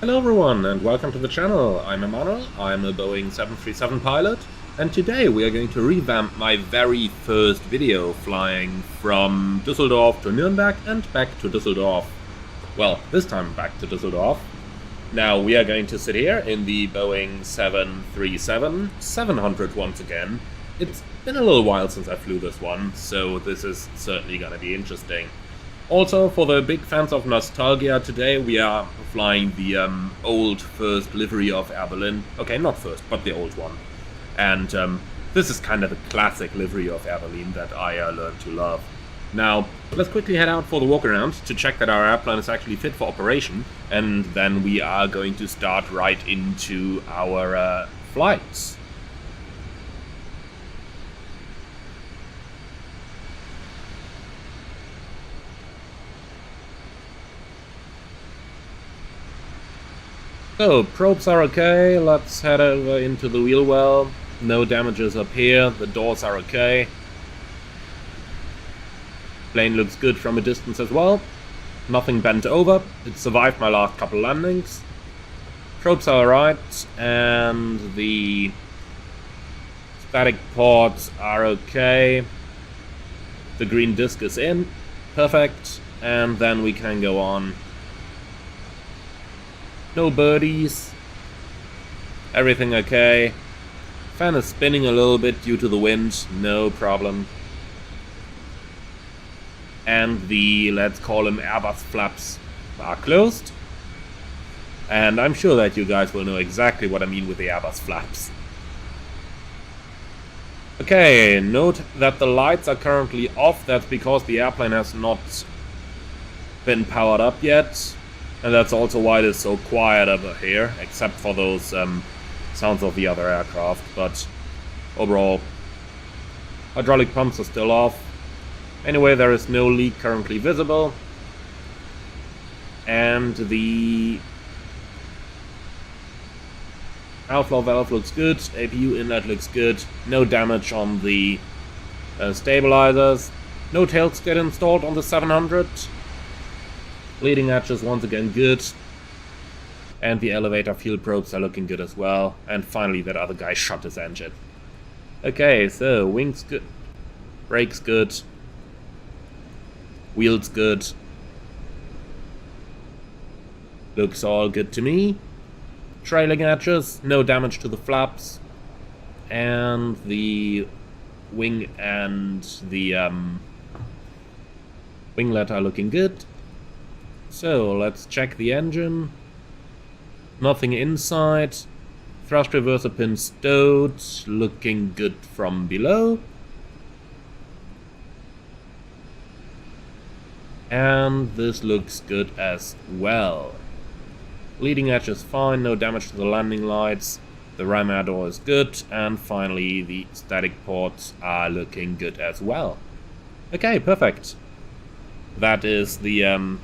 Hello everyone and welcome to the channel. I'm Emmanuel, I'm a Boeing 737 pilot, and today we are going to revamp my very first video flying from Düsseldorf to Nürnberg and back to Düsseldorf. Well, this time back to Düsseldorf. Now we are going to sit here in the Boeing 737-700 once again. It's been a little while since I flew this one, so this is certainly gonna be interesting. Also, for the big fans of nostalgia, today we are flying the old first livery of Air Berlin. Okay, not first, but the old one. And this is kind of the classic livery of Air Berlin that I learned to love. Now, let's quickly head out for the walk around to check that our airplane is actually fit for operation, and then we are going to start right into our flights. So, probes are okay, let's head over into the wheel well. No damages up here, the doors are okay. Plane looks good from a distance as well. Nothing bent over, it survived my last couple landings. Probes are alright, and the static ports are okay. The green disc is in, perfect, and then we can go on. No birdies. Everything okay. Fan is spinning a little bit due to the wind, no problem. And the, let's call them Airbus flaps, are closed. And I'm sure that you guys will know exactly what I mean with the Airbus flaps. Okay, note that the lights are currently off. That's because the airplane has not been powered up yet. And that's also why it is so quiet over here, except for those sounds of the other aircraft. But overall, hydraulic pumps are still off. Anyway, there is no leak currently visible. And the outflow valve looks good, APU inlet looks good, no damage on the stabilizers. No tail skid installed on the 700. Leading edges once again good, and the elevator fuel probes are looking good as well. And finally, that other guy shot his engine. Okay, so wings good, brakes good, wheels good. Looks all good to me. Trailing edges, no damage to the flaps, and the wing and the winglet are looking good. So, let's check the engine. Nothing inside. Thrust reverser pin stowed. Looking good from below. And this looks good as well. Leading edge is fine, no damage to the landing lights. The ram air door is good. And finally, the static ports are looking good as well. Okay, perfect. That is the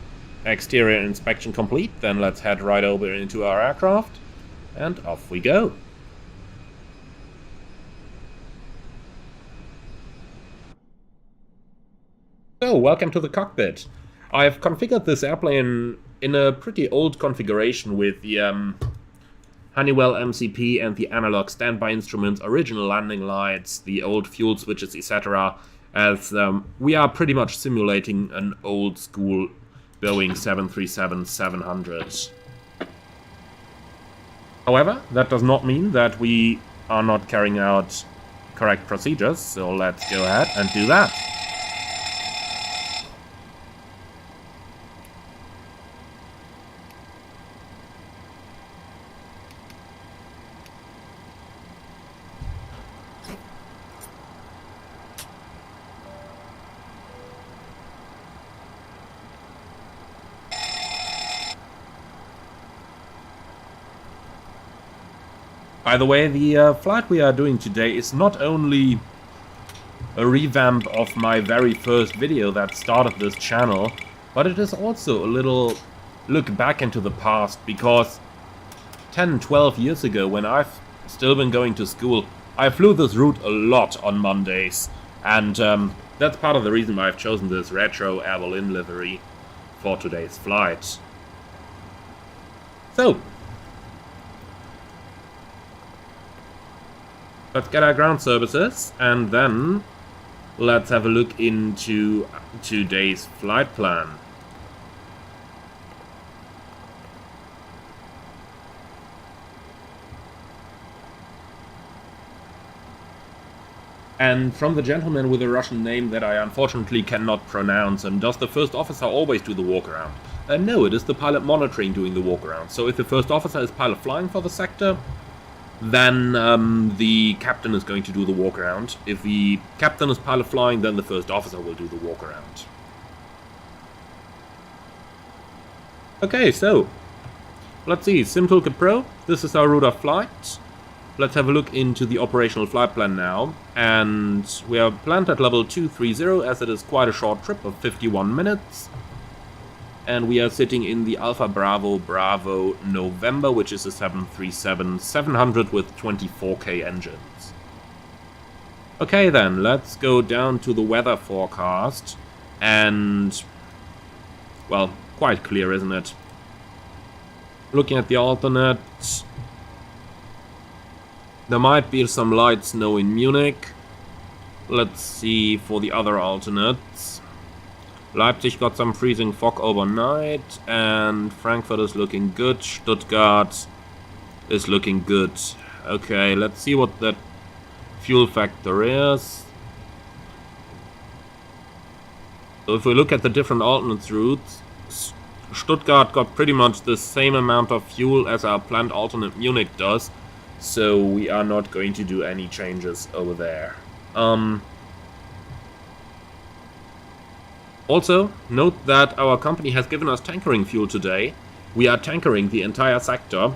exterior inspection complete. Then let's head right over into our aircraft and off we go. So, welcome to the cockpit. I've configured this airplane in a pretty old configuration with the Honeywell MCP and the analog standby instruments, original landing lights, the old fuel switches, etc. As we are pretty much simulating an old school Boeing 737-700. However, that does not mean that we are not carrying out correct procedures, so let's go ahead and do that. By the way, the flight we are doing today is not only a revamp of my very first video that started this channel, but it is also a little look back into the past, because 10-12 years ago, when I've still been going to school, I flew this route a lot on Mondays, and that's part of the reason why I've chosen this retro Air Berlin livery for today's flight. So, let's get our ground services, and then let's have a look into today's flight plan. And from the gentleman with a Russian name that I unfortunately cannot pronounce, does the first officer always do the walk-around? No, it is the pilot monitoring doing the walk-around. So if the first officer is pilot flying for the sector, then the captain is going to do the walk-around. If the captain is pilot flying, then the first officer will do the walk-around. Okay, so let's see, SimToolkit Pro, this is our route of flight. Let's have a look into the operational flight plan now, and we are planned at level 230 as it is quite a short trip of 51 minutes. And we are sitting in the Alpha Bravo Bravo November, which is a 737-700 with 24K engines. Okay then, let's go down to the weather forecast, and, well, quite clear, isn't it? Looking at the alternate, there might be some light snow in Munich. Let's see for the other alternates. Leipzig got some freezing fog overnight, and Frankfurt is looking good. Stuttgart is looking good. Okay, let's see what that fuel factor is. So if we look at the different alternate routes, Stuttgart got pretty much the same amount of fuel as our planned alternate Munich does. So we are not going to do any changes over there. Also, note that our company has given us tankering fuel today. We are tankering the entire sector,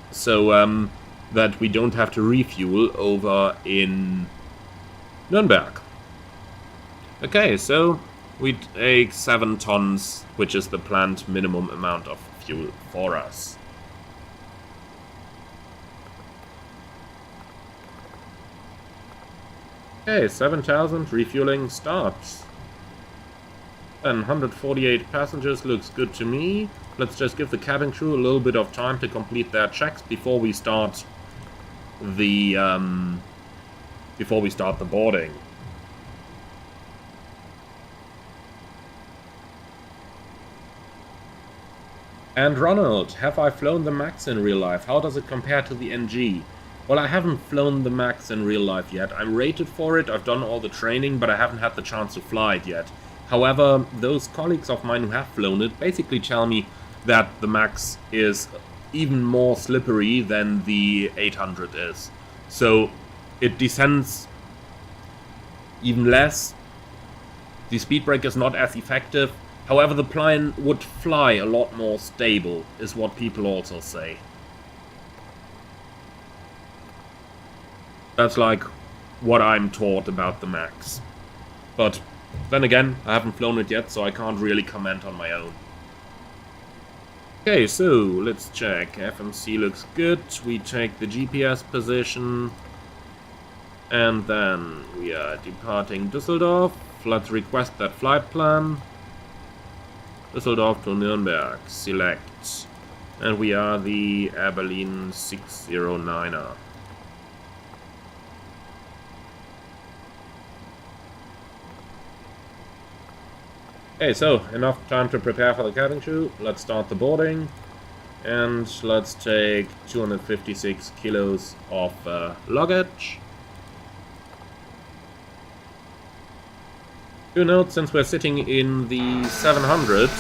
so that we don't have to refuel over in Nürnberg. Okay, so we take 7 tons, which is the planned minimum amount of fuel for us. Okay, 7,000, refueling starts. And 148 passengers looks good to me. Let's just give the cabin crew a little bit of time to complete their checks before we start the boarding. And Ronald, have I flown the MAX in real life? How does it compare to the NG? Well, I haven't flown the MAX in real life yet. I'm rated for it, I've done all the training, but I haven't had the chance to fly it yet. However, those colleagues of mine who have flown it basically tell me that the MAX is even more slippery than the 800 is. So it descends even less. The speed brake is not as effective. However, the plane would fly a lot more stable, is what people also say. That's like what I'm taught about the MAX. But then again, I haven't flown it yet, so I can't really comment on my own. Okay, so let's check. FMC looks good. We take the GPS position. And then we are departing Düsseldorf. Let's request that flight plan. Düsseldorf to Nürnberg. Select. And we are the Air Berlin 609er. Okay, so enough time to prepare for the cabin crew. Let's start the boarding. And let's take 256 kilos of luggage. Do note, since we're sitting in the 700...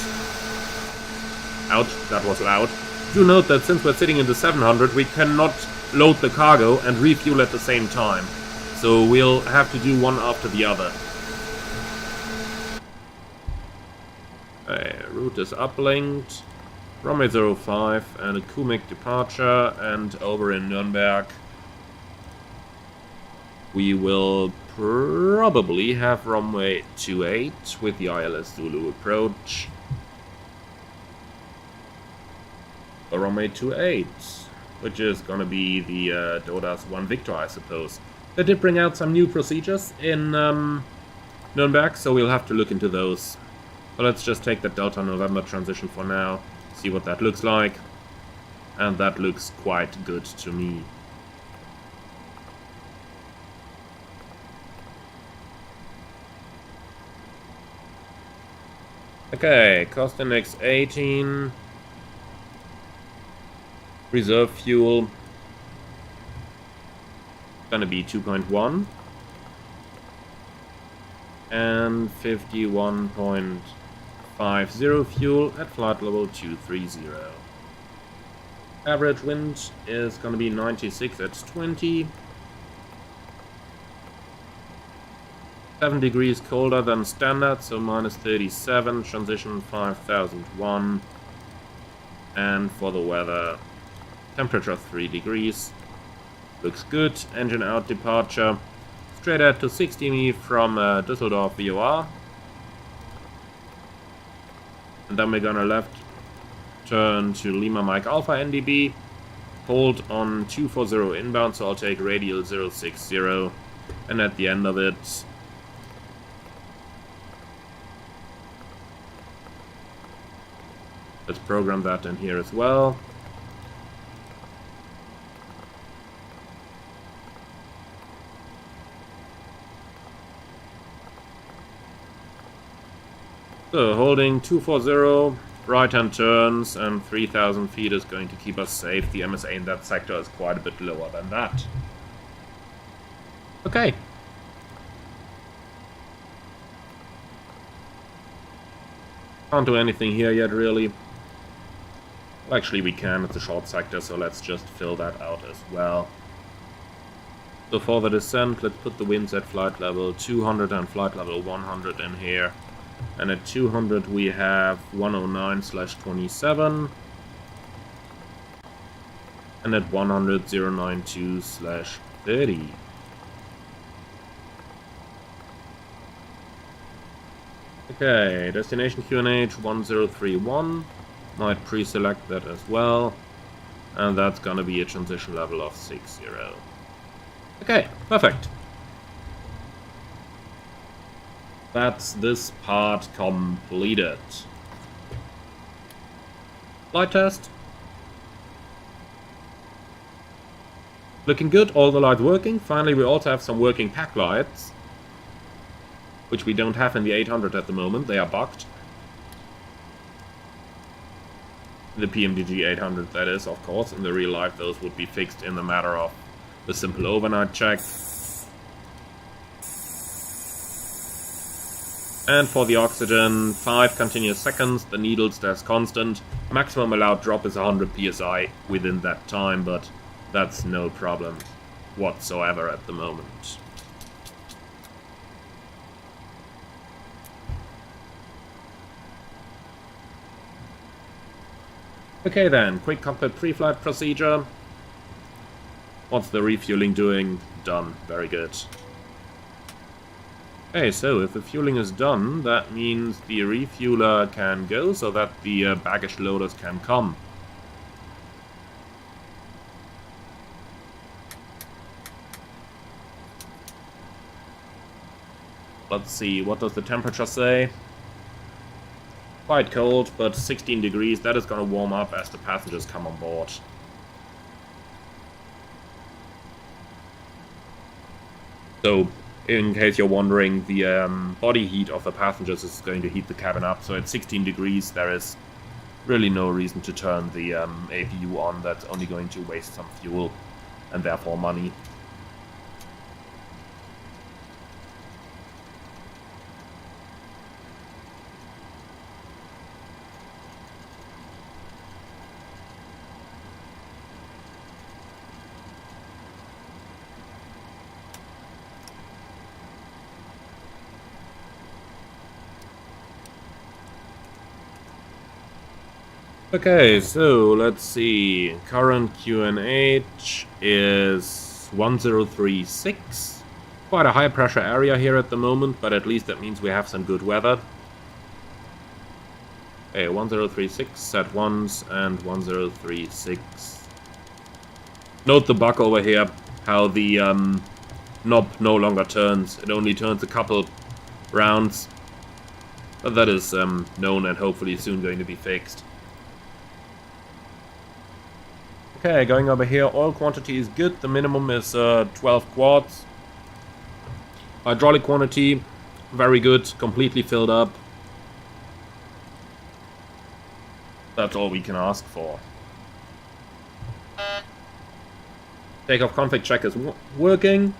Ouch, that was loud. Do note that since we're sitting in the 700, we cannot load the cargo and refuel at the same time. So we'll have to do one after the other. Route is uplinked. Runway 05 and a Kumik departure, and over in Nürnberg we will probably have runway 28 with the ILS Zulu approach. Or runway 28, which is gonna be the DUS-1 Victor, I suppose. They did bring out some new procedures in Nürnberg, so we'll have to look into those. So let's just take the Delta November transition for now, see what that looks like. and that looks quite good to me. Okay, cost index 18. Reserve fuel gonna be 2.1 and 51.50 fuel at flight level 230. Average wind is gonna be 96 at 20. 7 degrees colder than standard, so minus 37, transition 5001. And for the weather, temperature 3 degrees. Looks good. Engine out departure. Straight ahead to 60 me from Düsseldorf VOR. And then we're gonna left turn to Lima Mike Alpha NDB. Hold on 240 inbound, so I'll take radial 060. And at the end of it, let's program that in here as well. So holding 240, right-hand turns, and 3,000 feet is going to keep us safe. The MSA in that sector is quite a bit lower than that. Okay. Can't do anything here yet, really. Well, actually we can, it's a short sector, so let's just fill that out as well. So for the descent, let's put the winds at flight level 200 and flight level 100 in here. And at 200 we have 109/27. And at 100, 092/30. Okay, destination QNH 1031. Might pre-select that as well. And that's gonna be a transition level of 60. Okay, perfect. That's this part completed. Flight test. Looking good, all the lights working. Finally, we also have some working pack lights, which we don't have in the 800 at the moment. They are bugged. The PMDG 800, that is, of course. In the real life, those would be fixed in the matter of a simple overnight check. And for the oxygen, 5 continuous seconds, the needle stays constant. Maximum allowed drop is 100 psi within that time, but that's no problem whatsoever at the moment. Okay then, quick cockpit pre-flight procedure. What's the refueling doing? Done. Very good. Okay, so if the fueling is done, that means the refueler can go so that the baggage loaders can come. Let's see, what does the temperature say? Quite cold, but 16 degrees. That is going to warm up as the passengers come on board. So, in case you're wondering, the body heat of the passengers is going to heat the cabin up. So at 16 degrees, there is really no reason to turn the APU on. That's only going to waste some fuel and therefore money. Okay, so let's see. Current QNH is 1036. Quite a high pressure area here at the moment, but at least that means we have some good weather. Okay, 1036 set once and 1036. Note the bug over here, how the knob no longer turns. It only turns a couple rounds. But that is known and hopefully soon going to be fixed. Okay, going over here, oil quantity is good. The minimum is 12 quarts. Hydraulic quantity, very good, completely filled up. That's all we can ask for. Takeoff config check is working.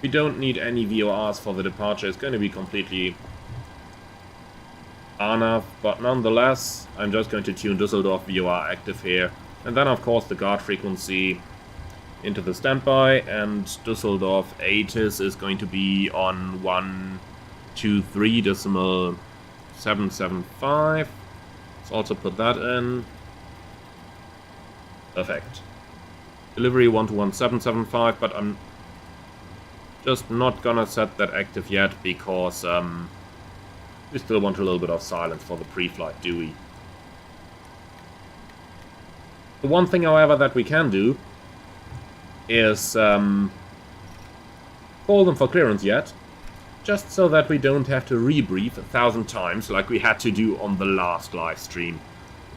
We don't need any VORs for the departure. It's going to be completely enough, but nonetheless, I'm just going to tune Düsseldorf VOR active here. And then, of course, the guard frequency into the standby, and Düsseldorf HOTAS is going to be on 123.775. Let's also put that in. Perfect. Delivery 121.775, but I'm just not gonna set that active yet because we still want a little bit of silence for the pre-flight DUI. The one thing, however, that we can do is call them for clearance yet, just so that we don't have to rebrief 1,000 times like we had to do on the last live stream.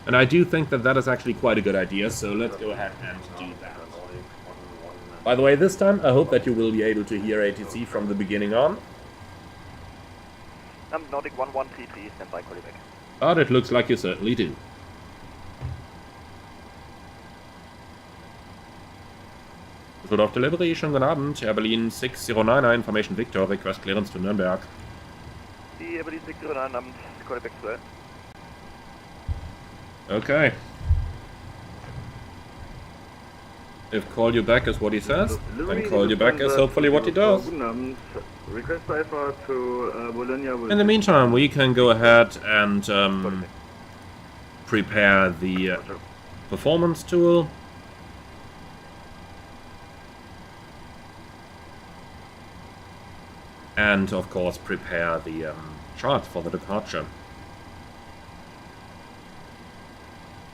And I do think that that is actually quite a good idea, so let's go ahead and do that. By the way, this time I hope that you will be able to hear ATC from the beginning on. Nordic 1133, stand by, call you back. But it looks like you certainly do. Düsseldorf Delivery, schönen guten Abend. Air Berlin 6099, Information Victor, request clearance to Nürnberg. Die Air Berlin 6099, Abend, call you back to Okay. If call you back is what he says, then call you back is hopefully what he does. In the meantime, we can go ahead and prepare the performance tool. And of course prepare the chart for the departure.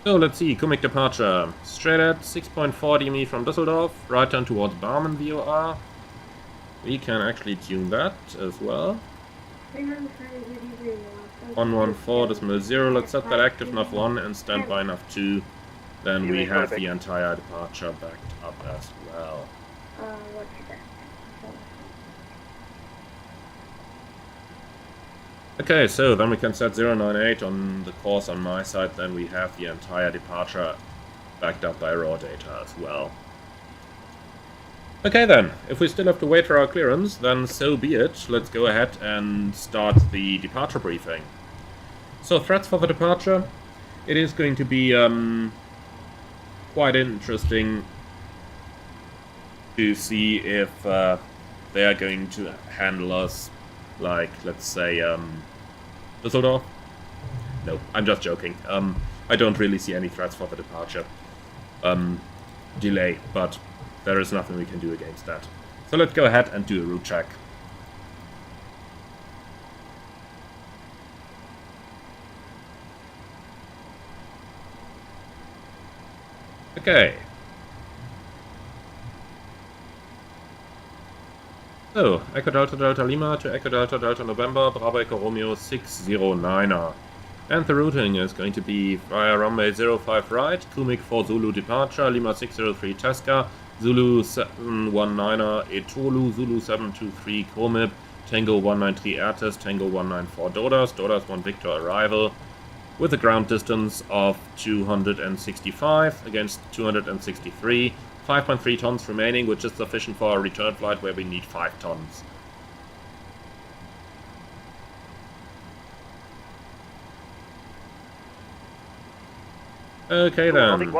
So let's see, Kumik departure. Straight at 6.4 DME from Düsseldorf, right turn towards Barmen VOR. We can actually tune that as well. 114.0, let's set that active nav 1 and standby nav 2. Then we have the entire departure backed up as well. Okay, so then we can set 098 on the course on my side, then we have the entire departure backed up by raw data as well. Okay then, if we still have to wait for our clearance, then so be it. Let's go ahead and start the departure briefing. So threats for the departure. It is going to be quite interesting to see if they are going to handle us like, let's say, Düsseldorf? No, I'm just joking. I don't really see any threats for the departure. Delay, but there is nothing we can do against that. So let's go ahead and do a route check. Okay. So, Echo Delta Delta Lima to Echo Delta Delta November, Bravo Echo Romeo 609er. And the routing is going to be via runway 05 right, Kumik for Zulu departure, Lima 603 Tesca, Zulu 719er Etolu, Zulu 723 Komib, Tango 193 Airtest, Tango 194 Dodas, Dodas 1 Victor arrival, with a ground distance of 265 against 263. 5.3 tons remaining, which is sufficient for a return flight where we need 5 tons. Okay then.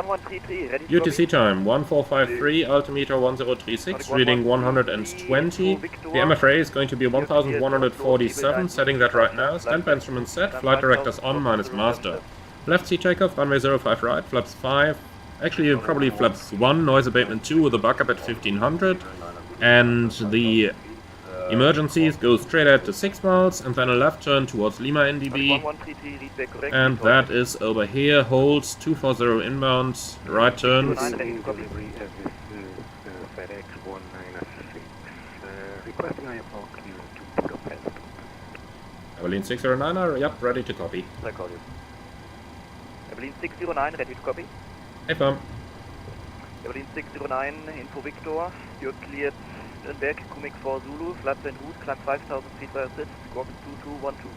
UTC time 1453, altimeter 1036, reading 120. The MFRA is going to be 1147, setting that right now. Standby instrument set, flight directors on minus master. Left seat takeoff, runway 05 right, flaps 5. Actually, probably flaps 1, noise abatement 2 with a backup at 1500. And the emergencies go straight at the 6 miles and then a left turn towards Lima NDB. And that is over here, holds 240 inbound, right turns. Evelyn 609, yep, ready to copy. I call you. Evelyn 609, ready to copy. Affirm. Evelyn 609, info Victor. You're cleared Nürnberg, Comic 4 Zulu, flights en route, climb 5,000 feet via sit, squawk 2212.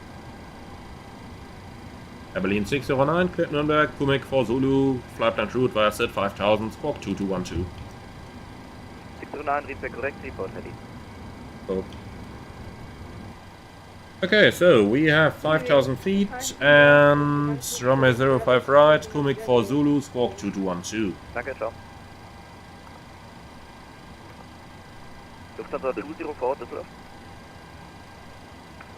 Evelyn 609, cleared Nürnberg, Comic 4 Zulu, flight plan route via sit 5000, squawk 2212. 609, read back correct, report ready. Oh. Okay, so we have 5,000 feet and runway 05 right, Comic 4 Zulu, squawk 2212. Danke, ciao. Lufthansa 204, Düsseldorf.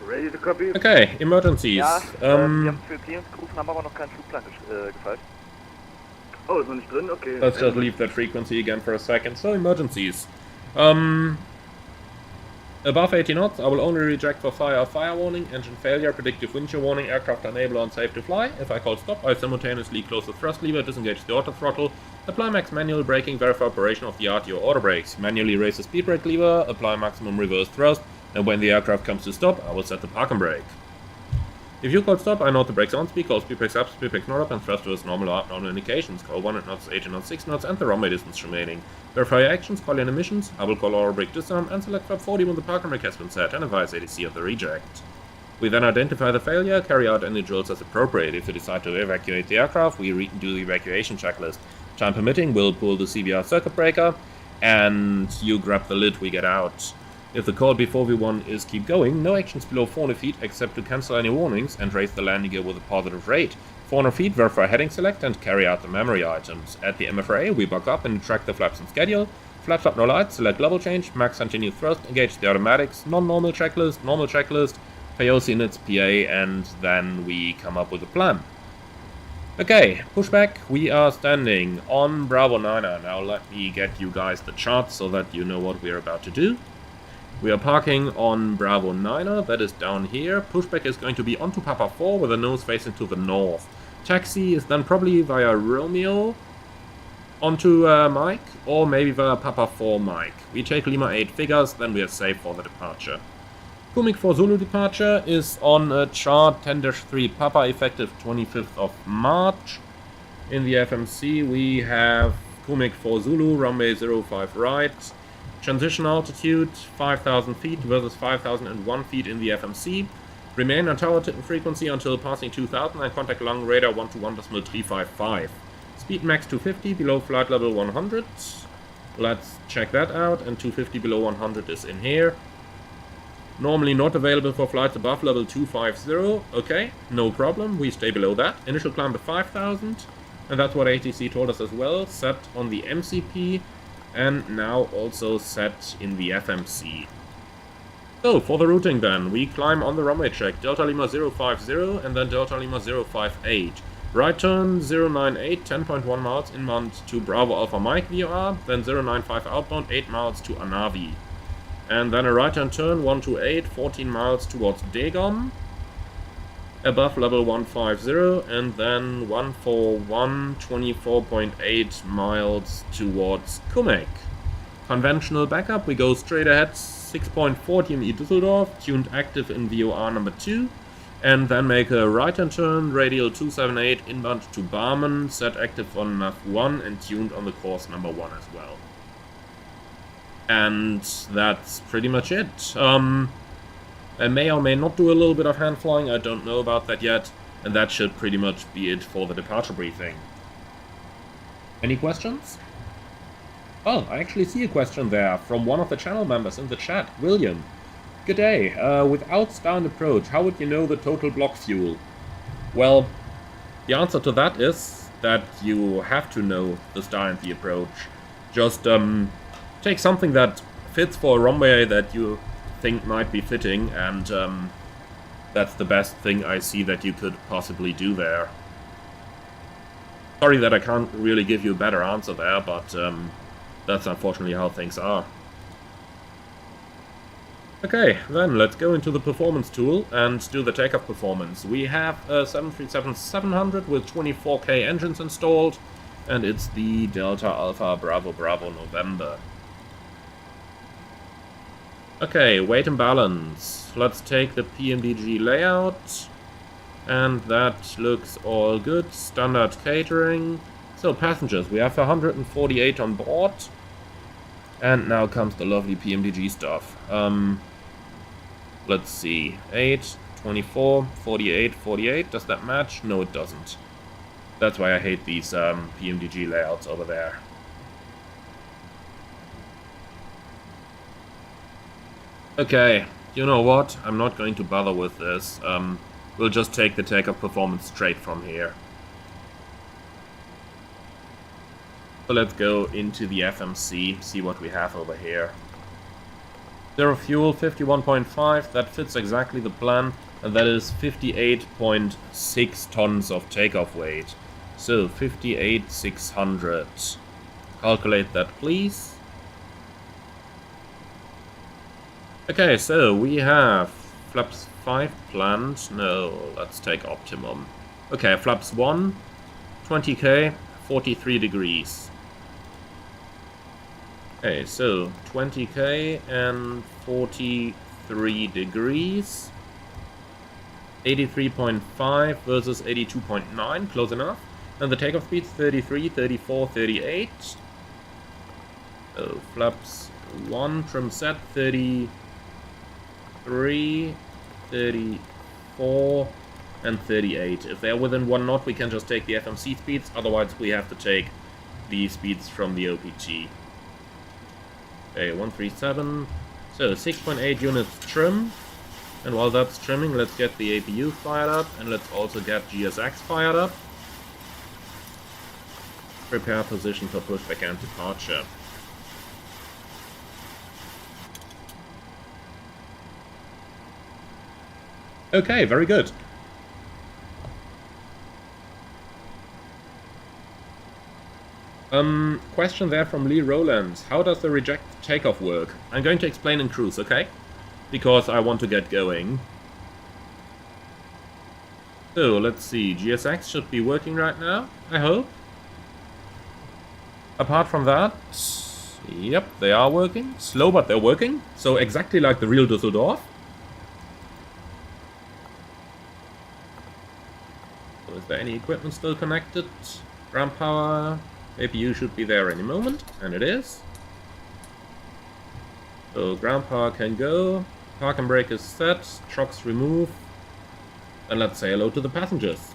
Ready to copy. Okay, emergencies. Ja, wir haben für Clearance gerufen, haben aber noch keinen Flugplan gefallen. Oh, ist noch nicht drin? Okay. Let's just leave that frequency again for a second. So, emergencies. Above 80 knots, I will only reject for fire warning, engine failure, predictive wind shear warning, aircraft unable or unsafe to fly. If I call stop, I simultaneously close the thrust lever, disengage the auto throttle, apply max manual braking, verify operation of the RTO auto brakes, manually raise the speed brake lever, apply maximum reverse thrust, and when the aircraft comes to stop, I will set the park and brake. If you call stop, I note the brakes on speed, call speed brakes up, speed brakes not up, and thrust to its normal indications. Call 100 knots, 80 knots, 6 knots, and the runway distance remaining. Verify your actions, call in emissions, I will call auto brake disarm, and select flap 40 when the park and brake has been set, and advise ADC of the reject. We then identify the failure, carry out any drills as appropriate. If you decide to evacuate the aircraft, we do the evacuation checklist. Time permitting, we'll pull the CBR circuit breaker, and you grab the lid, we get out. If the call before V1 is keep going, no actions below 400 feet except to cancel any warnings and raise the landing gear with a positive rate. 400 feet, verify heading select and carry out the memory items. At the MFRA, we buck up and track the flaps and schedule. Flaps up, no lights, select level change, max continued thrust, engage the automatics, non-normal checklist, normal checklist, POC inits, PA, and then we come up with a plan. Okay, pushback, we are standing on Bravo 9er. Now let me get you guys the chart so that you know what we are about to do. We are parking on Bravo 9er, that is down here. Pushback is going to be onto Papa 4 with the nose facing to the north. Taxi is then probably via Romeo onto Mike, or maybe via Papa 4 Mike. We take Lima 8 figures, then we are safe for the departure. Comic 4 Zulu departure is on a chart 10-3 Papa effective 25th of March. In the FMC we have Comic 4 Zulu, runway 05 right. Transition altitude 5,000 feet versus 5,001 feet in the FMC. Remain on tower frequency until passing 2,000 and contact long radar 121.355. Speed max 250 below flight level 100. Let's check that out, and 250 below 100 is in here. Normally not available for flights above level 250. Okay, no problem, we stay below that. Initial climb of 5,000, and that's what ATC told us as well. Set on the MCP. And now also set in the FMC. So, for the routing then, we climb on the runway check, Delta Lima 050 and then Delta Lima 058. Right turn 098, 10.1 miles inbound to Bravo Alpha Mike VOR, then 095 outbound, 8 miles to Anavi. And then a right hand turn 128, 14 miles towards Dagon, above level 150, and then 141, 24.8 miles towards Kumek. Conventional backup, we go straight ahead 6.4 TME Düsseldorf, tuned active in VOR number 2, and then make a right hand turn, radial 278 inbound to Barmen, set active on nav 1 and tuned on the course number 1 as well. And that's pretty much it. I may or may not do a little bit of hand flying, I don't know about that yet, and that should pretty much be it for the departure briefing. Any questions? Oh, I actually see a question there from one of the channel members in the chat, William. Good day, without star and approach, how would you know the total block fuel? Well, the answer to that is that you have to know the star and the approach. Just take something that fits for a runway that you think might be fitting, and that's the best thing I see that you could possibly do there. Sorry that I can't really give you a better answer there, but that's unfortunately how things are. Okay, then let's go into the performance tool and do the takeoff performance. We have a 737-700 with 24K engines installed, and it's the Delta Alpha Bravo Bravo November. Okay, weight and balance. Let's take the PMDG layout. And that looks all good. Standard catering. So passengers, we have 148 on board. And now comes the lovely PMDG stuff. Let's see. 8, 24, 48, 48. Does that match? No, it doesn't. That's why I hate these PMDG layouts over there. Okay, you know what? I'm not going to bother with this. We'll just take the takeoff performance straight from here. So let's go into the FMC, see what we have over here. Zero fuel, 51.5, that fits exactly the plan, and that is 58.6 tons of takeoff weight. So 58,600. Calculate that, please. Okay, so we have flaps 5 planned. No, let's take optimum. Okay, flaps 1, 20k, 43 degrees. Okay, so 20k and 43 degrees. 83.5 versus 82.9, close enough. And the takeoff speed's 33, 34, 38. So flaps 1, trim set 33, 34, and 38. If they're within 1 knot, we can just take the FMC speeds, otherwise we have to take the speeds from the OPT. Okay, 137. So 6.8 units trim. And while that's trimming, let's get the APU fired up, and let's also get GSX fired up. Prepare position for pushback and departure. Okay, very good. Question there from Lee Rowland. How does the reject takeoff work? I'm going to explain in cruise, okay? Because I want to get going. So, let's see. GSX should be working right now, I hope. Apart from that, yep, they are working. Slow, but they're working. So, exactly like the real Düsseldorf. So, is there any equipment still connected? Ground power. APU should be there any moment, and it is. So ground power can go, park and brake is set, trucks remove, and let's say hello to the passengers.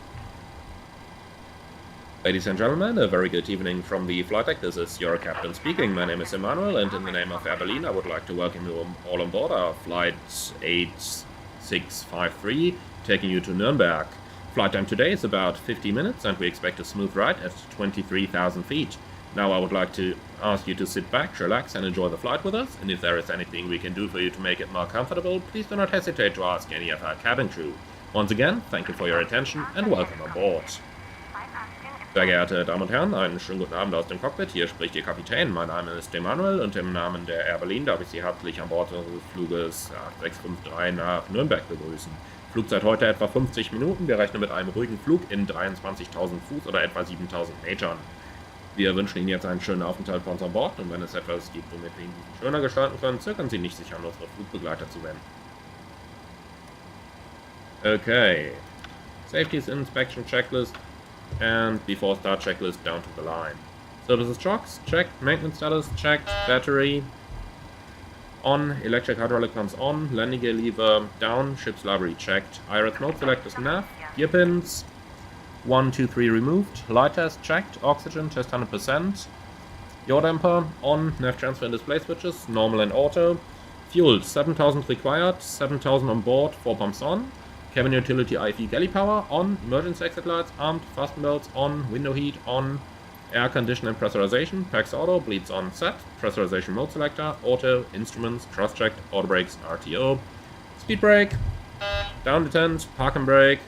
Ladies and gentlemen, a very good evening from the flight deck. This is your captain speaking. My name is Emmanuel, and in the name of Air Berlin, I would like to welcome you all on board our flight 8653, taking you to Nürnberg. Flight time today is about 50 minutes, and we expect a smooth ride at 23,000 feet. Now I would like to ask you to sit back, relax, and enjoy the flight with us, and if there is anything we can do for you to make it more comfortable, please do not hesitate to ask any of our cabin crew. Once again, thank you for your attention and welcome on board. Sehr geehrte Damen und Herren, einen schönen guten Abend aus dem Cockpit. Hier spricht Ihr Kapitän. Mein Name ist Emmanuel und im Namen der Air Berlin darf ich Sie herzlich an Bord unseres Fluges 653 nach Nürnberg begrüßen. Flugzeit heute etwa 50 Minuten. Wir rechnen mit einem ruhigen Flug in 23.000 Fuß oder etwa 7.000 Metern. Wir wünschen Ihnen jetzt einen schönen Aufenthalt bei uns an Bord und wenn es etwas gibt, womit wir Ihnen diesen schöner gestalten können, zögern Sie nicht, sich an unsere Flugbegleiter zu wenden. Okay. Safety inspection checklist and before start checklist down to the line. Services checks, checked. Maintenance status, checked. Battery on. Electric hydraulic pumps on. Landing gear lever down. Ship's library checked. IRS mode selectors nav. Gear pins 1, 2, 3 removed. Light test checked. Oxygen test 100%. Yaw damper on. Nav transfer and display switches normal and auto. Fuel 7,000 required. 7,000 on board. 4 pumps on. Cabin utility IFE galley power on. Emergency exit lights armed. Fasten belts on. Window heat on. Air condition and pressurization. PAX auto. Bleeds on set. Pressurization mode selector. Auto. Instruments. Cross checked. Auto brakes. RTO. Speed brake. Down detent. Park and brake.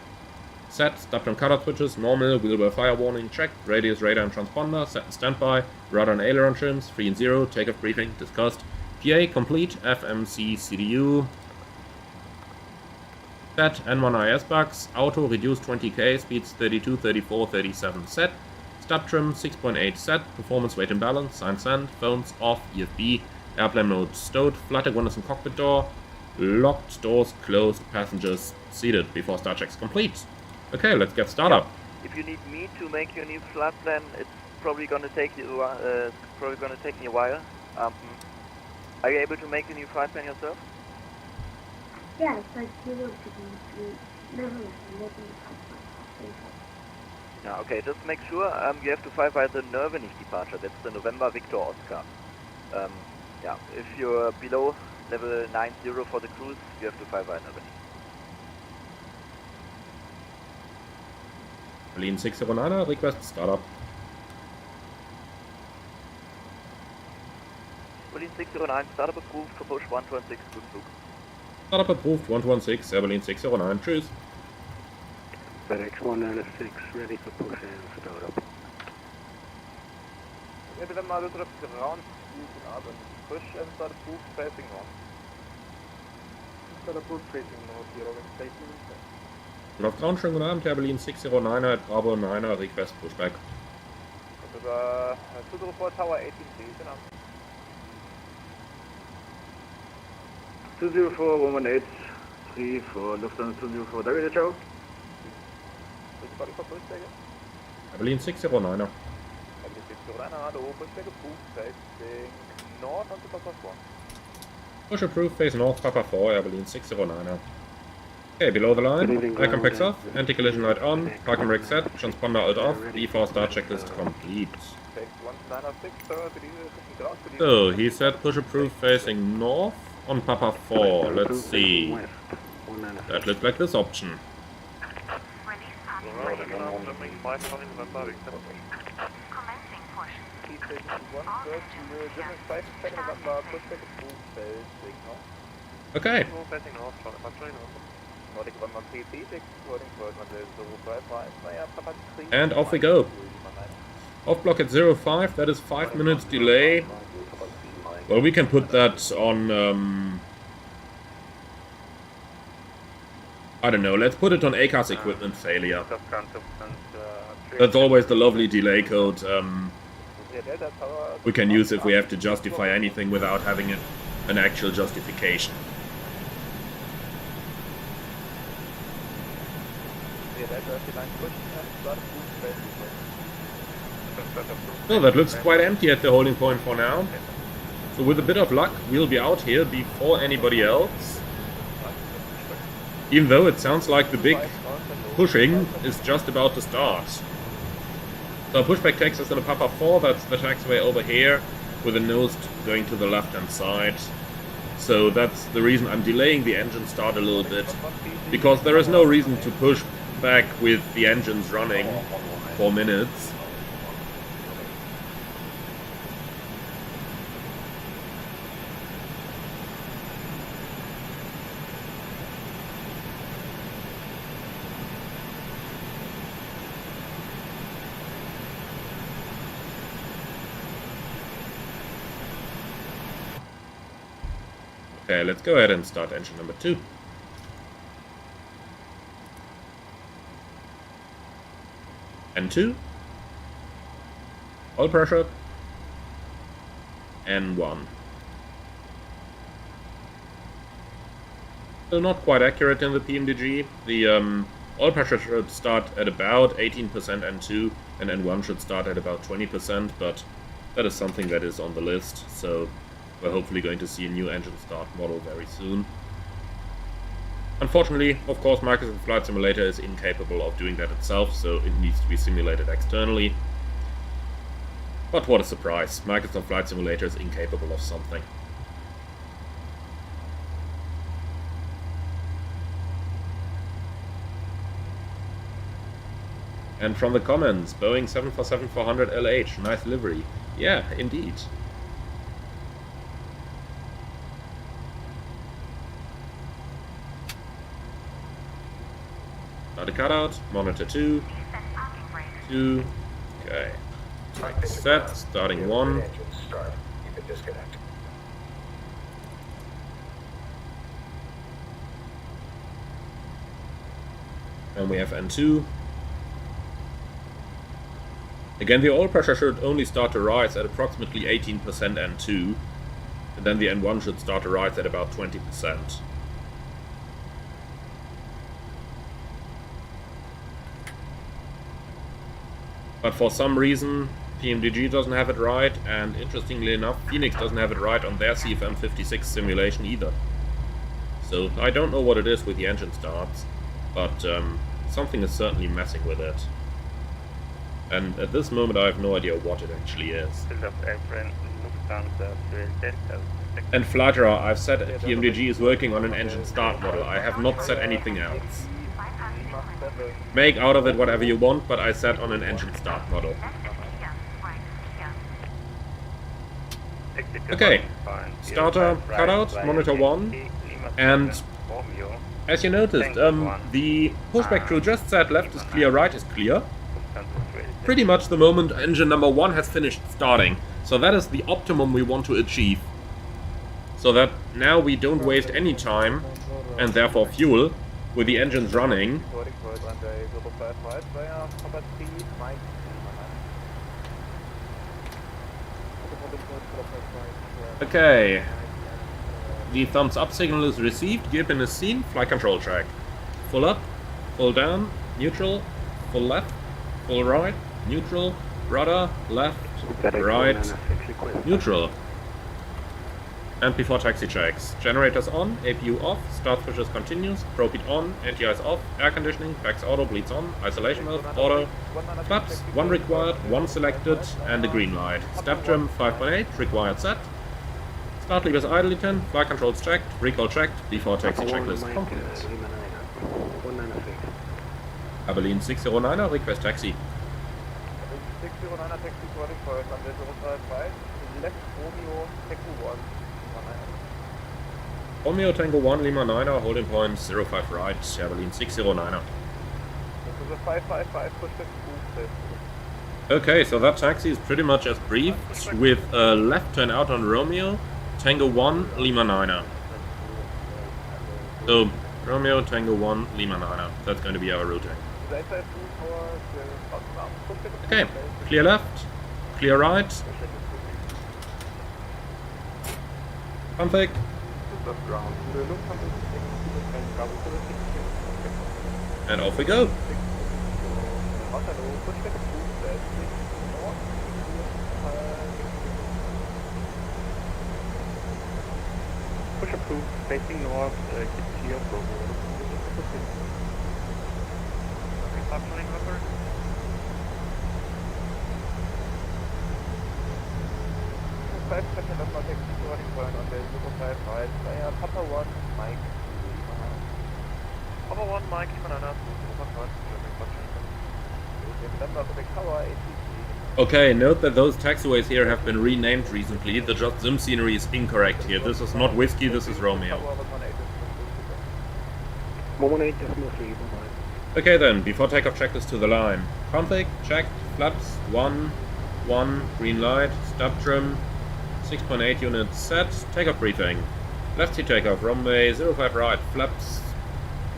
Set. Stop and cutout switches. Normal. Wheel well fire warning. Checked. Radius radar and transponder. Set and standby. Rudder and aileron trims. 3 and 0. Takeoff briefing. Discussed. PA complete. FMC CDU. Set. N1IS bugs. Auto. Reduced 20k. Speeds 32, 34, 37. Set. Stub trim 6.8 set. Performance weight and balance. Sign send. Phones off. EFB. Airplane mode stowed. Flight deck windows and cockpit door. Locked, doors closed, passengers seated before start checks complete. Okay, let's get started. If you need me to make your new flight plan, it's probably gonna take you me a while. Are you able to make a new flight plan yourself? Yeah, but you want to never let me Yeah, okay, just make sure you have to fly by the Nürnberg departure, that's the November Victor Oscar. Yeah, if you're below level 90 for the cruise, you have to fly by Nürnberg. Berlin 609, request startup. Berlin 609, startup approved for push 126, good Flug. Startup approved 116, Air Berlin 609, tschüss. FedEx 196, ready for push and startup. November Düsseldorf ground, guten Abend. Push and start approved, facing north. Start approved, facing north, your statement. Auf Ground, schönen guten Abend, Air Berlin 609, Bravo 9er, request pushback. 204 Tower 18, please, genau. 204 118 3 for Lufthansa 204. Danke, ciao. Air Berlin 609er. Push approved, face north, Papa 4, Air Berlin 609er. Okay, below the line, icon packs off, anti-collision light on, parking brake set, transponder alt off, D4 start checklist complete. So, he said push approved facing north on Papa 4, let's see. That looks like this option. Okay. And off we go. Off block at 05, that is 5 minutes delay. Well, we can put that on, I don't know, let's put it on ACAS equipment failure. That's always the lovely delay code we can use if we have to justify anything without having an actual justification. So that looks quite empty at the holding point for now. So with a bit of luck, we'll be out here before anybody else. Even though it sounds like the big pushing is just about to start. So pushback takes us in a Papa 4, that's the taxiway over here, with the nose going to the left-hand side. So that's the reason I'm delaying the engine start a little bit, because there is no reason to push back with the engines running 4 minutes. Okay, let's go ahead and start engine number 2. N2. Oil pressure. N1. Still not quite accurate in the PMDG. The oil pressure should start at about 18% N2, and N1 should start at about 20%, but that is something that is on the list, so we're hopefully going to see a new engine start model very soon. Unfortunately, of course, Microsoft Flight Simulator is incapable of doing that itself, so it needs to be simulated externally. But what a surprise, Microsoft Flight Simulator is incapable of something. And from the comments, Boeing 747-400 LH, nice livery. Yeah, indeed. Start a cutout, monitor 2, okay. Like set, starting 1. And we have N2. Again, the oil pressure should only start to rise at approximately 18% N2. And then the N1 should start to rise at about 20%. But for some reason, PMDG doesn't have it right, and interestingly enough, Phoenix doesn't have it right on their CFM56 simulation either. So I don't know what it is with the engine starts, but something is certainly messing with it. And at this moment I have no idea what it actually is. And Flatterer, I've said PMDG is working on an engine start model. I have not said anything else. Make out of it whatever you want, but I said on an engine start model. Okay, starter cutout, monitor 1, and as you noticed, the pushback crew just said left is clear, right is clear. Pretty much the moment engine number 1 has finished starting. So that is the optimum we want to achieve. So that now we don't waste any time, and therefore fuel, with the engines running. Okay. The thumbs up signal is received, gear pin is seen, flight control track. Full up, full down, neutral, full left, full right, neutral, rudder, left, right, neutral. And before taxi checks, generators on, APU off, start switches continues, probe heat on, anti-ice off, air conditioning, PAX auto, bleeds on, isolation mode, auto, flaps, 1 required, 1 selected, and a green light. Step trim 5.8, required set. Start levers idly 10, flight controls checked, recall checked, before taxi checklist complete. Abilene 609er, request taxi. 609er taxi boarding for runway 055, left Romeo, Tango 1, Romeo Tango 1, Lima 9er, holding point 05 right, Abilene 609er. This is a 555 pushback move. Okay, so that taxi is pretty much as briefed, with a left turn out on Romeo, Tango 1, Lima 9er. So, Romeo, Tango 1, Lima 9er. That's going to be our routing. Okay, clear left, clear right. Config. And off we go. Push approved, facing north, get GL Bravo. Papa 1, Mike. Papa 1, Mike, Okay, note that those taxiways here have been renamed recently. The Just Sim scenery is incorrect here. This is not Whiskey, this is Romeo. Okay then, before takeoff checklist to the line. Config, checked, flaps, 1, 1, green light, stub trim, 6.8 units set, takeoff briefing. Left seat takeoff, runway 05 right, flaps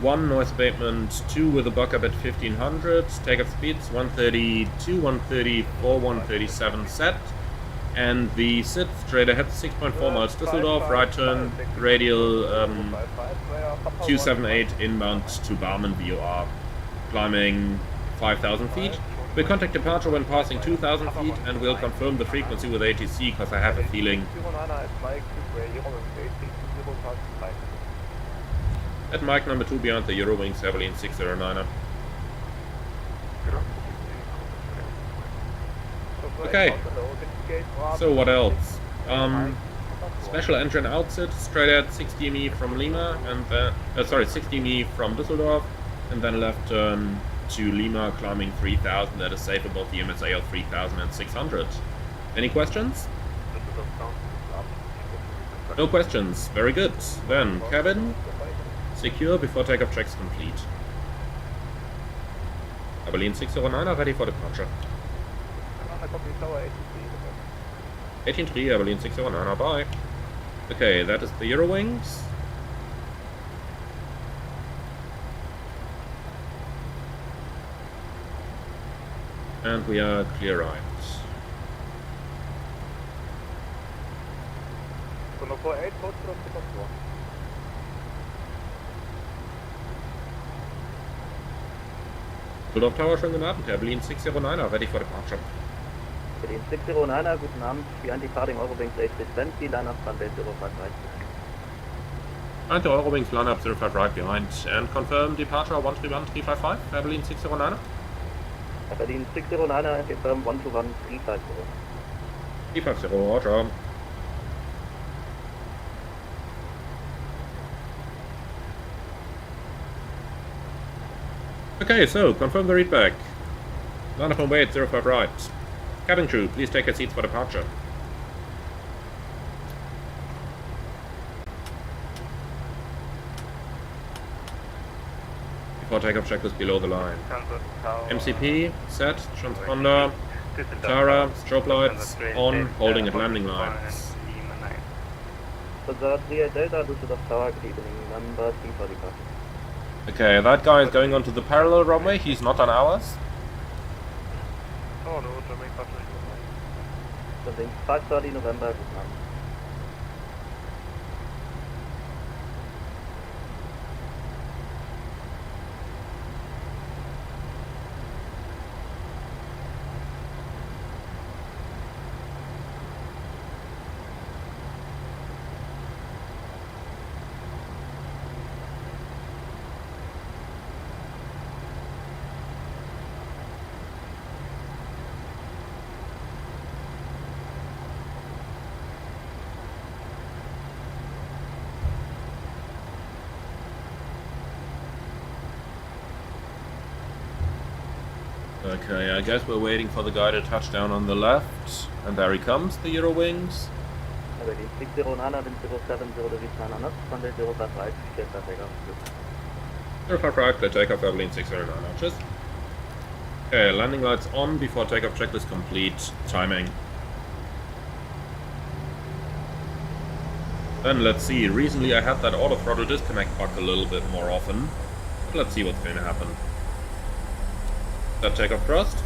1, noise abatement 2 with a buck up at 1500, takeoff speeds 132, 134, 137 set, and the sit straight ahead 6.4 miles Düsseldorf, right turn, radial 278 inbound to Barmen VOR, climbing 5,000 feet. We'll contact departure when passing 2,000 feet, and we'll confirm the frequency with ATC, because I have a feeling at Mike number 2 beyond the Eurowings, Abilene 609er. Okay, so what else? Special engine outset, straight at 60 ME from Lima, and then, 60 ME from Düsseldorf, and then left turn to Lima, climbing 3000, that is safe above the MSA of 3600. Any questions? No questions, very good. Then, cabin, secure before takeoff checks complete. Abilene 609er ready for departure. 18-3, Abilene 609er, bye. Okay, that is the Eurowings. And we are clear right. 048, code for Takeoff 4. Düsseldorf Tower, schönen guten Abend. Herr Berlin 609er, ready for departure. Berlin 609er, guten Abend. Be anti-departing Eurowings 820, line up runway 05 right. Anti-Eurowings, line up 05 right behind. And confirm departure 131355, Herr Berlin 609er. Berlin 609er, confirm 121350. 350, roger. Okay, so confirm the readback. Line up on way at 05 right. Cabin crew, please take your seats for departure. Before takeoff, checklist below the line. MCP, set, transponder, Tara, strobe lights, on, holding at landing lines. Hazard 38 Delta, Düsseldorf Tower, good evening, number 3 for departure. Okay, that guy is going onto the parallel runway, he's not on ours. Oh no, Jamaica. Something 530 November, guten Abend. Okay, I guess we're waiting for the guy to touch down on the left. And there he comes, the Eurowings. Berlin 609er, wind 070 degrees 9 knots, runway 05 right, clear for takeoff. 05 right, clear takeoff, Berlin 609 notches. Okay, landing lights on before takeoff checklist complete. Timing. Then let's see, recently I had that auto throttle disconnect bug a little bit more often. But let's see what's going to happen. That takeoff thrust.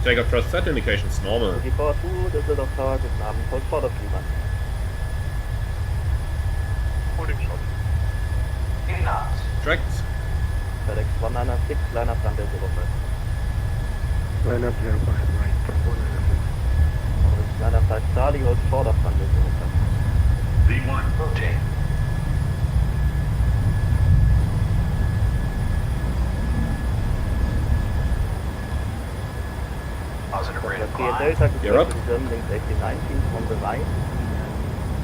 Takeoff thrust set, indications normal. Depot 2, Düsseldorf Tower, guten Abend, hold for the Fliehmann. Holding shot. Tracked. FedEx 196, line up runway 05. Line up 05 right, 196. Line up 5 Charlie, hold short of runway 05. V1, rotate. Positive rate of climb. Delta, You're up. German links 1819 on the right.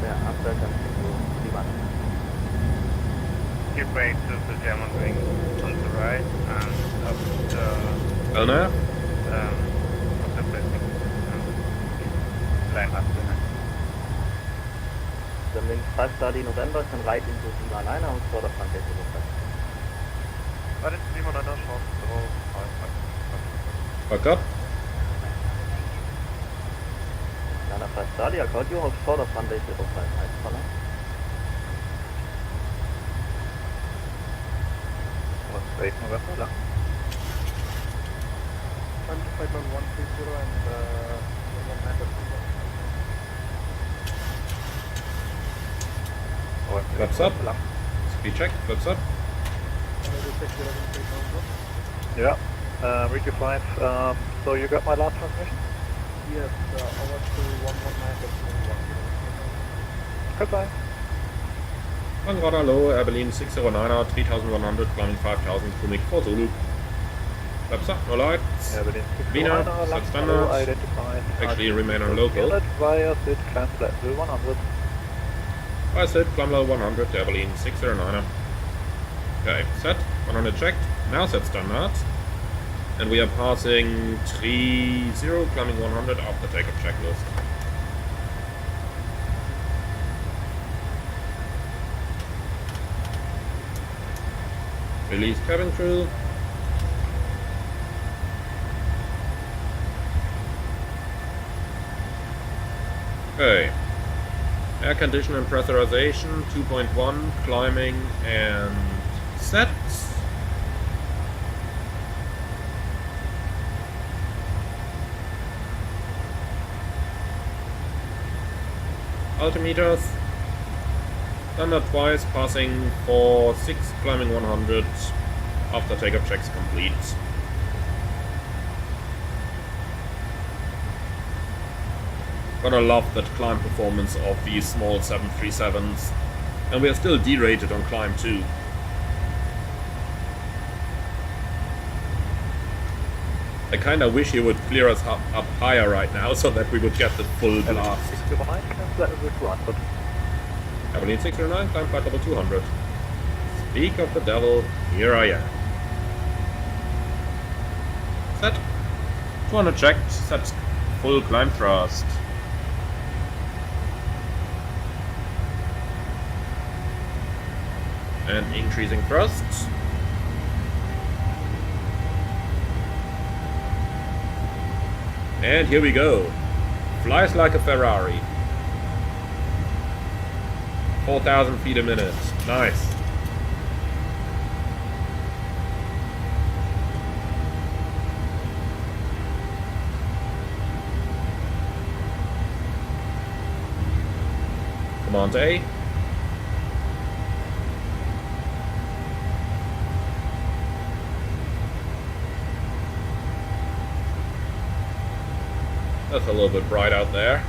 Yeah, after comes to Fliehmann. Give way to the German wing on the right and up the Elner. line up behind. German links 530 November, can right into Lima Liner und short of runway 05. Right into Lima Liner, short, 05. Back up. Liner 530, I caught you, hold short of runway 05, right, follow. Wait, November, lang. Python 130 and 190. Flaps up. Speed check, flaps up. Yeah, Ricky 5, so you got my last transmission? Yes, over to 119.1. Goodbye. One radar low, Air Berlin 609er, 3100, climbing 5000, Kumik for Zulu. Flaps up, no lights. Yeah, Berlin Wiener, 609, set land standards. identified. Actually remain on local. Via sit, climb flat, 100. I said climb level 100, Air Berlin 609er. Okay, set, 100 checked. Now set standards. And we are passing 30, climbing 100 after takeoff checklist. Release cabin crew. Okay. Air condition and pressurization 2.1, climbing and set. altimeters. Standard twice, passing for 6, climbing 100 after takeoff checks complete. Gotta love that climb performance of these small 737s. And we are still derated on climb 2. I kinda wish he would clear us up higher right now so that we would get the full blast. Abilene 609, climb flight level 200. Speak of the devil, here I am. Set. 200 checked, set full climb thrust. And increasing thrust. And here we go. Flies like a Ferrari. 4,000 feet a minute. Nice. Command A. That's a little bit bright out there.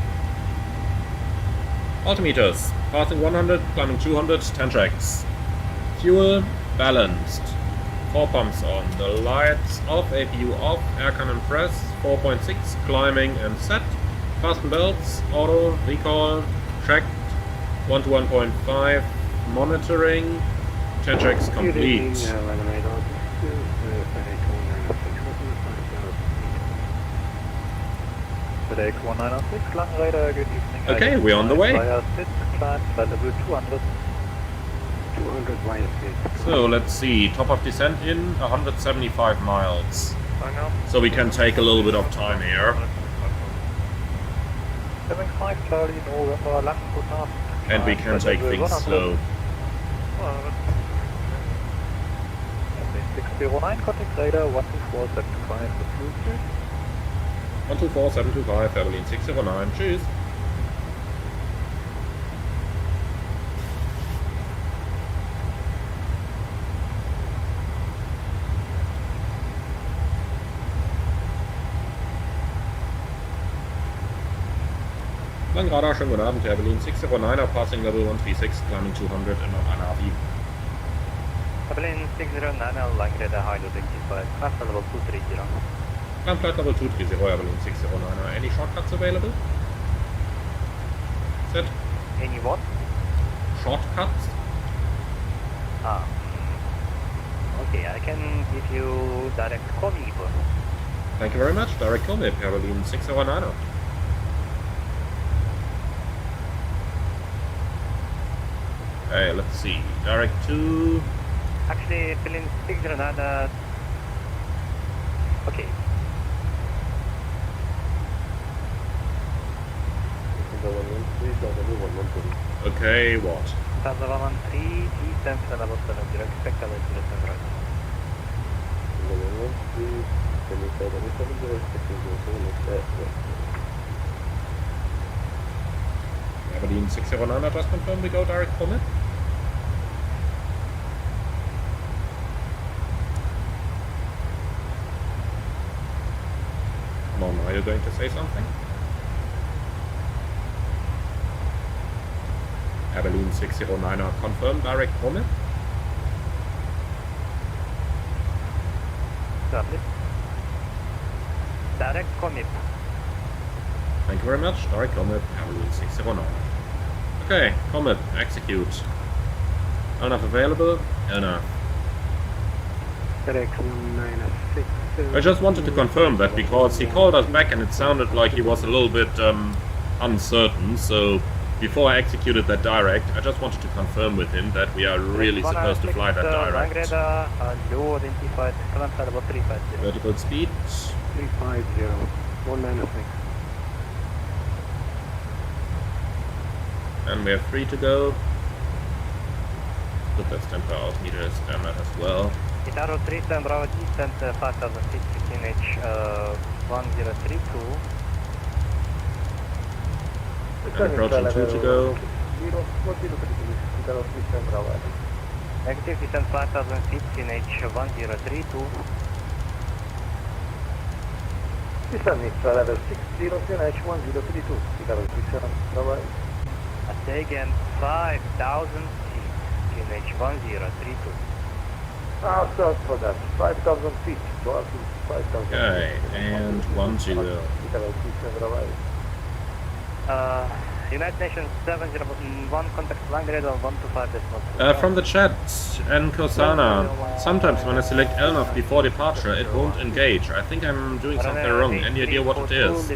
Altimeters. Passing 100, climbing 200, 10 checks. Fuel balanced. 4 pumps on. The lights off, APU off, air cannon press. 4.6, climbing and set. Fasten belts, auto, recall, checked. 1 to 1.5, monitoring. 10 checks complete. Today 1906, Langradar, good evening. Okay, we're on the way. Climb flight level 200. 200 via 6. So let's see, top of descent in 175 miles. So we can take a little bit of time here. 75 Charlie, November, Langradar. And we can take things slow. 609, contact radar, 12475, approved. 124725, Abilene 609, tschüss. Langradar, schönen guten Abend, Abilene 609er, passing level 136, climbing 200 and on Anavi. Abilene 609, Langradar, high load 85, climb level 230. Climb flight level 230, Abilene 609er. Any shortcuts available? Set. Any what? Shortcuts? Ah. Okay, I can give you direct commute. Thank you very much. Direct commit, Abilene 609er. Okay, let's see. Direct to... Actually, Abilene 609, okay. Okay, what? That's 113, descent level 70, expect level 070. Abilene 609er just confirmed we go direct commit. Come on, are you going to say something? Abilene 609er confirmed direct commit. Lovely. Direct commit. Thank you very much. Direct commit, Abilene 609. Okay, commit, execute. Enough available? Enough. Direct 196. I just wanted to confirm that because he called us back and it sounded like he was a little bit uncertain, so before I executed that direct, I just wanted to confirm with him that we are really supposed to fly that direct. Low identified, climb flight level 350. Vertical speed. 350, 196. And we're free to go. Put that stamper altimeter standard as well. Itaro 3, stand Bravo descent 5000 feet, 16H 1032. And approaching 2 to go. Active descent 5000 feet in H1032. Descend Mitra level 60 in H1032. Again 5000 feet in H1032. Start for that. 5,000 feet. 5,000 Okay, and 1 to go. United Nations 701 contact line radar 125.2. From the chat, and Kosana, sometimes when I select LNAV before departure, it won't engage. I think I'm doing something wrong. Any idea what it is?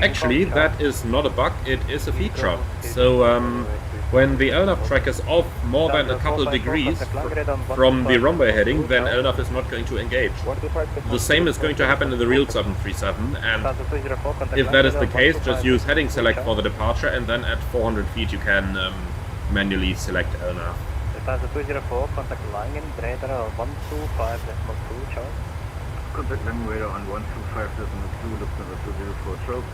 Actually, that is not a bug, it is a feature. So, when the LNAV track is off more than a couple degrees from the runway heading, then LNAV is not going to engage. The same is going to happen in the real 737, and if that is the case, just use heading select for the departure, and then at 400 feet you can manually select LNAV. 204, contact line in radar 125.2, Charles. Contact line radar on 125.2, Lufthansa 204 stroke.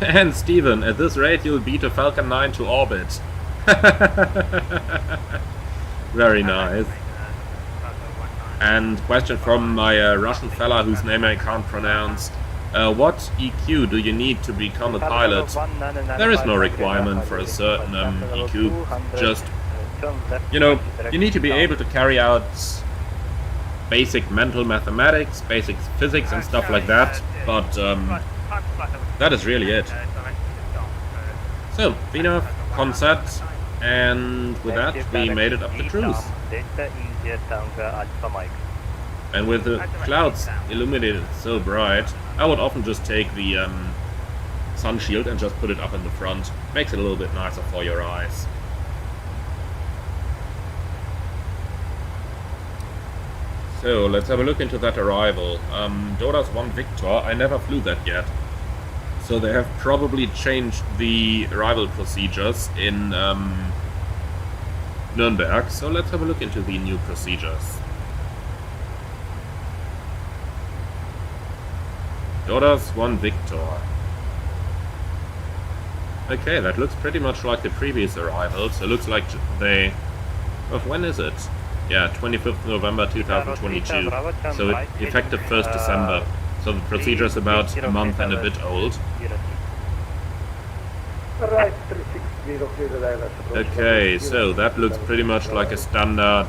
And Steven, at this rate you'll beat a Falcon 9 to orbit. Very nice. And question from my Russian fella whose name I can't pronounce. What EQ do you need to become a pilot? There is no requirement for a certain EQ. Just, you know, you need to be able to carry out basic mental mathematics, basic physics and stuff like that, but that is really it. So, Vina, Concept, and with that we made it up the cruise. And with the clouds illuminated so bright, I would often just take the sun shield and just put it up in the front. Makes it a little bit nicer for your eyes. So, let's have a look into that arrival. DUS-1 Victor, I never flew that yet. So they have probably changed the arrival procedures in Nürnberg. So let's have a look into the new procedures. DUS-1 Victor. Okay, that looks pretty much like the previous arrival. So it looks like they... Oh, when is it? Yeah, 25th November 2022. So effective 1st December. So the procedure is about a month and a bit old. Okay, so that looks pretty much like a standard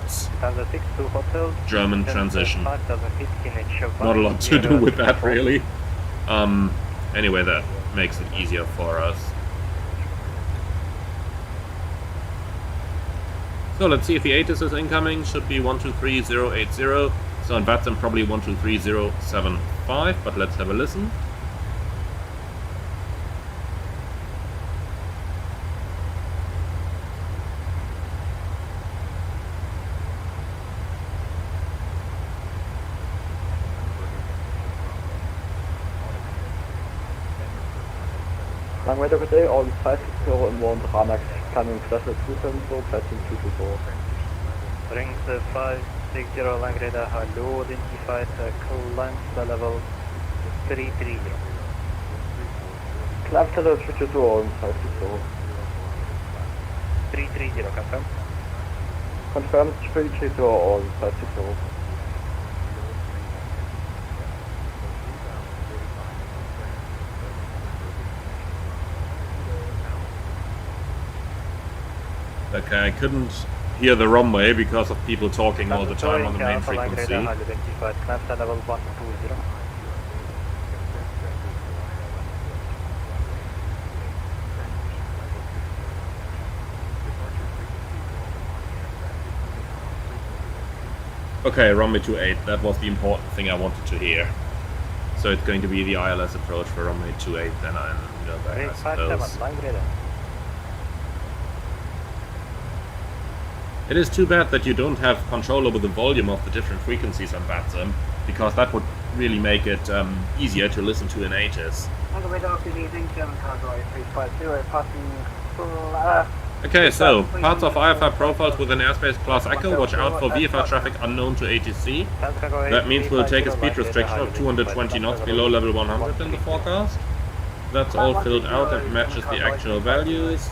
German transition. Not a lot to do with that, really. Anyway, that makes it easier for us. So let's see if the ATIS is incoming. Should be 123080. So on VATSIM probably 123075, but let's have a listen. Langway today, all 560 and 1 Ramax coming Classic 274, Platinum 224. Rings 560 Langradar, hello, identified climb level 330. Climb level 322 on 560. 330, confirm. Confirmed 332 on 560. Okay, I couldn't hear the runway because of people talking all the time on the main frequency. Okay, runway 28, that was the important thing I wanted to hear. So it's going to be the ILS approach for runway 28, then I know that, I suppose. It is too bad that you don't have control over the volume of the different frequencies on VATSIM, because that would really make it easier to listen to in ATIS. On the way to good evening, German cargo 350, passing Okay, so parts of IFR profiles with an airspace class Echo. Watch out for VFR traffic unknown to ATC. That means we'll take a speed restriction of 220 knots below level 100 in the forecast. That's all filled out and matches the actual values.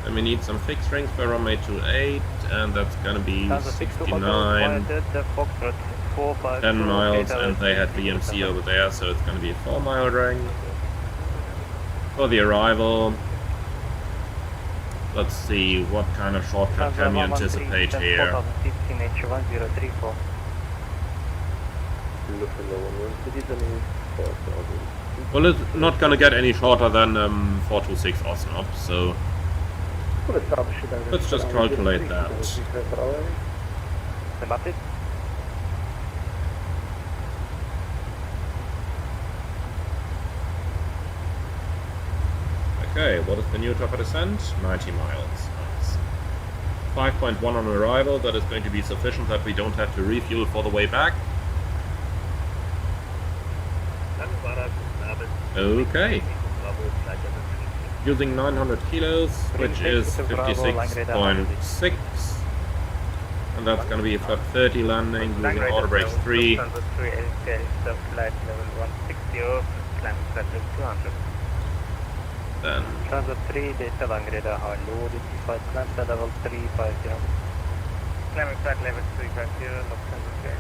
And we need some fixed rings for runway 28, and that's gonna be 69, 10 miles, and they had VMC over there, so it's gonna be a 4-mile ring. For the arrival, let's see what kind of shortcut can we anticipate here. Well, it's not gonna get any shorter than 426 Osnop, so let's just calculate that. Okay, what is the new top of descent? 90 miles. Nice. 5.1 on arrival, that is going to be sufficient that we don't have to refuel for the way back. Okay. Using 900 kilos, which is 56.6. And that's going to be a flat 30 landing, using auto brakes 3. Then Transit 3, data Langreda hard load, 85 clamps at level 350. Climbing flat level 350, look transit 3,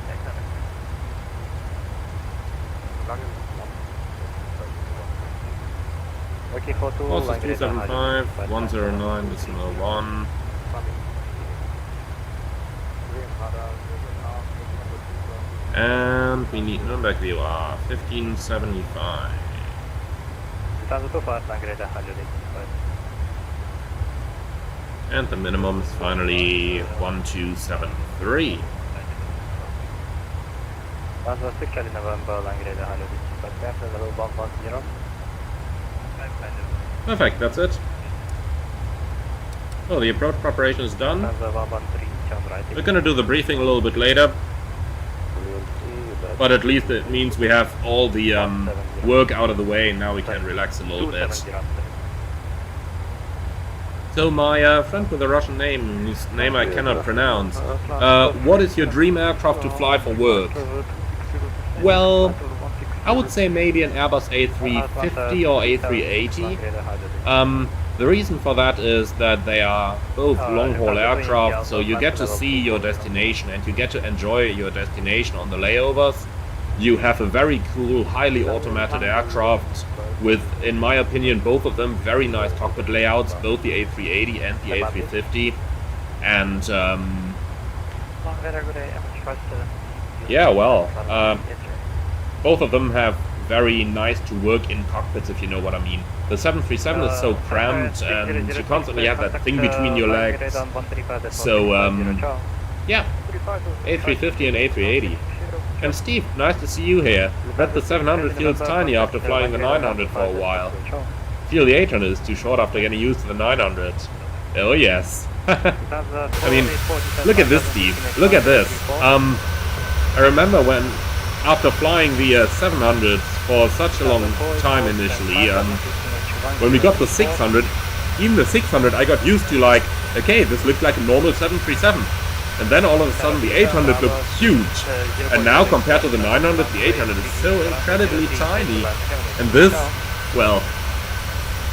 okay, for 2, Horses 275, 109.1. And we need Nürnberg VOR, 1575. And the minimum is finally 1273. Perfect, that's it. Well, the approach preparation is done. We're gonna do the briefing a little bit later, but at least it means we have all the work out of the way, and now we can relax a little bit. So my friend with a Russian name, whose name I cannot pronounce, what is your dream aircraft to fly for work? Well, I would say maybe an Airbus A350 or A380. The reason for that is that they are both long-haul aircraft, so you get to see your destination and you get to enjoy your destination on the layovers. You have a very cool, highly automated aircraft with, in my opinion, both of them very nice cockpit layouts, both the A380 and the A350. And yeah, well, both of them have very nice to work in cockpits, if you know what I mean. The 737 is so cramped and you constantly have that thing between your legs. So yeah, A350 and A380. And Steve, nice to see you here. Bet the 700 feels tiny after flying the 900 for a while. Feel the 800 is too short after getting used to the 900. Oh yes. I mean, look at this, Steve. Look at this. I remember when, after flying the 700 for such a long time initially, when we got the 600, even the 600 I got used to, like, okay, this looked like a normal 737. And then all of a sudden the 800 looked huge. And now compared to the 900, the 800 is so incredibly tiny. And this, well,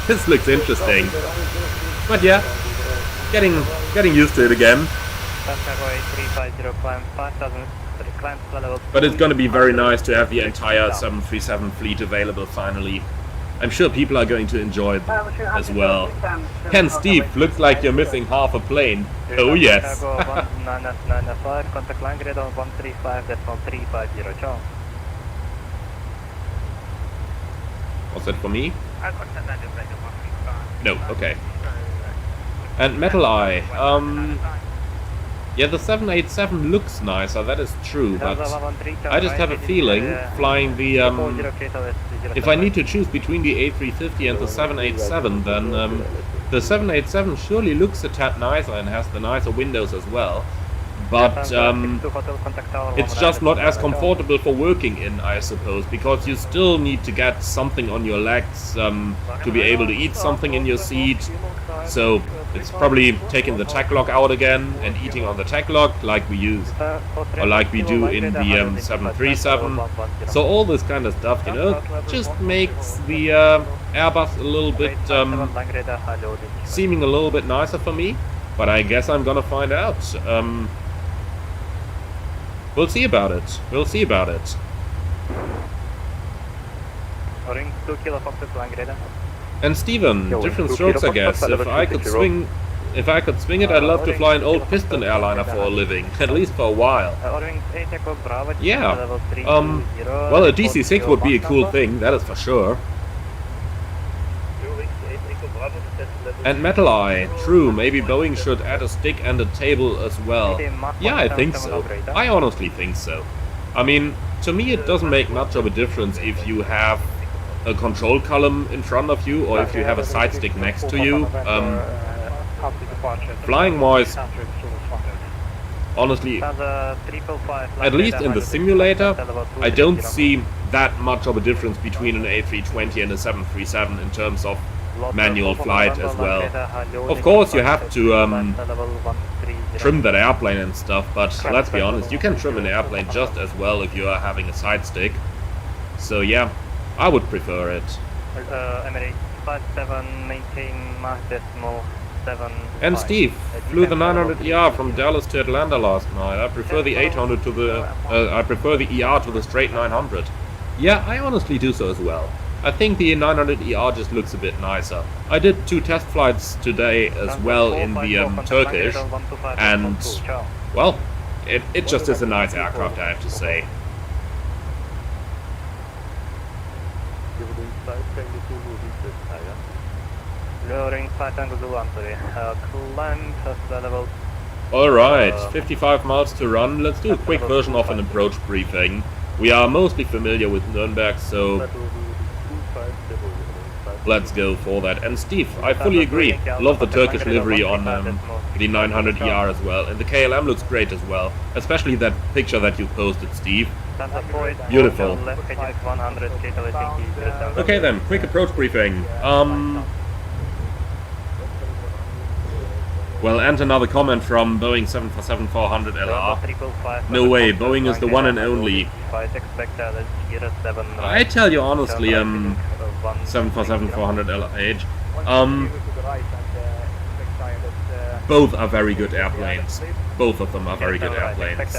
this looks interesting. But yeah, getting used to it again. But it's gonna be very nice to have the entire 737 fleet available finally. I'm sure people are going to enjoy them as well. Ken, Steve, looks like you're missing half a plane. Oh yes. Was that for me? No, okay. And Metal Eye, yeah, the 787 looks nicer, that is true, but I just have a feeling flying the, if I need to choose between the A350 and the 787, then the 787 surely looks a tad nicer and has the nicer windows as well. but it's just not as comfortable for working in, I suppose, because you still need to get something on your legs to be able to eat something in your seat. So it's probably taking the tack lock out again and eating on the tack lock like we use, or like we do in the 737. So all this kind of stuff, you know, just makes the Airbus a little bit seeming a little bit nicer for me. But I guess I'm gonna find out. We'll see about it. We'll see about it. Ring 2 kilo Fox Langradar. And Steven, different strokes, I guess. If I could swing it, I'd love to fly an old piston airliner for a living, at least for a while. Yeah. Well, a DC-6 would be a cool thing, that is for sure. And Metal Eye, true, maybe Boeing should add a stick and a table as well. Yeah, I think so. I honestly think so. I mean, to me it doesn't make much of a difference if you have a control column in front of you or if you have a side stick next to you. Flying wise, honestly, at least in the simulator, I don't see that much of a difference between an A320 and a 737 in terms of manual flight as well. Of course you have to trim that airplane and stuff, but let's be honest, you can trim an airplane just as well if you are having a side stick. So yeah, I would prefer it. Emirates 57, maintain Mach decimal 7. And Steve flew the 900ER from Dallas to Atlanta last night. I prefer the 800 to the I prefer the ER to the straight 900. Yeah, I honestly do so as well. I think the 900ER just looks a bit nicer. I did 2 test flights today as well in the Turkish, and well, it just is a nice aircraft, I have to say. Alright, 55 miles to run. Let's do a quick version of an approach briefing. We are mostly familiar with Nürnberg, so let's go for that. And Steve, I fully agree. Love the Turkish livery on the 900ER as well. And the KLM looks great as well. Especially that picture that you posted, Steve. Beautiful. Okay then, quick approach briefing. Well, and another comment from Boeing 747-400 LR. No way, Boeing is the one and only. I tell you honestly, 747-400 LH, both are very good airplanes. Both of them are very good airplanes.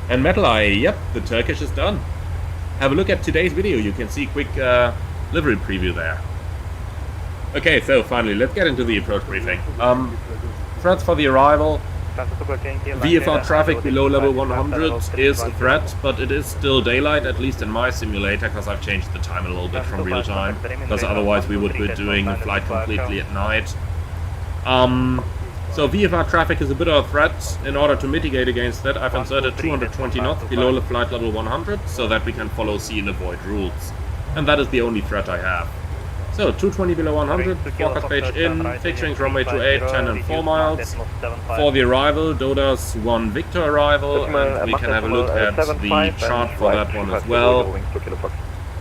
And Metal Eye, yep, the Turkish is done. Have a look at today's video, you can see a quick livery preview there. Okay, so finally, let's get into the approach briefing. Threats for the arrival. VFR traffic below level 100 is a threat, but it is still daylight, at least in my simulator, because I've changed the time a little bit from real time, because otherwise we would be doing a flight completely at night. So VFR traffic is a bit of a threat. In order to mitigate against that, I've inserted 220 knots below the flight level 100, so that we can follow see and avoid rules. And that is the only threat I have. So, 220 below 100, forecast page in, fixings runway 28, 10 and 4 miles. For the arrival, DUS-1 Victor arrival, and we can have a look at the chart for that one as well.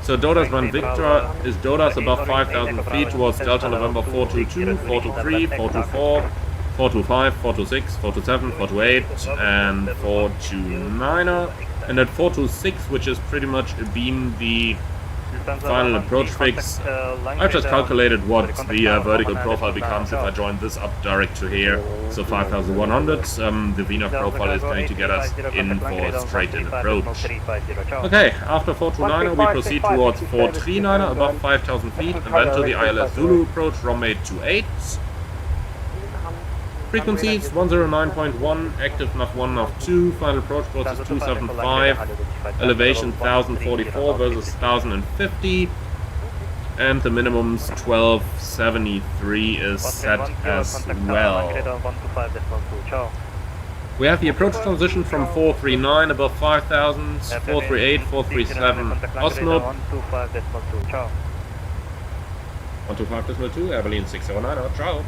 So DUS-1 Victor is DUS above 5,000 feet towards Delta November 422, 423, 424, 425, 426, 427, 428 and 429er. And at 426, which is pretty much a beam the final approach fix, I've just calculated what the vertical profile becomes if I join this up direct to here. So 5,100, the VNAV profile is going to get us in for a straight-in approach. Okay, after 429er we proceed towards 439er above 5,000 feet and then to the ILS Zulu approach, runway 28. Frequencies 109.1, active nav 1, nav 2, final approach course is 275, elevation 1044 versus 1050, and the minimums 1273 is set as well. We have the approach transition from 439 above 5000, 438, 437 Oslo, 125.2, Abilene 609, ciao.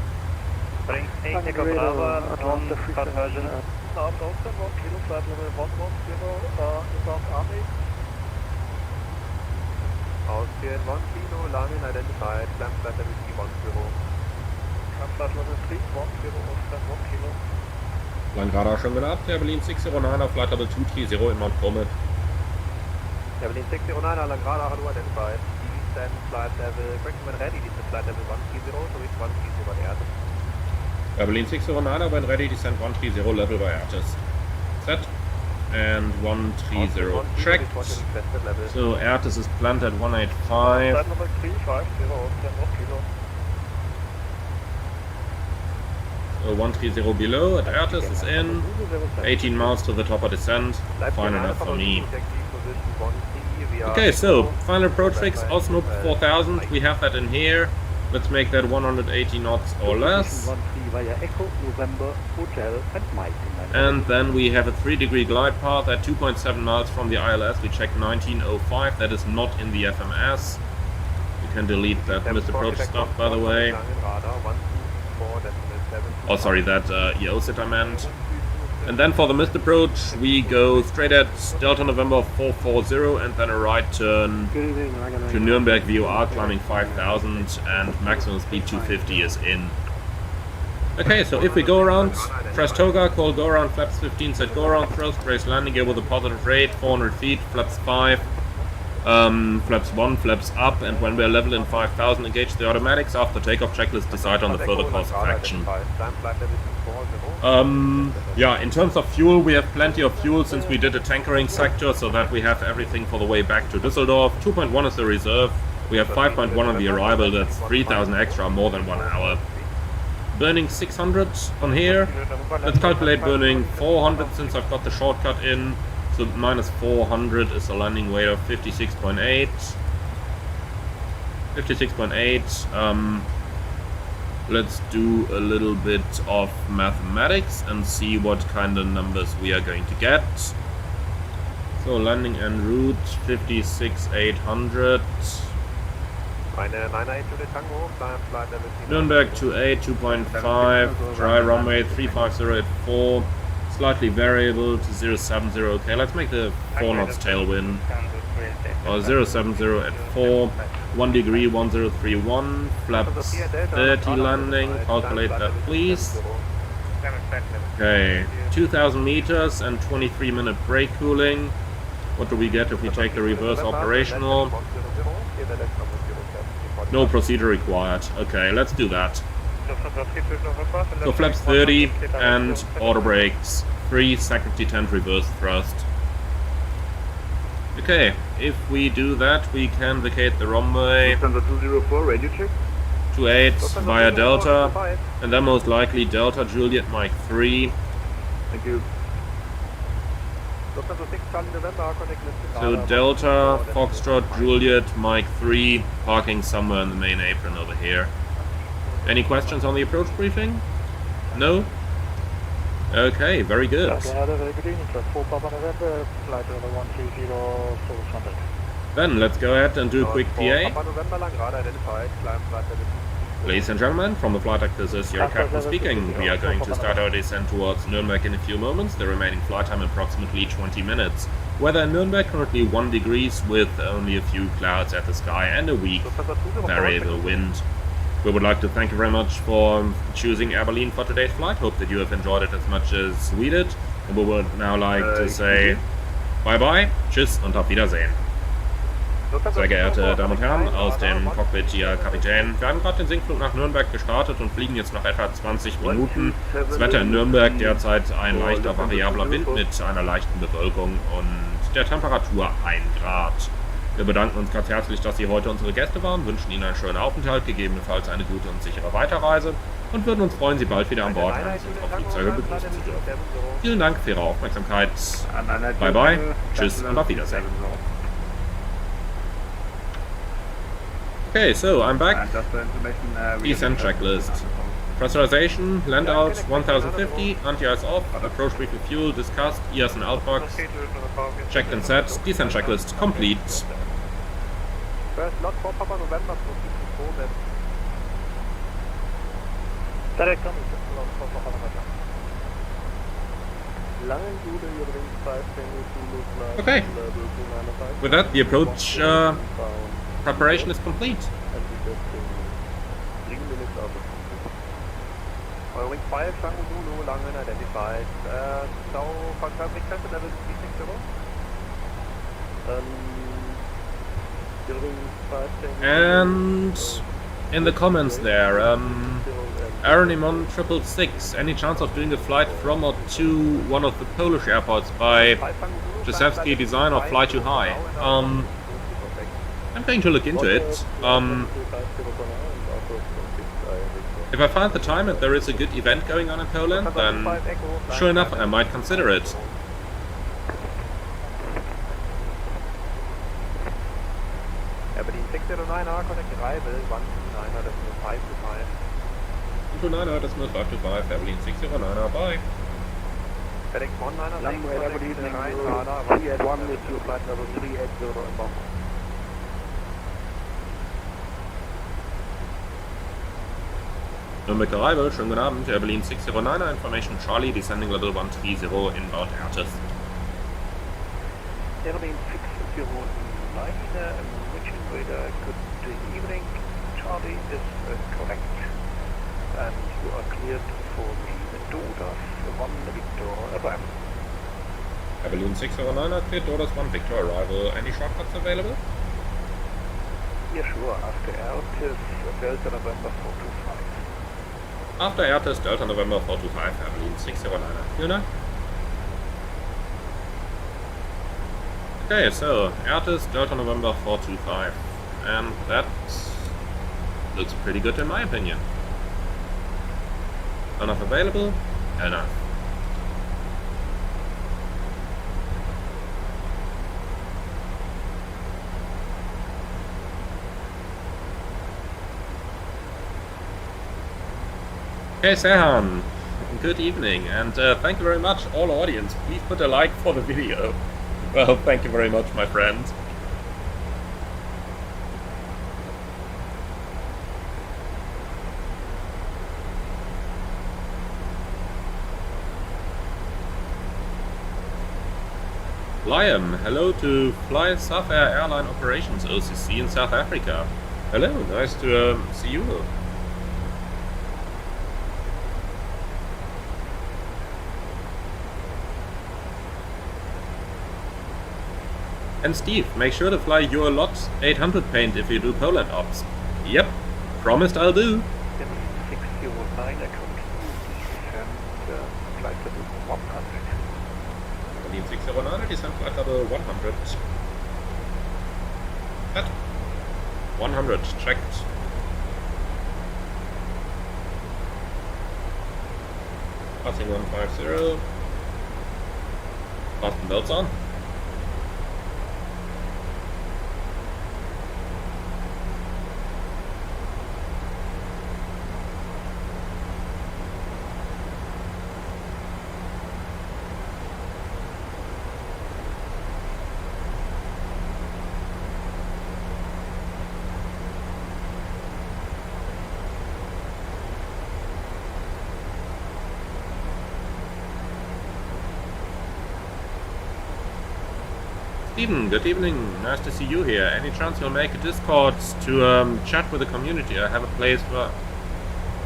Bring Takeoff Bravo, non-conversion. Now Brownston 1 kilo, flight level 110, inbound Army. Austrian 1 kilo, landing identified, climb flight level 310. Climb flight level 310, Austrian 1 kilo. Land Radar schon wieder ab, Berlin 609 auf Flight Level 230 in Mount Comet. Berlin 609, land radar, hello identified. Descend flight level, correction when ready, descend flight level 130, so it's 130 by the ATIS. Berlin 609 when ready, descend 130 level by ATIS. Set. And 130 checked. So ATIS is planned at 185. Flight level 350, Austrian 1 kilo. So 130 below at ATIS is in. 18 miles to the top of descent. Fine enough for me. Okay, so final approach fix, Osno 4000. We have that in here. Let's make that 180 knots or less. And then we have a 3-degree glide path at 2.7 miles from the ILS. We checked 1905. That is not in the FMS. You can delete that missed approach stuff, by the way. Oh, sorry, that EOSIT I meant. And then for the missed approach, we go straight at Delta November 440 and then a right turn to Nürnberg VOR, climbing 5000 and maximum speed 250 is in. Okay, so if we go around, press toga, call go around, flaps 15, set go around, thrust, brace landing gear with a positive rate, 400 feet, flaps 5, flaps 1, flaps up, and when we are level in 5000, engage the automatics. After takeoff checklist, decide on the further course of action. Yeah, in terms of fuel, we have plenty of fuel since we did a tankering sector, so that we have everything for the way back to Düsseldorf. 2.1 is the reserve. We have 5.1 on the arrival, that's 3000 extra, more than 1 hour. Burning 600 on here. Let's calculate burning 400 since I've got the shortcut in. So minus 400 is a landing weight of 56.8. 56.8. Let's do a little bit of mathematics and see what kind of numbers we are going to get. So landing en route 56,800. Nürnberg 28, 2.5, dry runway 350 at 4, slightly variable to 070. Okay, let's make the 4 knots tailwind. Or 070 at 4, 1 degree 1031, flaps 30 landing, calculate that please. Okay, 2000 meters and 23-minute brake cooling. What do we get if we take the reverse operational? No procedure required. Okay, let's do that. So flaps 30 and auto brakes 3, second detent, reverse thrust. Okay, if we do that, we can vacate the runway 28 via Delta, and then most likely Delta Juliet Mike 3. Thank you. So Delta, Foxtrot, Juliet, Mike 3, parking somewhere in the main apron over here. Any questions on the approach briefing? No? Okay, very good. Then let's go ahead and do a quick PA. Ladies and gentlemen, from the flight deck, this is your captain speaking. We are going to start our descent towards Nürnberg in a few moments, the remaining flight time approximately 20 minutes. Weather in Nürnberg currently 1 degrees with only a few clouds at the sky and a weak variable wind. We would like to thank you very much for choosing Air Berlin for today's flight. Hope that you have enjoyed it as much as we did. And we would now like to say bye-bye, tschüss und auf Wiedersehen. Sehr geehrte Damen und Herren, aus dem Cockpit Ihr Kapitän. Wir haben gerade den Sinkflug nach Nürnberg gestartet und fliegen jetzt noch etwa 20 Minuten. Das Wetter in Nürnberg derzeit ein leichter variabler Wind mit einer leichten Bewölkung und der Temperatur 1 Grad. Wir bedanken uns ganz herzlich, dass Sie heute unsere Gäste waren, wünschen Ihnen einen schönen Aufenthalt, gegebenenfalls eine gute und sichere Weiterreise und würden uns freuen, Sie bald wieder an Bord eines unserer Flugzeuge begrüßen zu dürfen. Vielen Dank für Ihre Aufmerksamkeit. Bye bye, tschüss und auf Wiedersehen. Okay, so I'm back. Descent checklist. Pressurization, land out 1050, anti-ice off, approach briefing fuel, discussed, ES and outbox, checked and set, descent checklist complete. Direct on Langen Zulu, you're wing 5, Zulu flight Okay. level 295. With that, the approach preparation is complete. And we just in 3 minutes out of wing 5, Tango Zulu, Langen identified. So, confirming center level 360. You're wing 5, And in the comments there, Aeronimon 666, any chance of doing a flight from or to one of the Polish airports by Josefsky design or fly too high? I'm going to look into it. If I find the time and there is a good event going on in Poland, then sure enough I might consider it. Berlin 609R, connect arrival, 129er, that's 5 to 5. 229er, that's 5 to 5, Airline 609er, bye. FedEx 19er, Runway Aberdeen, 381 with your flight level 380 inbound. Nürnberg arrival, schönen guten Abend, Airline 609er, information Charlie, descending level 130, inbound HOTAS. Airline 609, Richard Radar, good evening. Charlie is correct. And you are cleared for the DUS-NUE Victor arrival. Airline 609er, cleared DUS-NUE Victor arrival. Any shortcuts available? Yeah, sure. After AirTIS, Delta November 425. After AirTIS, Delta November 425, Airline 609er. Fiona? Okay, so AirTIS, Delta November 425. And that looks pretty good in my opinion. Enough available? Enough. Okay, Sehan, good evening, and thank you very much, all audience. Please put a like for the video. Well, thank you very much, my friend. Liam, hello to Fly South Air Airline Operations OCC in South Africa. Hello, nice to see you. And Steve, make sure to fly your Lot 800 paint if you do Poland ops. Yep, promised I'll do. 609, I come and flight level 100. Berlin 609, descent flight level 100. At 100, checked. Passing 150. Fasten belts on. Stephen, good evening. Nice to see you here. Any chance you'll make a Discord to chat with the community? I have a place for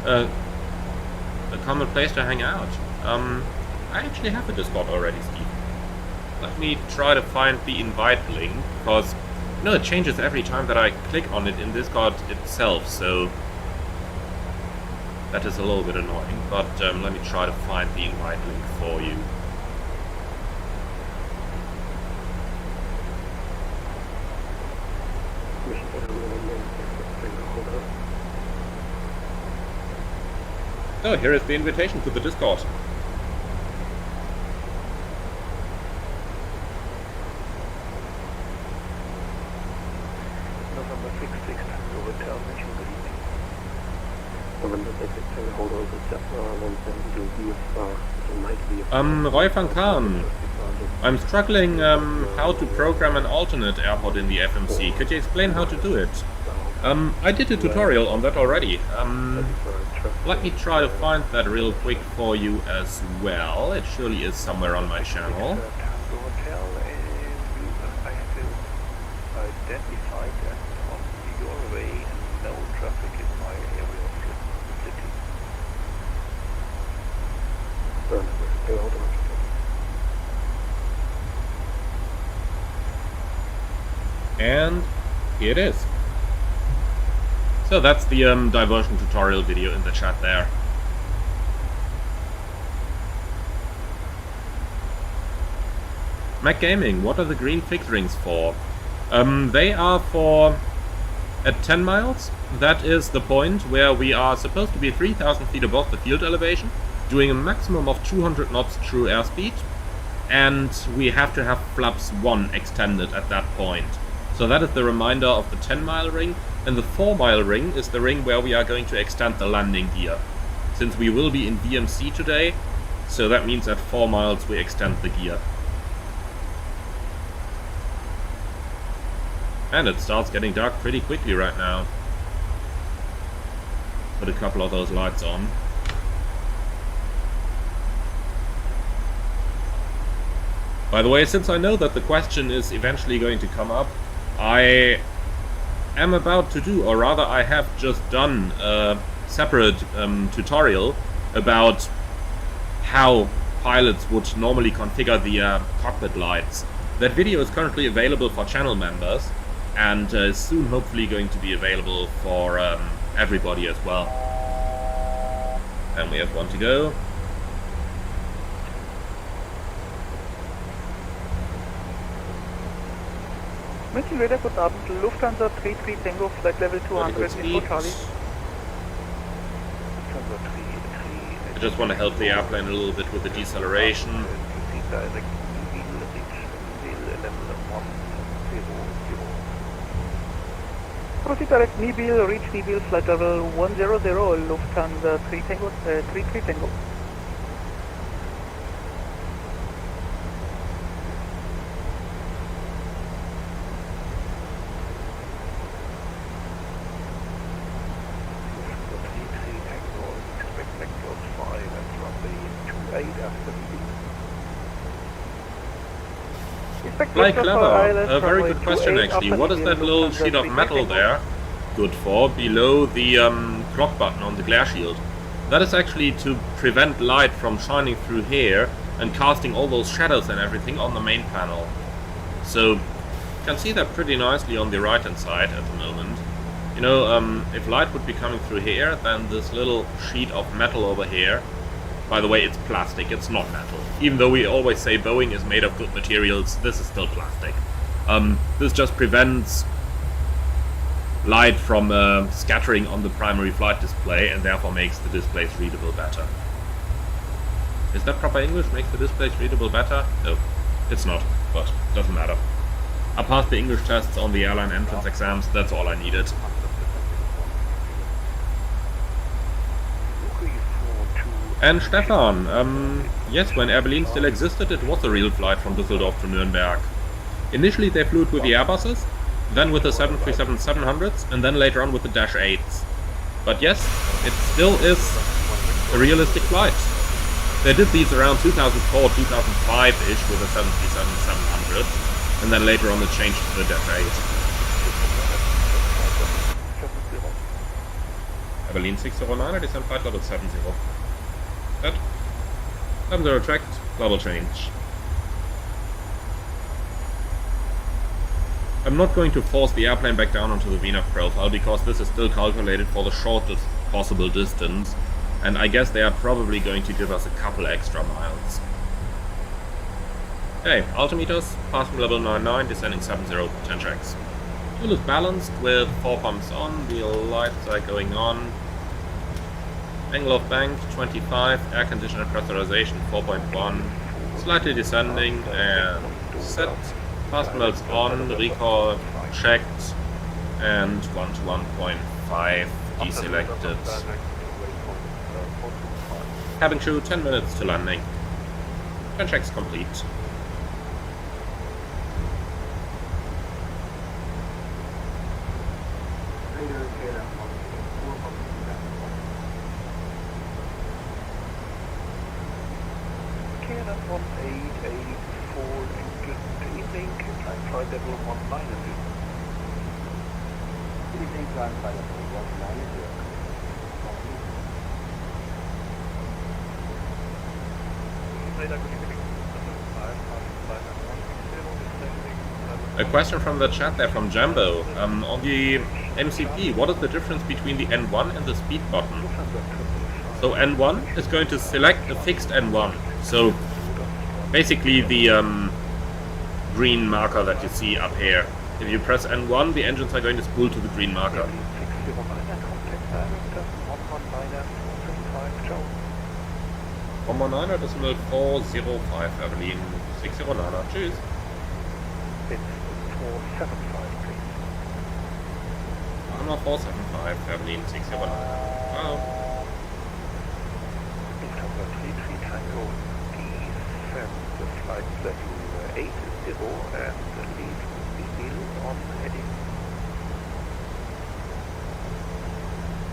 a common place to hang out. I actually have a Discord already, Steve. Let me try to find the invite link, because you know it changes every time that I click on it in Discord itself. So that is a little bit annoying. But let me try to find the invite link for you. So here is the invitation to the Discord. November 66, hotel, mention good evening. November 66, hold on to step 170 so might be Roy van Kaan, I'm struggling how to program an alternate airport in the FMC. Could you explain how to do it? I did a tutorial on that already. Let me try to find that real quick for you as well. It surely is somewhere on my channel. Tango Hotel, and you have to identify that on your way and no traffic in my area of responsibility. And here it is. So that's the diversion tutorial video in the chat there. Mac Gaming, what are the green fixed rings for? They are for at 10 miles. That is the point where we are supposed to be 3,000 feet above the field elevation, doing a maximum of 200 knots true airspeed, and we have to have flaps 1 extended at that point. So that is the reminder of the 10-mile ring, and the 4-mile ring is the ring where we are going to extend the landing gear. Since we will be in VMC today, so that means at 4 miles we extend the gear. And it starts getting dark pretty quickly right now. Put a couple of those lights on. By the way, since I know that the question is eventually going to come up, I am about to do, or rather I have just done a separate tutorial about how pilots would normally configure the cockpit lights. That video is currently available for channel members, and is soon hopefully going to be available for everybody as well. And we have one to go. München Radar, guten Abend. Lufthansa 33 Tango, flight level 200, info Charlie. I just want to help the airplane a little bit with the deceleration. Proceed direct Nibil, reach Nibil, flight level 100, Lufthansa 33 Tango. Fly clever. A very good question actually. What is that little sheet of metal there good for below the clock button on the glare shield? That is actually to prevent light from shining through here and casting all those shadows and everything on the main panel. So you can see that pretty nicely on the right hand side at the moment. You know, if light would be coming through here, then this little sheet of metal over here, by the way, it's plastic, it's not metal. Even though we always say Boeing is made of good materials, this is still plastic. This just prevents light from scattering on the primary flight display and therefore makes the displays readable better. Is that proper English? Makes the displays readable better? No, it's not, but doesn't matter. I passed the English tests on the airline entrance exams, that's all I needed. And Stefan, yes, when Air Berlin still existed, it was a real flight from Düsseldorf to Nürnberg. Initially they flew it with the Airbuses, then with the 737-700s, and then later on with the Dash 8s. But yes, it still is a realistic flight. They did these around 2004, 2005-ish with the 737-700, and then later on it changed to the Dash 8. Air Berlin 609, descent flight level 70. That 70 tracked, level change. I'm not going to force the airplane back down onto the VNAV profile because this is still calculated for the shortest possible distance, and I guess they are probably going to give us a couple extra miles. Okay, altimeters, passing level 99, descending 70, 10 checks. Fuel is balanced with 4 pumps on, the lights are going on. Angle of bank 25, air conditioner pressurization 4.1, slightly descending and set. Fast melts on, recall checked, and 1 to 1.5 deselected. Cabin crew 10 minutes to landing. 10 checks complete. KLM 1884 and good evening, climb flight level 190. Good evening, climb flight level 190. Radar, good evening. A question from the chat there from Jambo. On the MCP, what is the difference between the N1 and the speed button? So N1 is going to select a fixed N1. So basically the green marker that you see up here. If you press N1, the engines are going to spool to the green marker. 119er decimal 405, Evelyn 609er. Tschüss. It's 475, please. Number 475, Evelyn 609. Wow. Lufthansa 33 Tango descend the flight level 80 and leave the wheel on heading.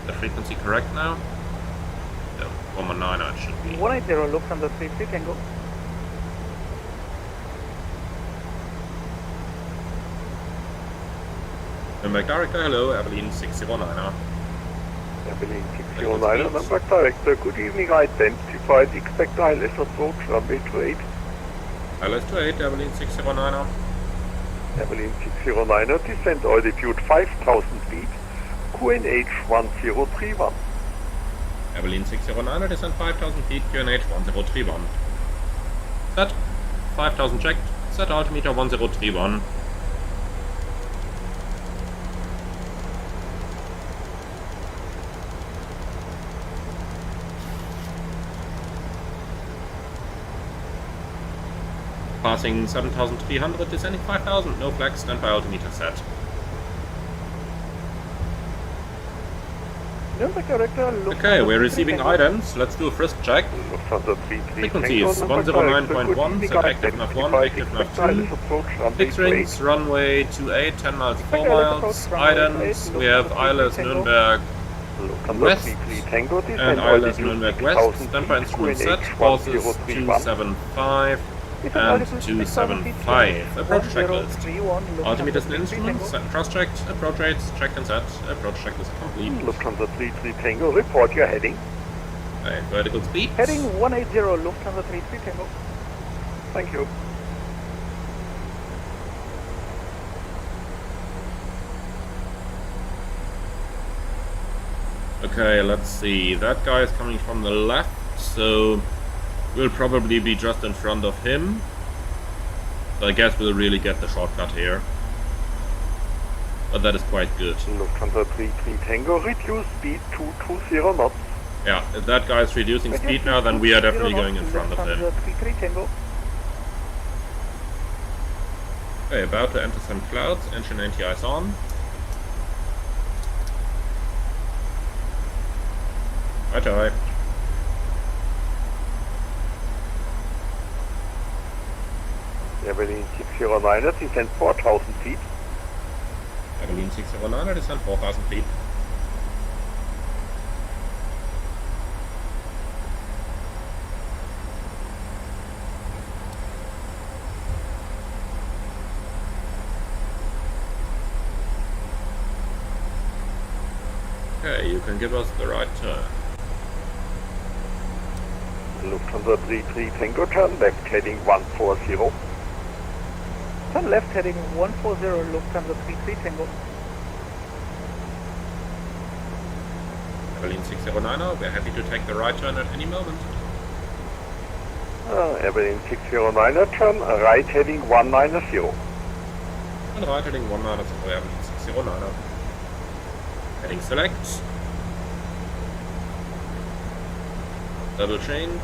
The frequency correct now? No, 119er it should be. 180 Lufthansa 33 Tango. Nürnberg Director, hello, Evelyn 609er. Evelyn 609, Nürnberg Director, good evening, identified, expect ILS approach, runway 28. ILS 28, Evelyn 609er. Evelyn 609er, descent altitude 5,000 feet, QNH 1031. Evelyn 609er, descent 5,000 feet, QNH 1031. Set 5,000 checked, set altimeter 1031. Passing 7,300, descending 5,000, no flags, standby altimeter set. Okay, we're receiving items. Let's do a frisk check. Frequencies 109.1, set active nav 1, active nav 2. 6 rings, runway 28, 10 miles, 4 miles. Items, we have ILS Nürnberg West and ILS Nürnberg West. Standby instrument set, courses 275. And 275. Approach checklist. Altimeter and instruments, cross-checked, approach rates, checked and set, approach checklist complete. Lufthansa 33 Tango, report your heading. And vertical speed. Heading 180 Lufthansa 33 Tango. Thank you. Okay, let's see. That guy is coming from the left, so we'll probably be just in front of him. So I guess we'll really get the shortcut here. But that is quite good. Lufthansa 33 Tango, reduce speed to 20 knots. Yeah, if that guy is reducing speed now, then we are definitely going in front of him. Okay, about to enter some clouds, engine anti-ice on. Right. Evelyn 609er, descent 4,000 feet. Evelyn 609er, descent 4,000 feet. Okay, you can give us the right turn. Lufthansa 33 Tango, turn left heading 140. Turn left heading 140 Lufthansa 33 Tango. Evelyn 609er, we're happy to take the right turn at any moment. Evelyn 609er, turn right heading 190. And right heading 190, Evelyn 609er. Heading select. Double change.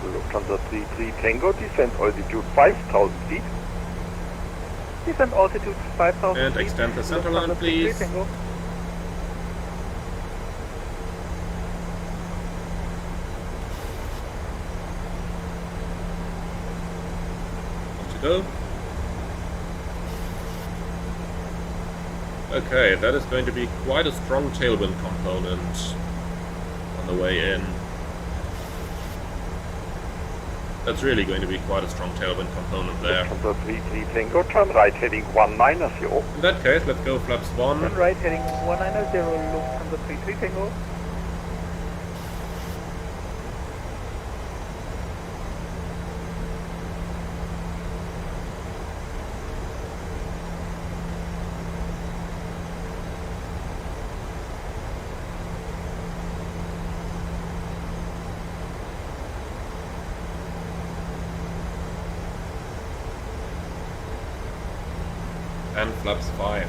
Lufthansa 33 Tango, descent altitude 5,000 feet. Descent altitude 5,000 and feet. extend the center line, please. Tango. To go. Okay, that is going to be quite a strong tailwind component on the way in. That's really going to be quite a strong tailwind component there. Lufthansa 33 Tango, turn right heading 190. In that case, let's go flaps 1. Turn right heading 190, Lufthansa 33 Tango. And flaps 5.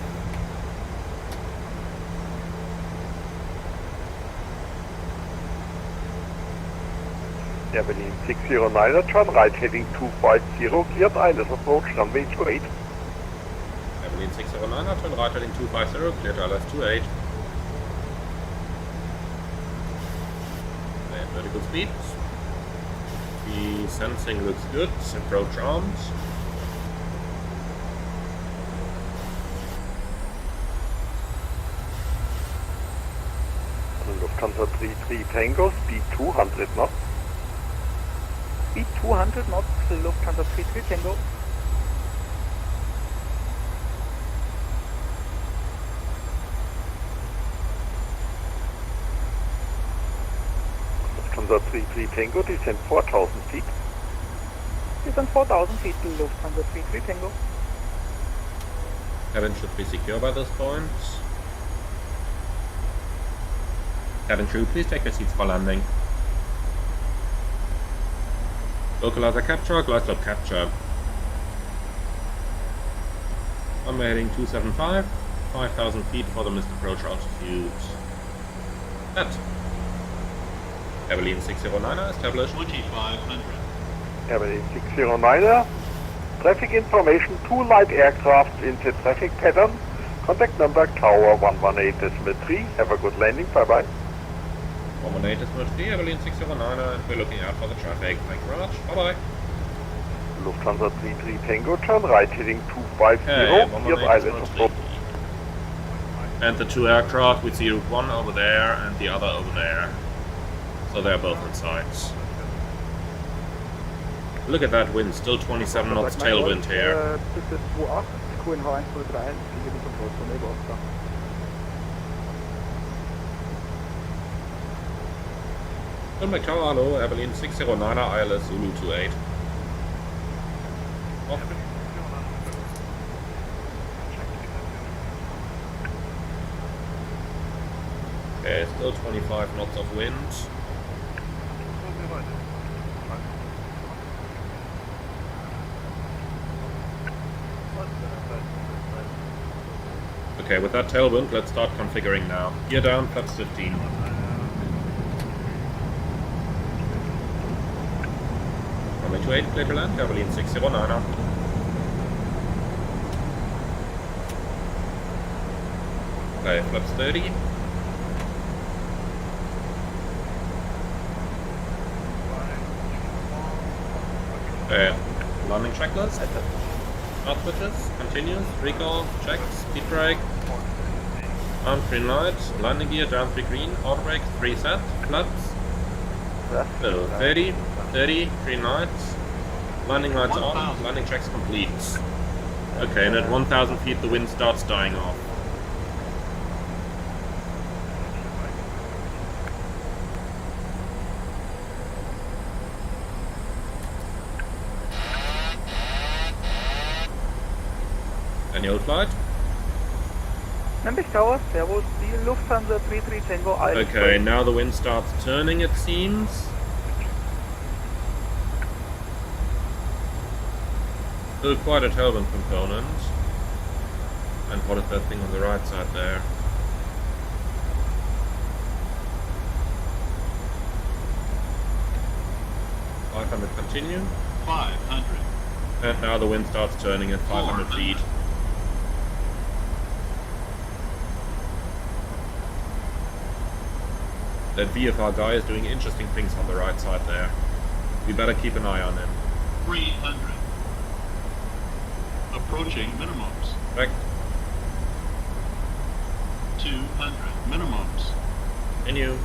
Yeah, Berlin 609, turn right heading 250, cleared ILS approach, runway 28. Berlin 609, turn right heading 250, cleared ILS 28. And vertical speed. The sensing looks good, approach arms. Lufthansa 33 Tango, speed 200 knots. Speed 200 knots, Lufthansa 33 Tango. Lufthansa 33 Tango, descend 4,000 feet. Descend 4,000 feet, Lufthansa 33 Tango. Cabin should be secure by this point. Cabin crew, please take your seats for landing. Localizer capture, glide slope capture. Runway heading 275, 5,000 feet for the missed approach altitude. That. Berlin 609er, established. 2500. Berlin 609, traffic information, 2 light aircraft in the traffic pattern. Contact number tower 118.3. Have a good landing, bye bye. 118.3, Berlin 609er, and we're looking out for the traffic. Thank you very much. Bye bye. Lufthansa 33 Tango, turn right heading 250, cleared ILS approach. And the 2 aircraft, we see one over there and the other over there. So they're both in sight. Look at that wind, still 27 knots tailwind here. Bitte 28, QNH 103, sicher die Kontrollzone über Oscar. Nürnberg Tower, hello, Berlin 609er, ILS Zulu 28. Off. Okay, still 25 knots of wind. Okay, with that tailwind, let's start configuring now. Gear down, flaps 15. Runway 28, clear to land, Berlin 609er. Okay, flaps 30. Okay, landing checklist. Start switches, continues, recall, check, speed brake. Arm green light, landing gear down 3 green, auto brake 3 set, flaps. So 30, 30, green lights, landing lights on, landing checks complete. Okay, and at 1,000 feet the wind starts dying off. Any old flight? Nürnberg Tower, Servus, die Lufthansa 33 Tango ILS. Okay, now the wind starts turning, it seems. Still quite a tailwind component. And what is that thing on the right side there? $500 continue. 500. And now the wind starts turning at 500 feet. That VFR guy is doing interesting things on the right side there. We better keep an eye on him. 300. Approaching minimums. Correct. 500 minimums. Continue.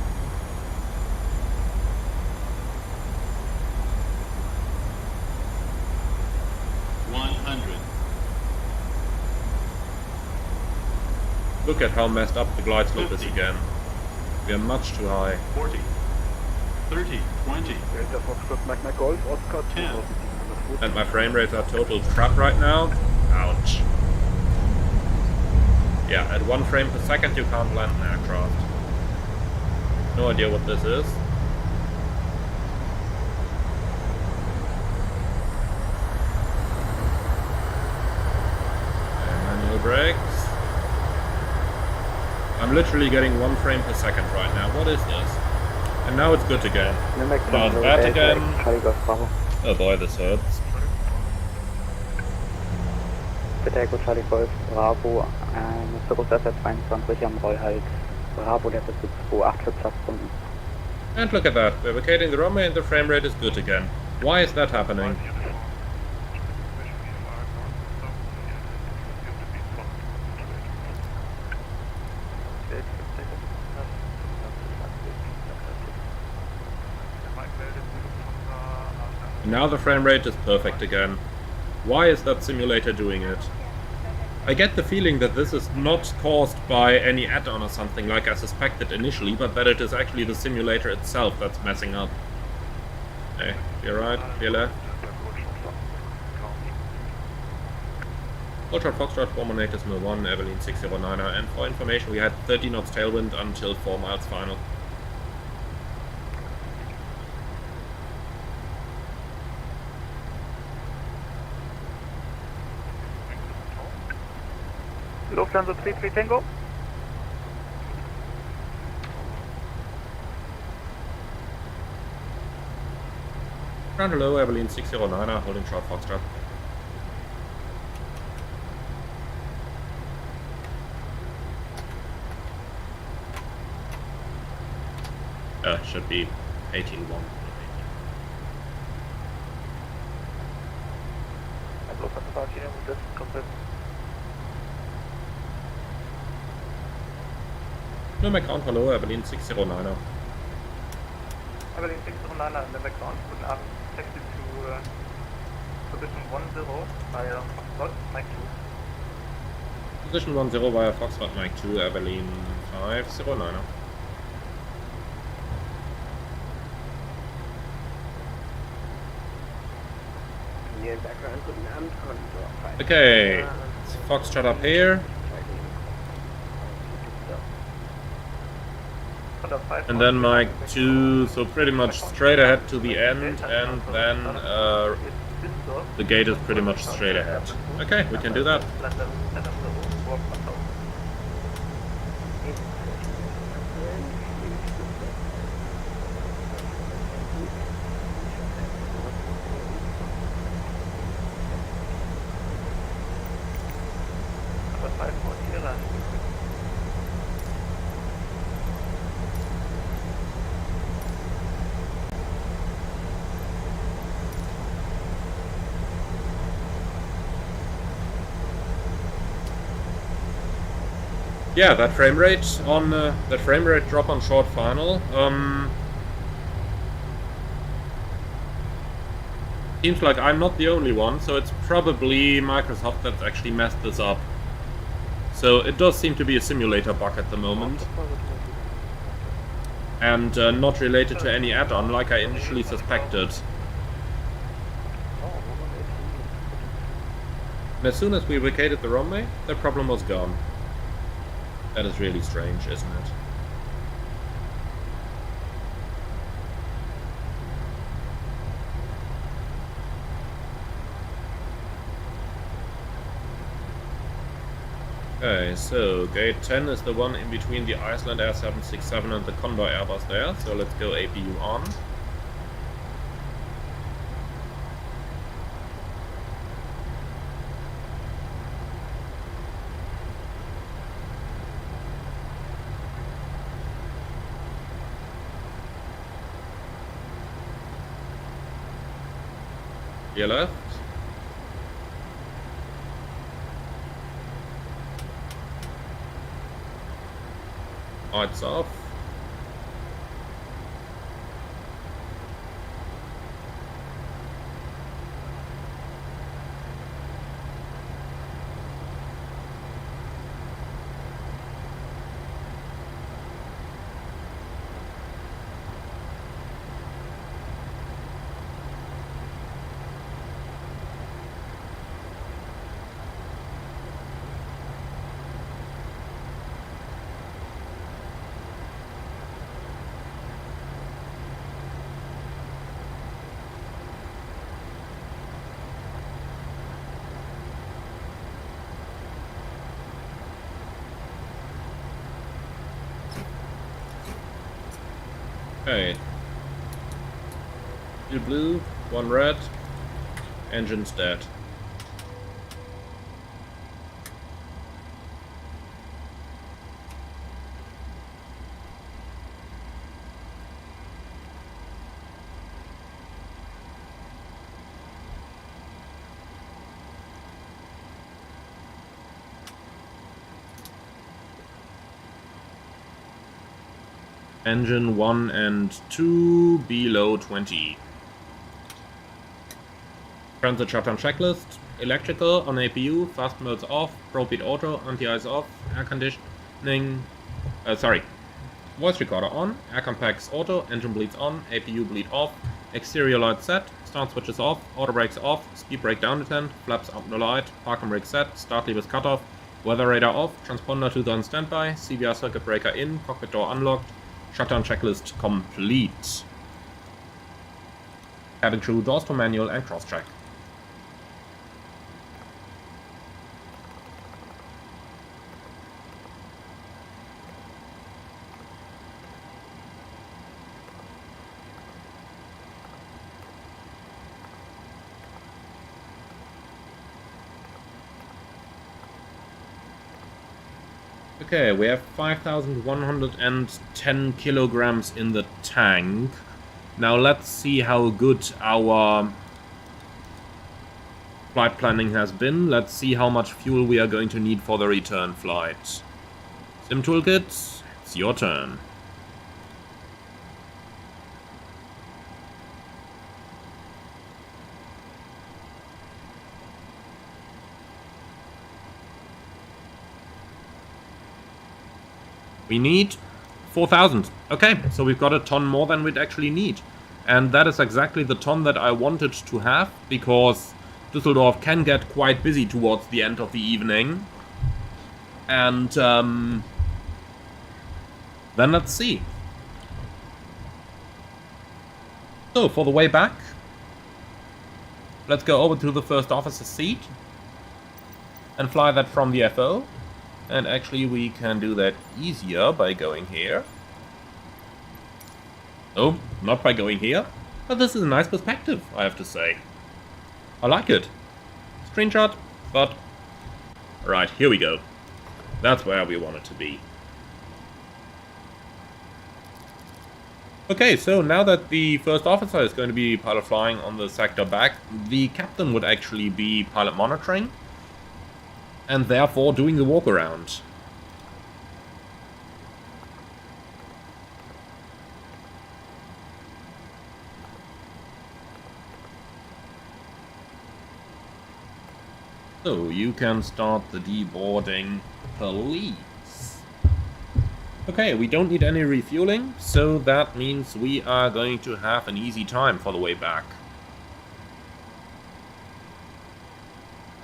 Look at how messed up the glide slope is 50. again. We are much too high. 40, 30, 20, Delta Foxtrot Magna Golf, Oscar 10. 2700 And my frame rates are total crap right now. Ouch. Yeah, at 1 frame per second you can't land an aircraft. No idea what this is. And manual brakes. I'm literally getting 1 frame per second right now. What is this? And now it's good again. Nürnberg Now it's bad again. Charlie Golf Bravo. Oh boy, this hurts. Bitte Echo Charlie Golf Bravo, zurück aus der 22 am Rollhals. Bravo, der Besitz 28 für Platzrunden. And look at that. We're vacating the runway and the frame rate is good again. Why is that happening? Now the frame rate is perfect again. Why is that simulator doing it? I get the feeling that this is not caused by any add-on or something like I suspected initially, but that it is actually the simulator itself that's messing up. Hey, you're right, clear left. Ultra Foxtrot 418.1, Evelyn 609er, and for information we had 30 knots tailwind until 4 miles final. Lufthansa 33 Tango. Ground hello, Evelyn 609er, holding short Foxtrot. Should be 18-1. Nürnberg ground hello, Evelyn 609er. Evelyn 609er, Nürnberg ground, guten Abend. Taxi to position 10 via Foxtrot, Mike 2. Position 10 via Foxtrot Mike 2, Evelyn 509er. Okay, it's Foxtrot up here. And then Mike 2, so pretty much straight ahead to the end, and then the gate is pretty much straight ahead. Okay, we can do that. Yeah, that frame rate drop on short final. Seems like I'm not the only one, so it's probably Microsoft that's actually messed this up. So it does seem to be a simulator bug at the moment, and not related to any add-on like I initially suspected. And as soon as we vacated the runway, the problem was gone. That is really strange, isn't it? Okay, so gate 10 is the one in between the Iceland Air 767 and the Convoy Airbus there, so let's go APU on. Clear left. Lights off. Okay. 2 blue, 1 red. Engine's dead. Engine 1 and 2 below 20. Transit shutdown checklist. Electrical on APU, fast modes off, probe beat auto, anti-ice off, air conditioning, voice recorder on, air compacts auto, engine bleeds on, APU bleed off, exterior lights set, start switches off, auto brakes off, speed brake down intent, flaps up no light, parking brake set, start levers cut off, weather radar off, transponder 2 on standby, CBR circuit breaker in, cockpit door unlocked, shutdown checklist complete. Cabin crew doors to manual and cross check. Okay, we have 5,110 kilograms in the tank. Now let's see how good our flight planning has been. Let's see how much fuel we are going to need for the return flight. Sim Toolkit, it's your turn. We need 4,000. Okay, so we've got a ton more than we'd actually need. And that is exactly the ton that I wanted to have, because Düsseldorf can get quite busy towards the end of the evening. And then let's see. So, for the way back, let's go over to the first officer's seat and fly that from the FO. And actually we can do that easier by going here. Oh, not by going here. But this is a nice perspective, I have to say. I like it. Screenshot, but... Right, here we go. That's where we want it to be. Okay, so now that the first officer is going to be pilot flying on the sector back, the captain would actually be pilot monitoring. And therefore doing the walk around. So you can start the deboarding, please. Okay, we don't need any refueling, so that means we are going to have an easy time for the way back.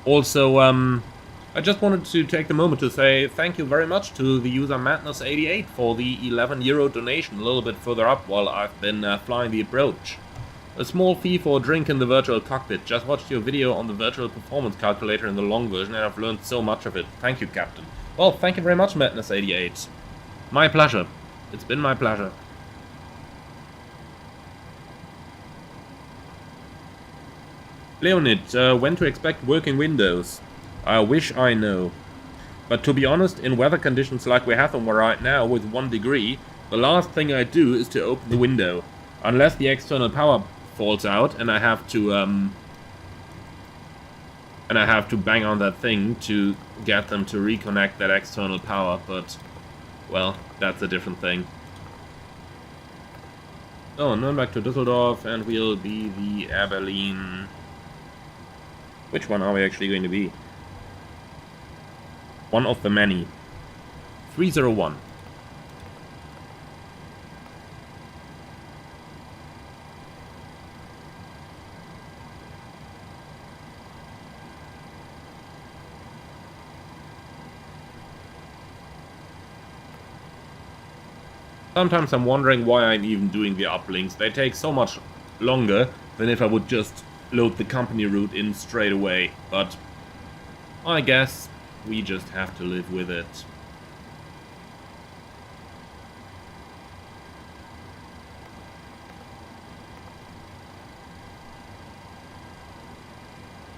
Also, I just wanted to take the moment to say thank you very much to the user Madness88 for the €11 donation a little bit further up while I've been flying the approach. A small fee for a drink in the virtual cockpit. Just watched your video on the virtual performance calculator in the long version and I've learned so much of it. Thank you, Captain. Well, thank you very much, Madness88. My pleasure. It's been my pleasure. Leonid, when to expect working windows? I wish I know. But to be honest, in weather conditions like we have them right now with 1 degree, the last thing I do is to open the window. Unless the external power falls out and I have to bang on that thing to get them to reconnect that external power, but well, that's a different thing. So, Nürnberg to Düsseldorf, and we'll be the Air Berlin. Which one are we actually going to be? One of the many. 301. Sometimes I'm wondering why I'm even doing the uplinks. They take so much longer than if I would just load the company route in straight away. But I guess we just have to live with it.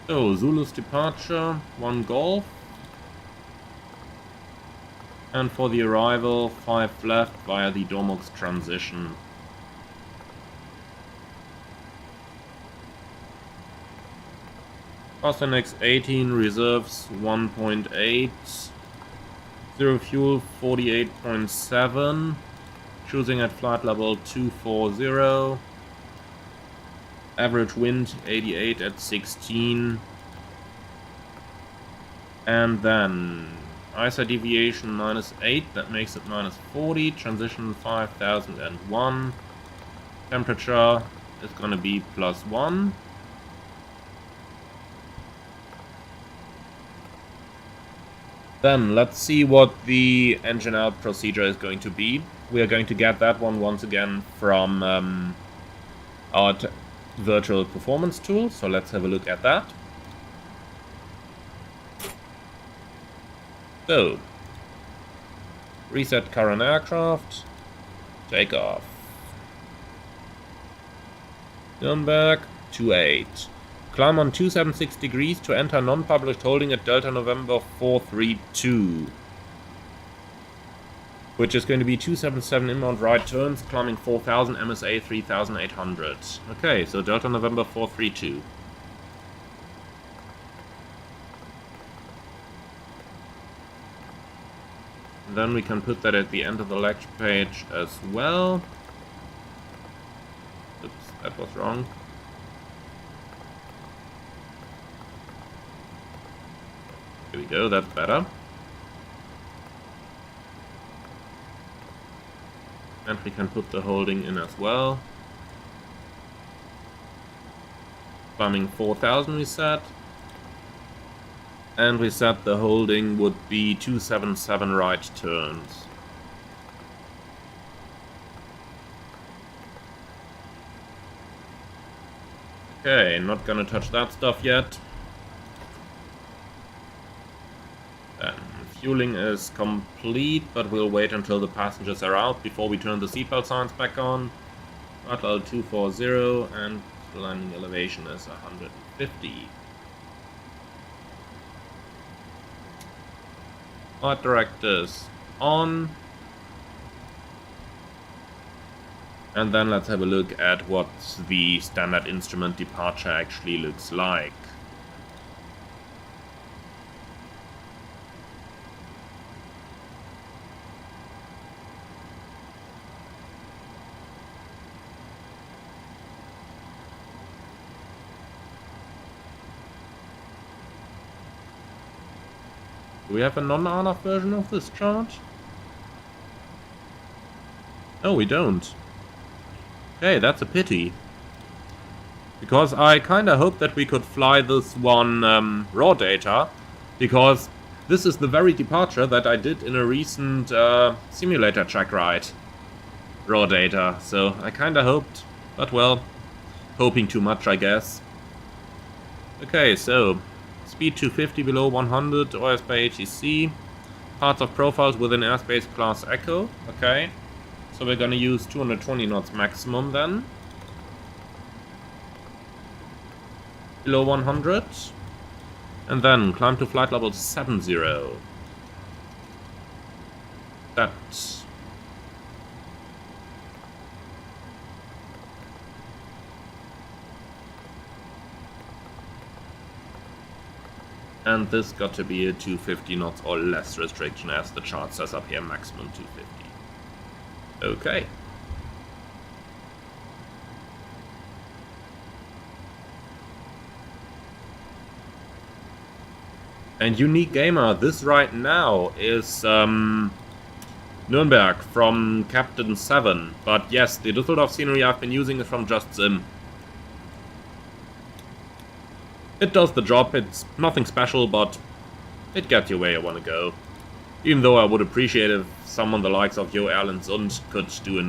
So, Zulu's departure, 1 Golf. And for the arrival, 5 left via the Dormox transition. Costanex 18 reserves 1.8. Zero fuel 48.7. Cruising at flight level 240. Average wind 88 at 16. And then ISA deviation -8, that makes it -40. Transition 5001. Temperature is gonna be +1. Then let's see what the engine out procedure is going to be. We are going to get that one once again from our virtual performance tool. So let's have a look at that. So, reset current aircraft, takeoff. Nürnberg 28. Climb on 276 degrees to enter non-published holding at Delta November 432. Which is going to be 277 inbound right turns, climbing 4000, MSA 3800. Okay, so Delta November 432. Then we can put that at the end of the lecture page as well. Oops, that was wrong. Here we go, that's better. And we can put the holding in as well. Climbing 4000 we set. And we said the holding would be 277 right turns. Okay, not gonna touch that stuff yet. Then fueling is complete, but we'll wait until the passengers are out before we turn the seatbelt signs back on. Throttle 240 and the landing elevation is 150. Flight directors on. And then let's have a look at what the standard instrument departure actually looks like. Do we have a non-RNAV version of this chart? No, we don't. Okay, that's a pity. Because I kinda hoped that we could fly this one raw data, because this is the very departure that I did in a recent simulator track ride. Raw data, so I kinda hoped, but well, hoping too much I guess. Okay, so speed 250 below 100 OS by ATC. Parts of profiles within airspace class Echo. Okay. So we're gonna use 220 knots maximum then. Below 100. And then climb to flight level 70. That. And this got to be a 250 knots or less restriction, as the chart says up here, maximum 250. Okay. And Unique Gamer, this right now is Nürnberg from Captain 7. But yes, the Düsseldorf scenery I've been using is from Just Sim. It does the job, it's nothing special, but it gets you where you want to go. Even though I would appreciate if someone the likes of Yo Erlen Sund could do a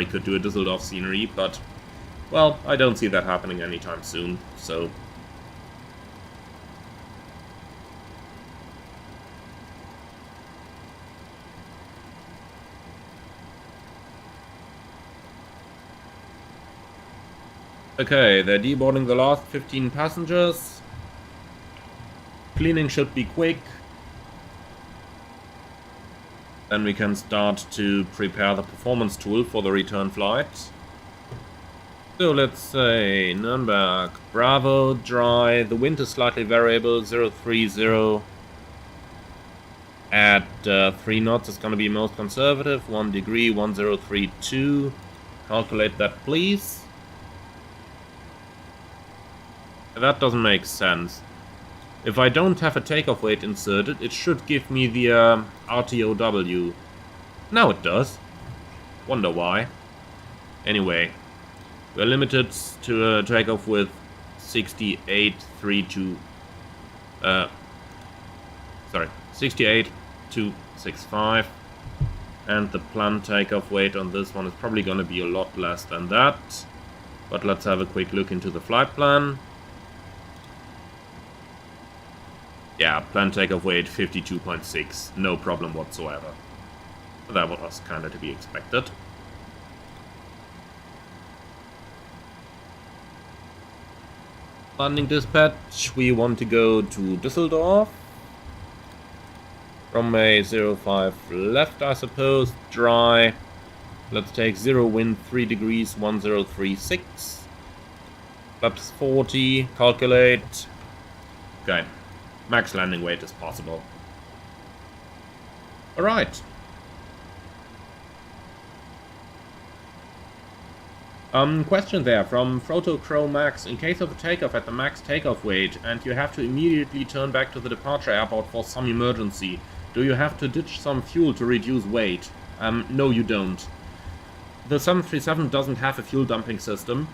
could do a Düsseldorf scenery, but, well, I don't see that happening anytime soon, so... Okay, they're deboarding the last 15 passengers. Cleaning should be quick. Then we can start to prepare the performance tool for the return flight. So let's say Nürnberg, Bravo, dry. The wind is slightly variable, 030. At 3 knots is going to be most conservative, 1 degree, 1032. Calculate that, please. That doesn't make sense. If I don't have a takeoff weight inserted, it should give me the RTOW. Now it does. Wonder why. Anyway, we're limited to a takeoff with 68,265. And the planned takeoff weight on this one is probably going to be a lot less than that. But let's have a quick look into the flight plan. Yeah, planned takeoff weight 52.6, no problem whatsoever. That was kind of to be expected. Landing dispatch, we want to go to Düsseldorf. From a 05 left, I suppose, dry. Let's take 0 wind, 3 degrees, 1036. Flaps 40, calculate. Okay. Max landing weight is possible. Alright. Question there from Froto Crow Max. In case of a takeoff at the max takeoff weight and you have to immediately turn back to the departure airport for some emergency, do you have to ditch some fuel to reduce weight? No, you don't. The 737 doesn't have a fuel dumping system,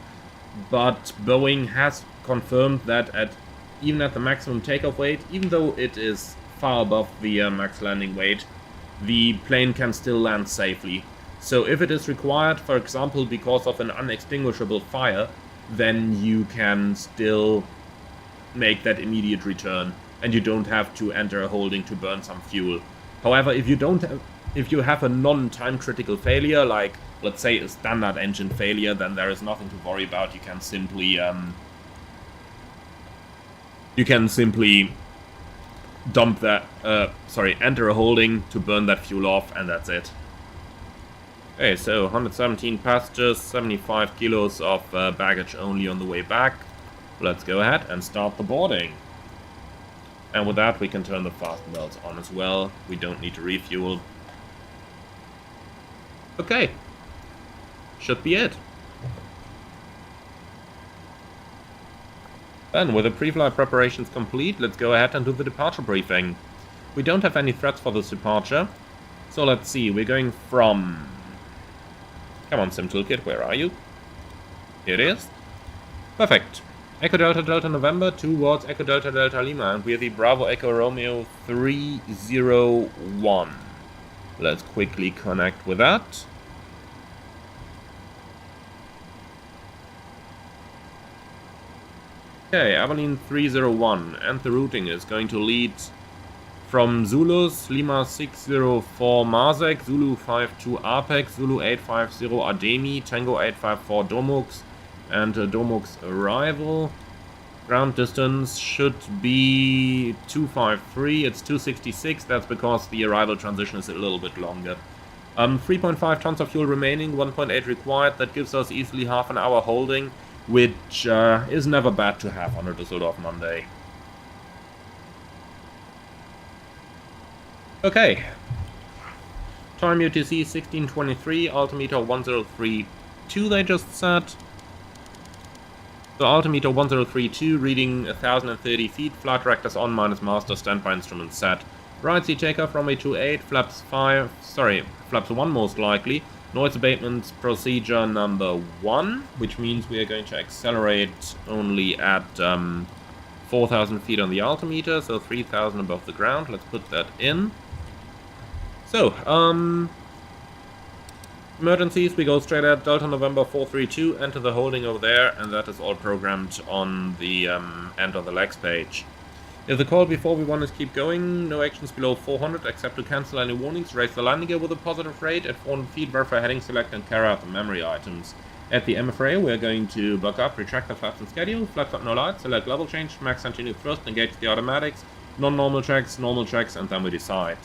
but Boeing has confirmed that even at the maximum takeoff weight, even though it is far above the max landing weight, the plane can still land safely. So if it is required, for example, because of an unextinguishable fire, then you can still make that immediate return, and you don't have to enter a holding to burn some fuel. However, if you have a non-time critical failure, like let's say a standard engine failure, then there is nothing to worry about. You can simply dump that, enter a holding to burn that fuel off, and that's it. Okay, so 117 passengers, 75 kilos of baggage only on the way back. Let's go ahead and start the boarding. And with that, we can turn the fasten belts on as well. We don't need to refuel. Okay. Should be it. Then, with the pre-flight preparations complete, let's go ahead and do the departure briefing. We don't have any threats for this departure. So let's see, we're going from... Come on, Sim Toolkit, where are you? Here it is. Perfect. Echo Delta Delta November towards Echo Delta Delta Lima, and we're the Bravo Echo Romeo 301. Let's quickly connect with that. Okay, Abilene 301, and the routing is going to lead from Zulus, Lima 604 Marzek, Zulu 52 Apex, Zulu 850 Ardemi, Tango 854 Domux, and Domux arrival. Ground distance should be 253, it's 266, that's because the arrival transition is a little bit longer. 3.5 tons of fuel remaining, 1.8 required, that gives us easily half an hour holding, which is never bad to have on a Düsseldorf Monday. Okay. Time UTC 1623, altimeter 1032 they just set. So altimeter 1032 reading 1030 feet, flight directors on, minus master, standby instruments set. Right seat takeoff, runway 28, flaps 1 most likely. Noise abatement procedure number 1, which means we are going to accelerate only at 4,000 feet on the altimeter, so 3,000 above the ground. Let's put that in. So, emergencies, we go straight at Delta November 432, enter the holding over there, and that is all programmed on the end of the legs page. If the call before we want to keep going, no actions below 400 except to cancel any warnings, raise the landing gear with a positive rate, at 400 feet verify heading select and carry out the memory items. At the MFRA we are going to buck up, retract the flaps and schedule, flaps up no lights, select level change, max continuous thrust, engage the automatics, non-normal checks, normal checks, and then we decide.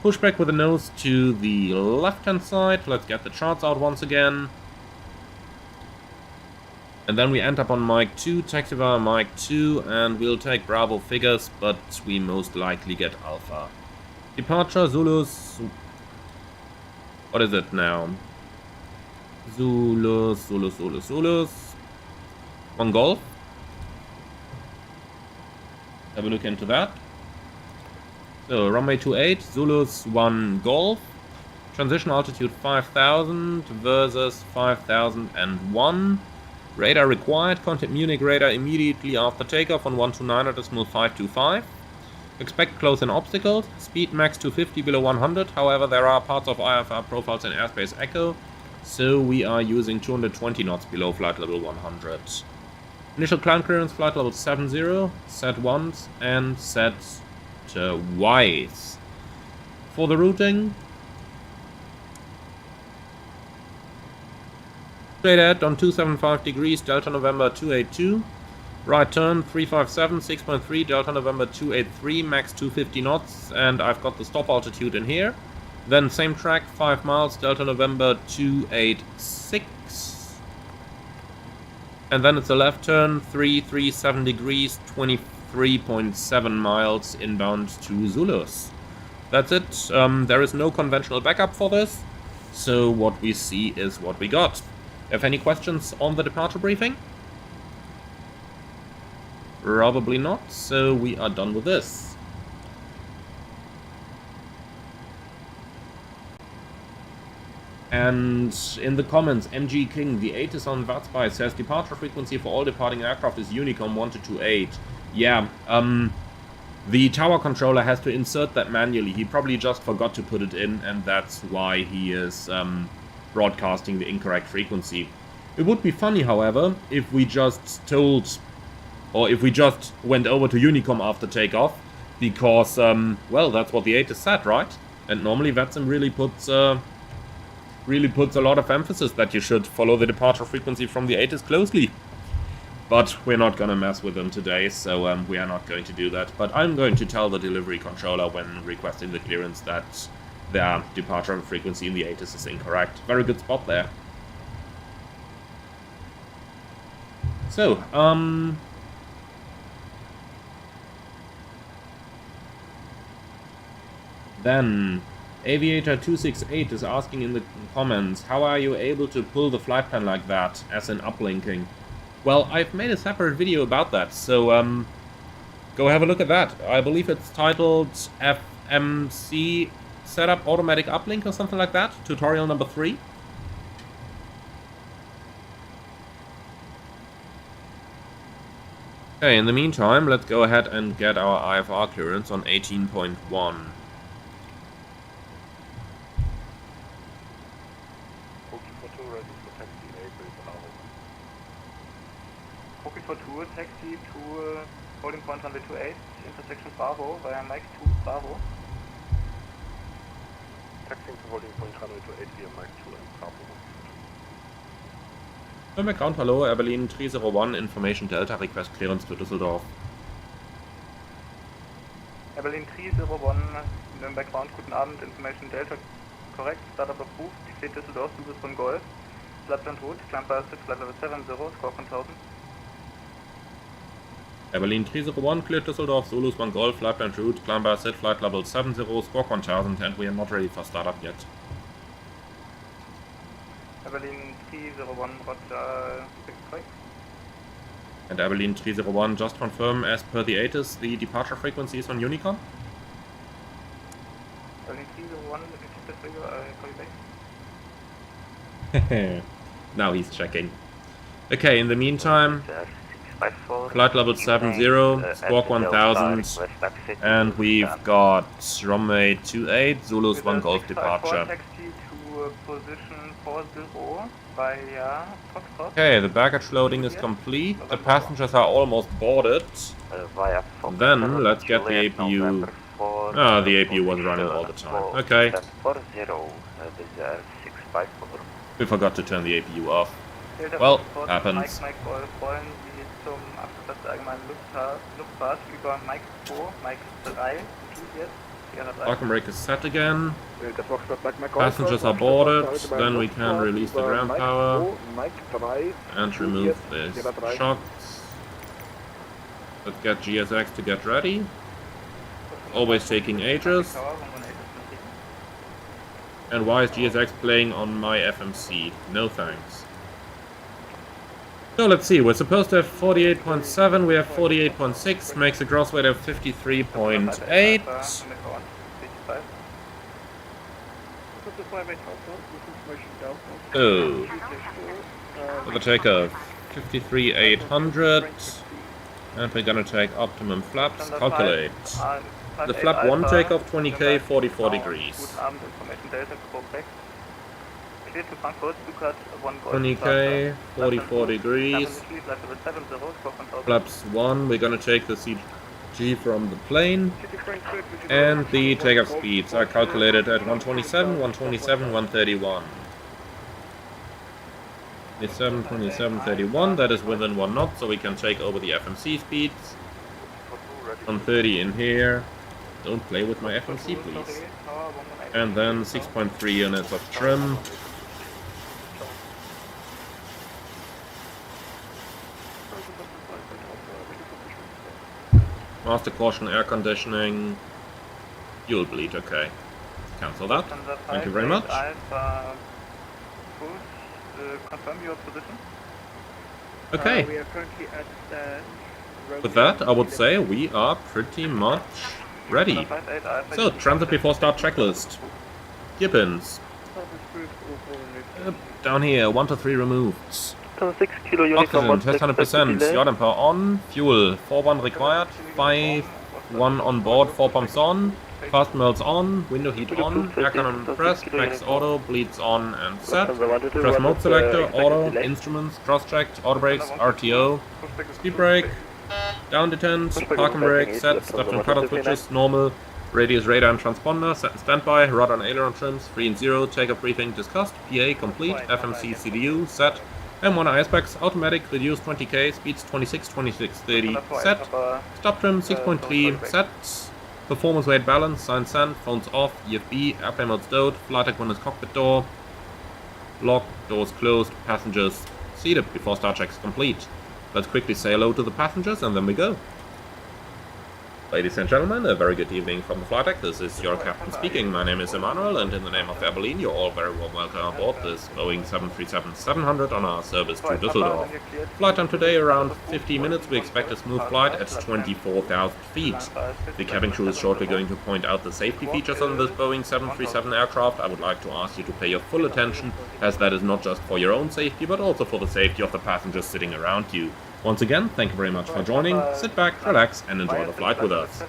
Pushback with the nose to the left hand side, let's get the charts out once again. And then we end up on Mike 2, taxi via Mike 2, and we'll take Bravo figures, but we most likely get Alpha. Departure, Zulus... What is it now? Zulus... 1 Golf. Have a look into that. So, runway 28, Zulus 1 Golf. Transition altitude 5000 versus 5001. Radar required, contact Munich radar immediately after takeoff on 129.525. Expect close-in obstacles, speed max 250 below 100, however there are parts of IFR profiles in airspace echo, so we are using 220 knots below flight level 100. Initial climb clearance flight level 70, set once and set twice. For the routing, straight ahead on 275 degrees, Delta November 282. Right turn 357, 6.3, Delta November 283, max 250 knots, and I've got the stop altitude in here. Then same track, 5 miles, Delta November 286. And then it's a left turn, 337 degrees, 23.7 miles inbound to Zulus. That's it. There is no conventional backup for this, so what we see is what we got. Have any questions on the departure briefing? Probably not, so we are done with this. And in the comments, MG King, the 8 is on Vatspy, says departure frequency for all departing aircraft is Unicom 1228. Yeah, the tower controller has to insert that manually. He probably just forgot to put it in, and that's why he is broadcasting the incorrect frequency. It would be funny, however, if we just told, or if we just went over to Unicom after takeoff, because, well, that's what the 8 is set, right? And normally VATSIM really puts a lot of emphasis that you should follow the departure frequency from the 8 closely. But we're not gonna mess with them today, so we are not going to do that. But I'm going to tell the delivery controller when requesting the clearance that their departure frequency in the 8 is incorrect. Very good spot there. So, then Aviator 268 is asking in the comments, how are you able to pull the flight plan like that, as in uplinking? Well, I've made a separate video about that, so go have a look at that. I believe it's titled FMC Setup Automatic Uplink or something like that, tutorial number 3. Okay, in the meantime, let's go ahead and get our IFR clearance on 18.1. For 2, taxi to holding point runway 28, intersection Bravo via Mike 2 Bravo. Taxiing to holding point runway 28 via Mike 2 and Bravo. Nürnberg ground, hello, Air Berlin 301, information Delta, request clearance to Düsseldorf. Air Berlin 301, Nürnberg ground, guten Abend, information Delta, correct, startup approved, dictate Düsseldorf, Düsseldorf von Golf, flight and route, climb by 6, flight level 70, score 1000. Berlin 301, cleared Düsseldorf, Zulus 1 Golf, flight plan route, climb by set flight level 70, squawk 1000, and we are not ready for startup yet. Berlin 301, Roger, 63. And Berlin 301, just confirm as per the ATIS the departure frequencies on Unicon. Berlin 301, copy back. Now he's checking. Okay, in the meantime, flight level 70, squawk 1000, and we've got runway 28, Zulus 1 Golf departure. Taxi to position 40 via Foxtrot. Okay, the baggage loading is complete, the passengers are almost boarded. Then let's get the APU. Ah, the APU was running all the time. Okay. We forgot to turn the APU off. Well, happens. Wollen Sie zum Abschluss der allgemeinen Luftfahrt über Mike 2, Mike 3, jetzt? Parking brake is set again. Passengers are boarded. Then we can release the ground power and remove these shocks. Let's get GSX to get ready. Always taking ages. And why is GSX playing on my FMC? No thanks. So let's see, we're supposed to have 48.7, we have 48.6, makes a gross weight of 53.8. Oh, for the takeoff, 53,800, and we're gonna take optimum flaps, calculate. The flap 1 takeoff, 20k, 44 degrees. 20k, 44 degrees. Flaps 1, we're gonna take the CG from the plane. And the takeoff speeds are calculated at 127, 127, 131. 27, 27, 31, that is within 1 knot, so we can take over the FMC speeds. 130 in here. Don't play with my FMC, please. And then 6.3 units of trim. Master caution, air conditioning, fuel bleed, okay. Cancel that. Thank you very much. Confirm your position. Okay. We are currently at With that, I would say we are pretty much ready. So, transit before start checklist. Gear pins. Down here, 1 to 3 removed. 6 kilo units Oxygen, test 100%. Yacht power on. Fuel, 4-1 required. 5-1 on board, 4 pumps on. Fast melts on. Window heat on. Air cannon pressed. Max auto, bleeds on and set. Press mode selector, auto, instruments, cross checked, auto brakes, RTO. Speed brake. Down detent, parking brake, set, stop and cutter switches, normal, radius radar and transponder, set and standby, rudder and aileron trims, 3 and 0, takeoff briefing discussed, PA complete, FMC CDU, set, M1 icebags, automatic, reduce 20k, speeds 26, 26, 30, set, stop trim 6.3, set, performance weight balance, sign send, phones off, EFB, airplane mode stowed, flight deck windows cockpit door, lock, doors closed, passengers seated before start checks complete. Let's quickly say hello to the passengers and then we go. Ladies and gentlemen, a very good evening from the flight deck. This is your captain speaking. My name is Emmanuel, and in the name of Air Berlin, you're all very warm welcome aboard this Boeing 737-700 on our service to Düsseldorf. Flight time today around 50 minutes. We expect a smooth flight at 24,000 feet. The cabin crew is shortly going to point out the safety features on this Boeing 737 aircraft. I would like to ask you to pay your full attention, as that is not just for your own safety, but also for the safety of the passengers sitting around you. Once again, thank you very much for joining. Sit back, relax and enjoy the flight with us.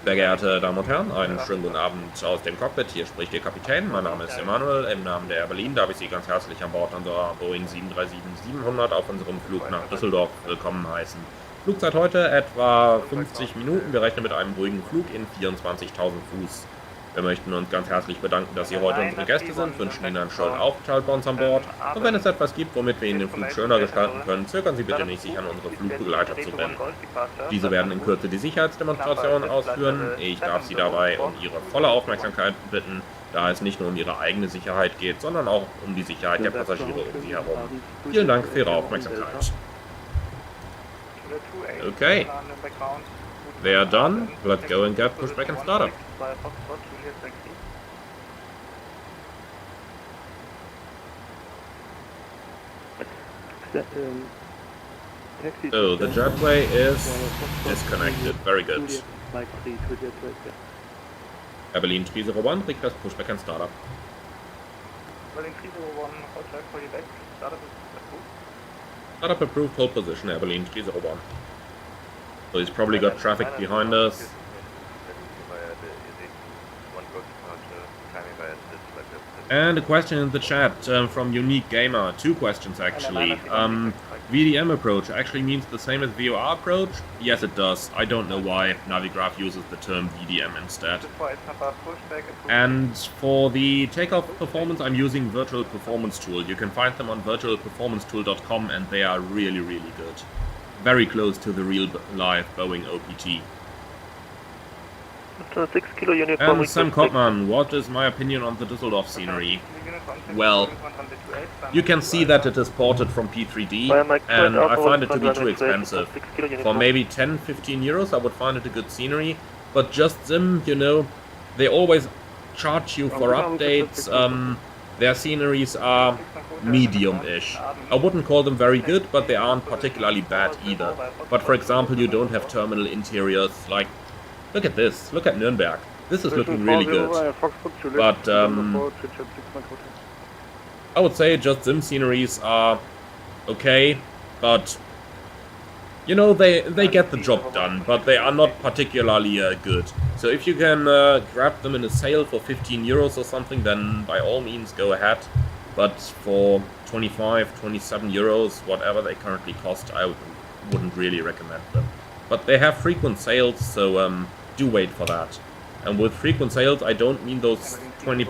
Sehr geehrte Damen und Herren, einen schönen guten Abend aus dem Cockpit. Hier spricht Ihr Kapitän. Mein Name ist Emmanuel. Im Namen der Air Berlin darf ich Sie ganz herzlich an Bord unserer Boeing 737-700 auf unserem Flug nach Düsseldorf willkommen heißen. Flugzeit heute etwa 50 Minuten. Wir rechnen mit einem ruhigen Flug in 24.000 Fuß. Wir möchten uns ganz herzlich bedanken, dass Sie heute unsere Gäste sind, wünschen Ihnen einen schönen Aufenthalt bei uns an Bord. Und wenn es etwas gibt, womit wir Ihnen den Flug schöner gestalten können, zögern Sie bitte nicht, sich an unsere Flugbegleiter zu wenden. Diese werden in Kürze die Sicherheitsdemonstration ausführen. Ich darf Sie dabei um Ihre volle Aufmerksamkeit bitten, da es nicht nur um Ihre eigene Sicherheit geht, sondern auch um die Sicherheit der Passagiere um Sie herum. Vielen Dank für Ihre Aufmerksamkeit. 28. Okay. Nürnberg ground. They are done. Let's go and get pushback and startup. By Foxtrot, Juliet taxi. Taxi. So the jetway is disconnected. Very good. Mike 3, Juliet, Berlin 301, request pushback and startup. Berlin 301, Roger, call you back. Startup is approved. Startup approved, hold position, Berlin 301. So he's probably got traffic behind us. And a question in the chat from Unique Gamer. Two questions actually. VDM approach actually means the same as VOR approach? Yes, it does. I don't know why Navigraph uses the term VDM instead. And for the takeoff performance, I'm using Virtual Performance Tool. You can find them on virtualperformancetool.com and they are really, really good. Very close to the real live Boeing OPT. 6 kilo unit. And Sam Kottman, what is my opinion on the Düsseldorf scenery? Well, you can see that it is ported from P3D, and I find it to be too expensive. For maybe 10-15 euros I would find it a good scenery, but just Zim, you know, they always charge you for updates. Their sceneries are medium-ish. I wouldn't call them very good, but they aren't particularly bad either. But for example, you don't have terminal interiors, like, look at this, look at Nürnberg. This is looking really good. But I would say just Zim sceneries are okay, but you know, they get the job done, but they are not particularly good. So if you can grab them in a sale for 15 euros or something, then by all means go ahead. But for 25, 27 euros, whatever they currently cost, I wouldn't really recommend them. But they have frequent sales, so do wait for that. And with frequent sales, I don't mean those 20...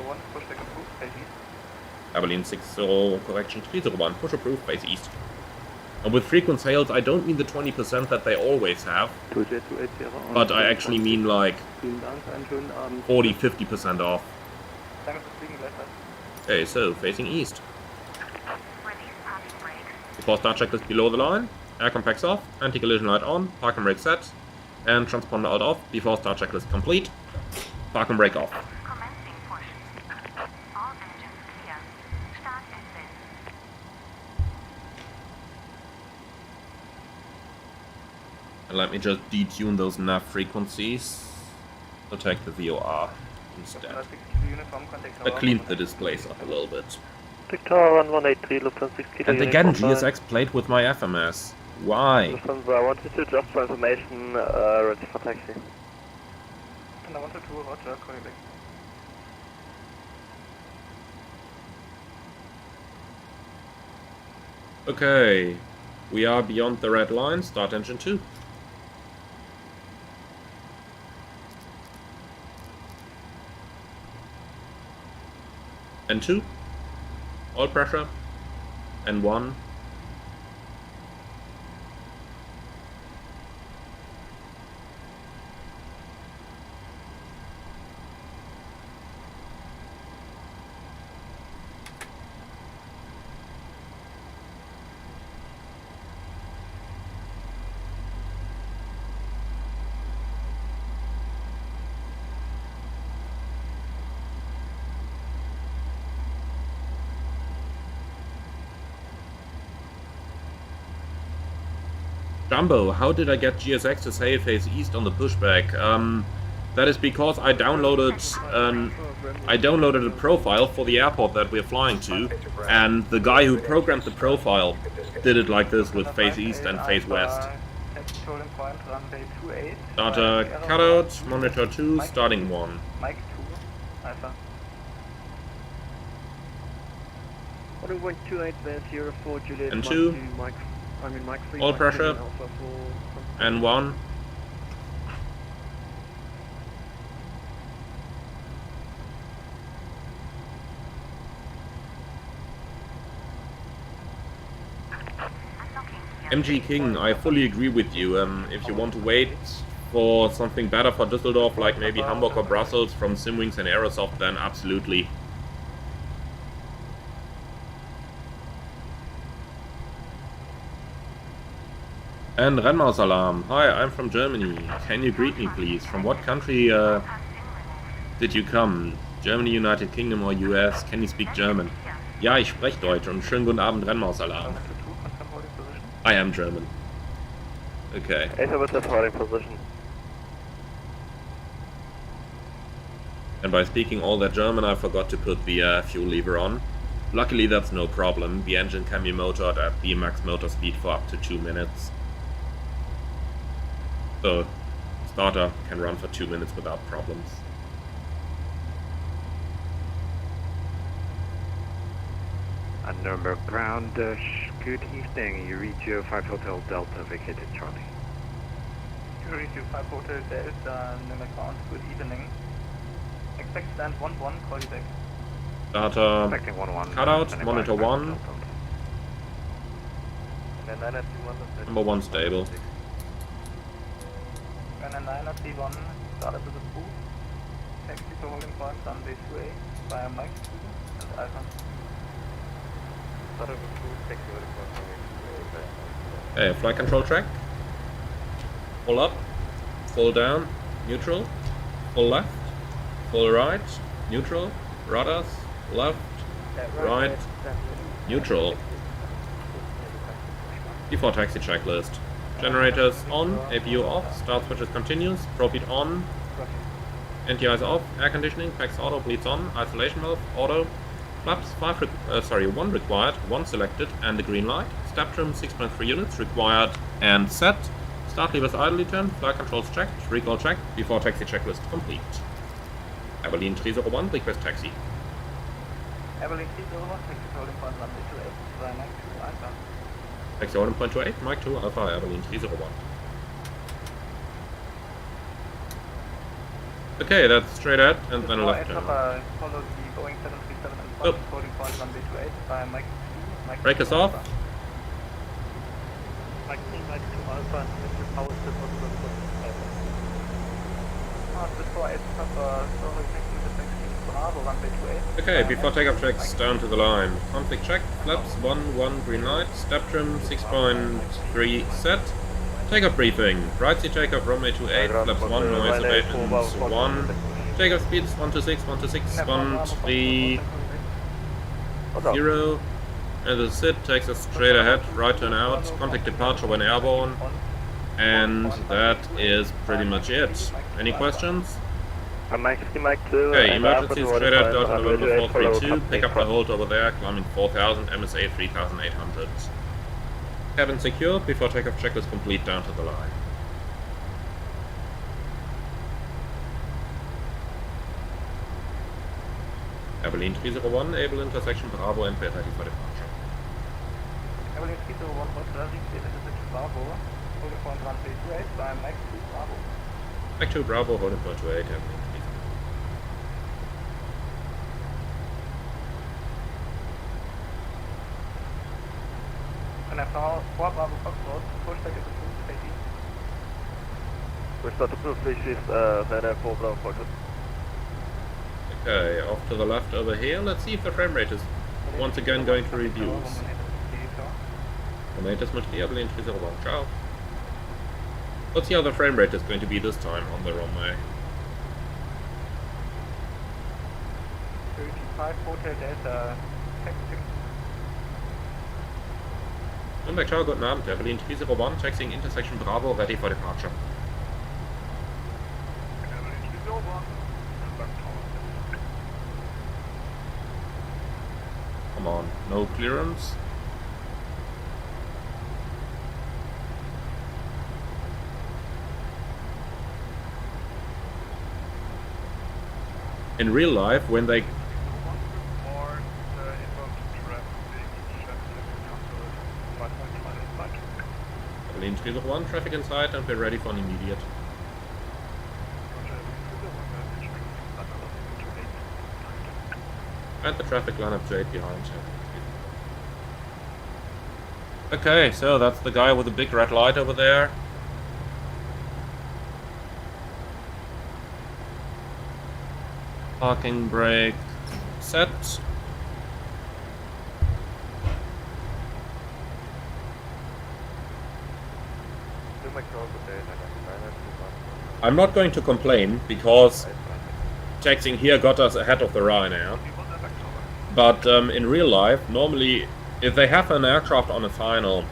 Berlin 60, correction 301, push approved, face east. And with frequent sales, I don't mean the 20% that they always have, but I actually mean like 40-50% off. Okay, so facing east. Before start checklist below the line, air compacts off, anti-collision light on, park and brake set, and transponder out off. Before start checklist complete, park and brake off. And let me just detune those nav frequencies. So take the VOR instead. I cleaned the displays up a little bit. Victor 1183, Lufthansa 6 kilo. And again, GSX played with my FMS. Why? Lufthansa, I wanted to just for information, ready for taxi. And I wanted to, Roger, call you back. Okay, we are beyond the red line, start engine 2. And 2, all pressure, and 1. Jumbo, how did I get GSX to say face east on the pushback? That is because I downloaded a profile for the airport that we're flying to, and the guy who programmed the profile did it like this with face east and face west. Data cutout, monitor 2, starting 1. Mike 2, Alpha. 1.2804 Juliet. And 2. Mike 3. All pressure. And 1. MG King, I fully agree with you. If you want to wait for something better for Düsseldorf, like maybe Hamburg or Brussels from Simwings and Aerosoft, then absolutely. And Rennmaus alarm. Hi, I'm from Germany. Can you greet me, please? From what country did you come? Germany, United Kingdom or US? Can you speak German? Ja, ich spreche Deutsch und schönen guten Abend, Rennmaus alarm. I am German. Okay. Elizabeth holding position. And by speaking all that German, I forgot to put the fuel lever on. Luckily, that's no problem. The engine can be motored at the max motor speed for up to 2 minutes. So, starter can run for 2 minutes without problems. On Nürnberg ground, good evening. You reach your 5 Hotel Delta, vacated Charlie. You reach your 5 Hotel Delta, Nürnberg ground, good evening. Expect stand 1-1, call you back. Starter Expecting 1-1. cutout, monitor 1. Number 1 stable. And a 9-1, started with a boost. Taxi to holding point, runway 28, via Mike 2 and Alpha. Started with 2, taxi holding point, Okay, flight control track. Full up, full down, neutral, full left, full right, neutral, rudders, left, right, neutral. Before taxi checklist. Generators on, APU off, start switches continuous, propede on, NTIs off, air conditioning, PAX auto, bleeds on, isolation valve, auto, flaps 1 required, 1 selected, and the green light, step trim 6.3 units required and set, start levers idly turned, flight controls checked, recall checked, before taxi checklist complete. Abilene 301, request taxi. Abilene 301, taxi holding point, runway 28, via Mike 2, Alpha. Taxi holding point 28, Mike 2, Alpha, Abilene 301. Okay, that's straight ahead, and then a left turn. Follow the Boeing 737 and Oh. holding point, runway 28, via Mike 2, Mike 2, Breakers off. Alpha. Mike 2, Alpha, and Mr. Power still possible for before 8 Papa, sorry, taxi to taxi, Bravo, runway 28. Okay, before takeoff checks down to the line. Config check, flaps 1 green light, step trim 6.3 set. Takeoff briefing, right seat takeoff runway 28, flaps 1, noise abatements 1. Takeoff speeds 126, 126, 130. And the SID takes us straight ahead, right turn out, contact departure when airborne. And that is pretty much it. Any questions? Mike 2. Okay, emergency straight ahead, Delta November 432, pick up the hold over there, climbing 4000, MSA 3800. Cabin secure, before takeoff checklist complete down to the line. Abilene 301, able intersection Bravo and ready for departure. Abilene 301, ready, intersection Bravo, holding point, runway 28, via Mike 2, Bravo. Mike 2 Bravo, holding point 28, Abilene. And I found 4 Bravo Foxtrot, Pushback is approved, KD. Pushback approved, please, radar 4 Bravo Foxtrot. Okay, off to the left over here. Let's see if the frame rate is once again going to reduce. Momentus mit Abilene 301, ciao. Let's see how the frame rate is going to be this time on the runway. 35 Hotel Delta, taxi. Nürnberg, ciao, guten Abend. Abilene 301, taxiing intersection Bravo, ready for departure. Come on, no clearance. In real life, when they... Abilene 301, traffic inside and we're ready for an immediate. And the traffic line up to 8 behind. Okay, so that's the guy with the big red light over there. Parking brake set. I'm not going to complain, because taxiing here got us ahead of the Ryanair. But in real life, normally, if they have an aircraft on a final,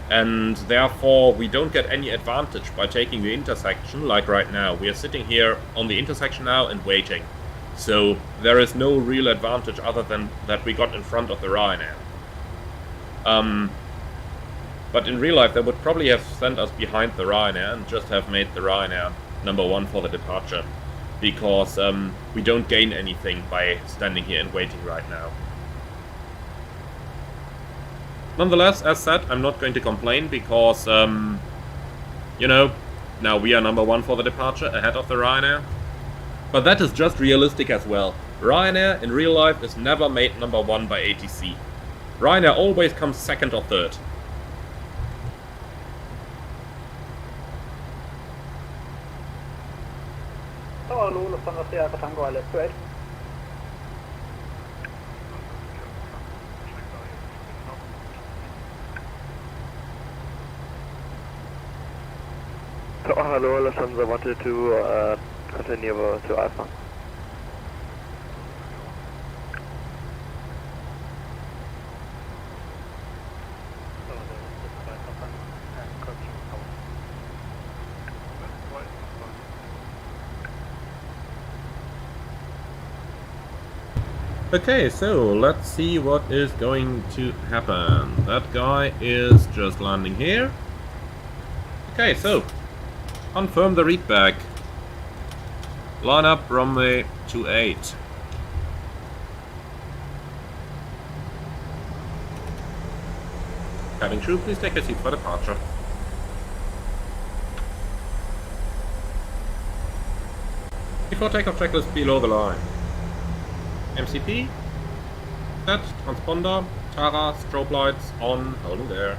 and therefore we don't get any advantage by taking the intersection, like right now. We are sitting here on the intersection now and waiting. So there is no real advantage other than that we got in front of the Ryanair. But in real life, they would probably have sent us behind the Ryanair and just have made the Ryanair number 1 for the departure. Because we don't gain anything by standing here and waiting right now. Nonetheless, as said, I'm not going to complain because, you know, now we are number 1 for the departure, ahead of the Ryanair. But that is just realistic as well. Ryanair in real life is never made number 1 by ATC. Ryanair always comes 2nd or 3rd. Hello, Lufthansa wanted to continue to Alpha. Okay, so let's see what is going to happen. That guy is just landing here. Okay, so confirm the readback. Line up runway 28. Cabin crew, please take a seat for departure. Before takeoff, checklist below the line. MCP, set, transponder, Tara, strobe lights on, holding there.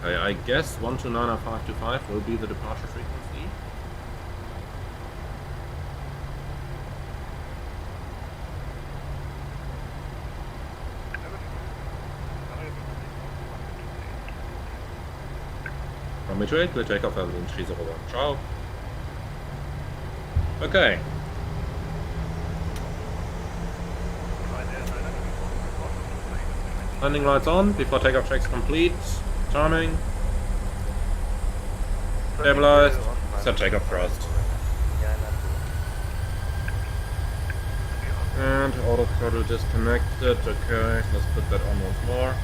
Okay, I guess 1290525 will be the departure frequency. Runway 28, we'll take off at 301. Ciao. Okay. Landing lights on, before takeoff checks complete. Timing. Stabilized. Set takeoff thrust. And auto throttle disconnected. Okay, let's put that on once more.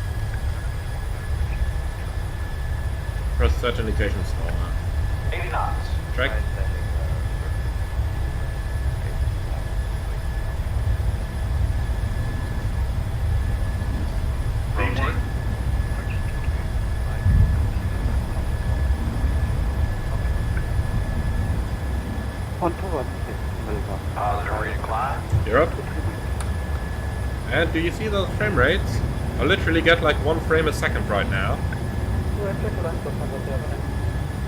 Press set indication stall. 80 knots. Track. You're up. And do you see those frame rates? I literally get like 1 frame a second right now.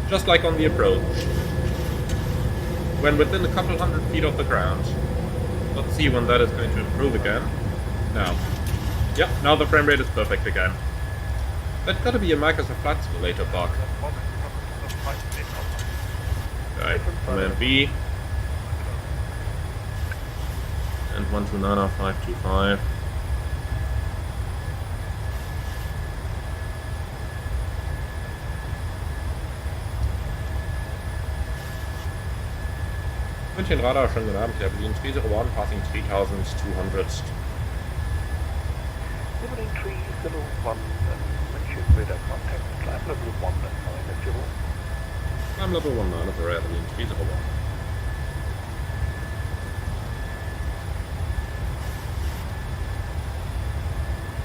Just like on the approach. When within a couple hundred feet of the ground. Let's see when that is going to improve again. Now. Yep, now the frame rate is perfect again. That's gotta be a Microsoft Flight Simulator bug. Okay, Command B. And 1290525. München Radar, schönen guten Abend, Herr Berlin 301, passing 3200. Berlin 301, München radar contact, climb level 1 at 9 at Climb level 19 of the Berlin 301.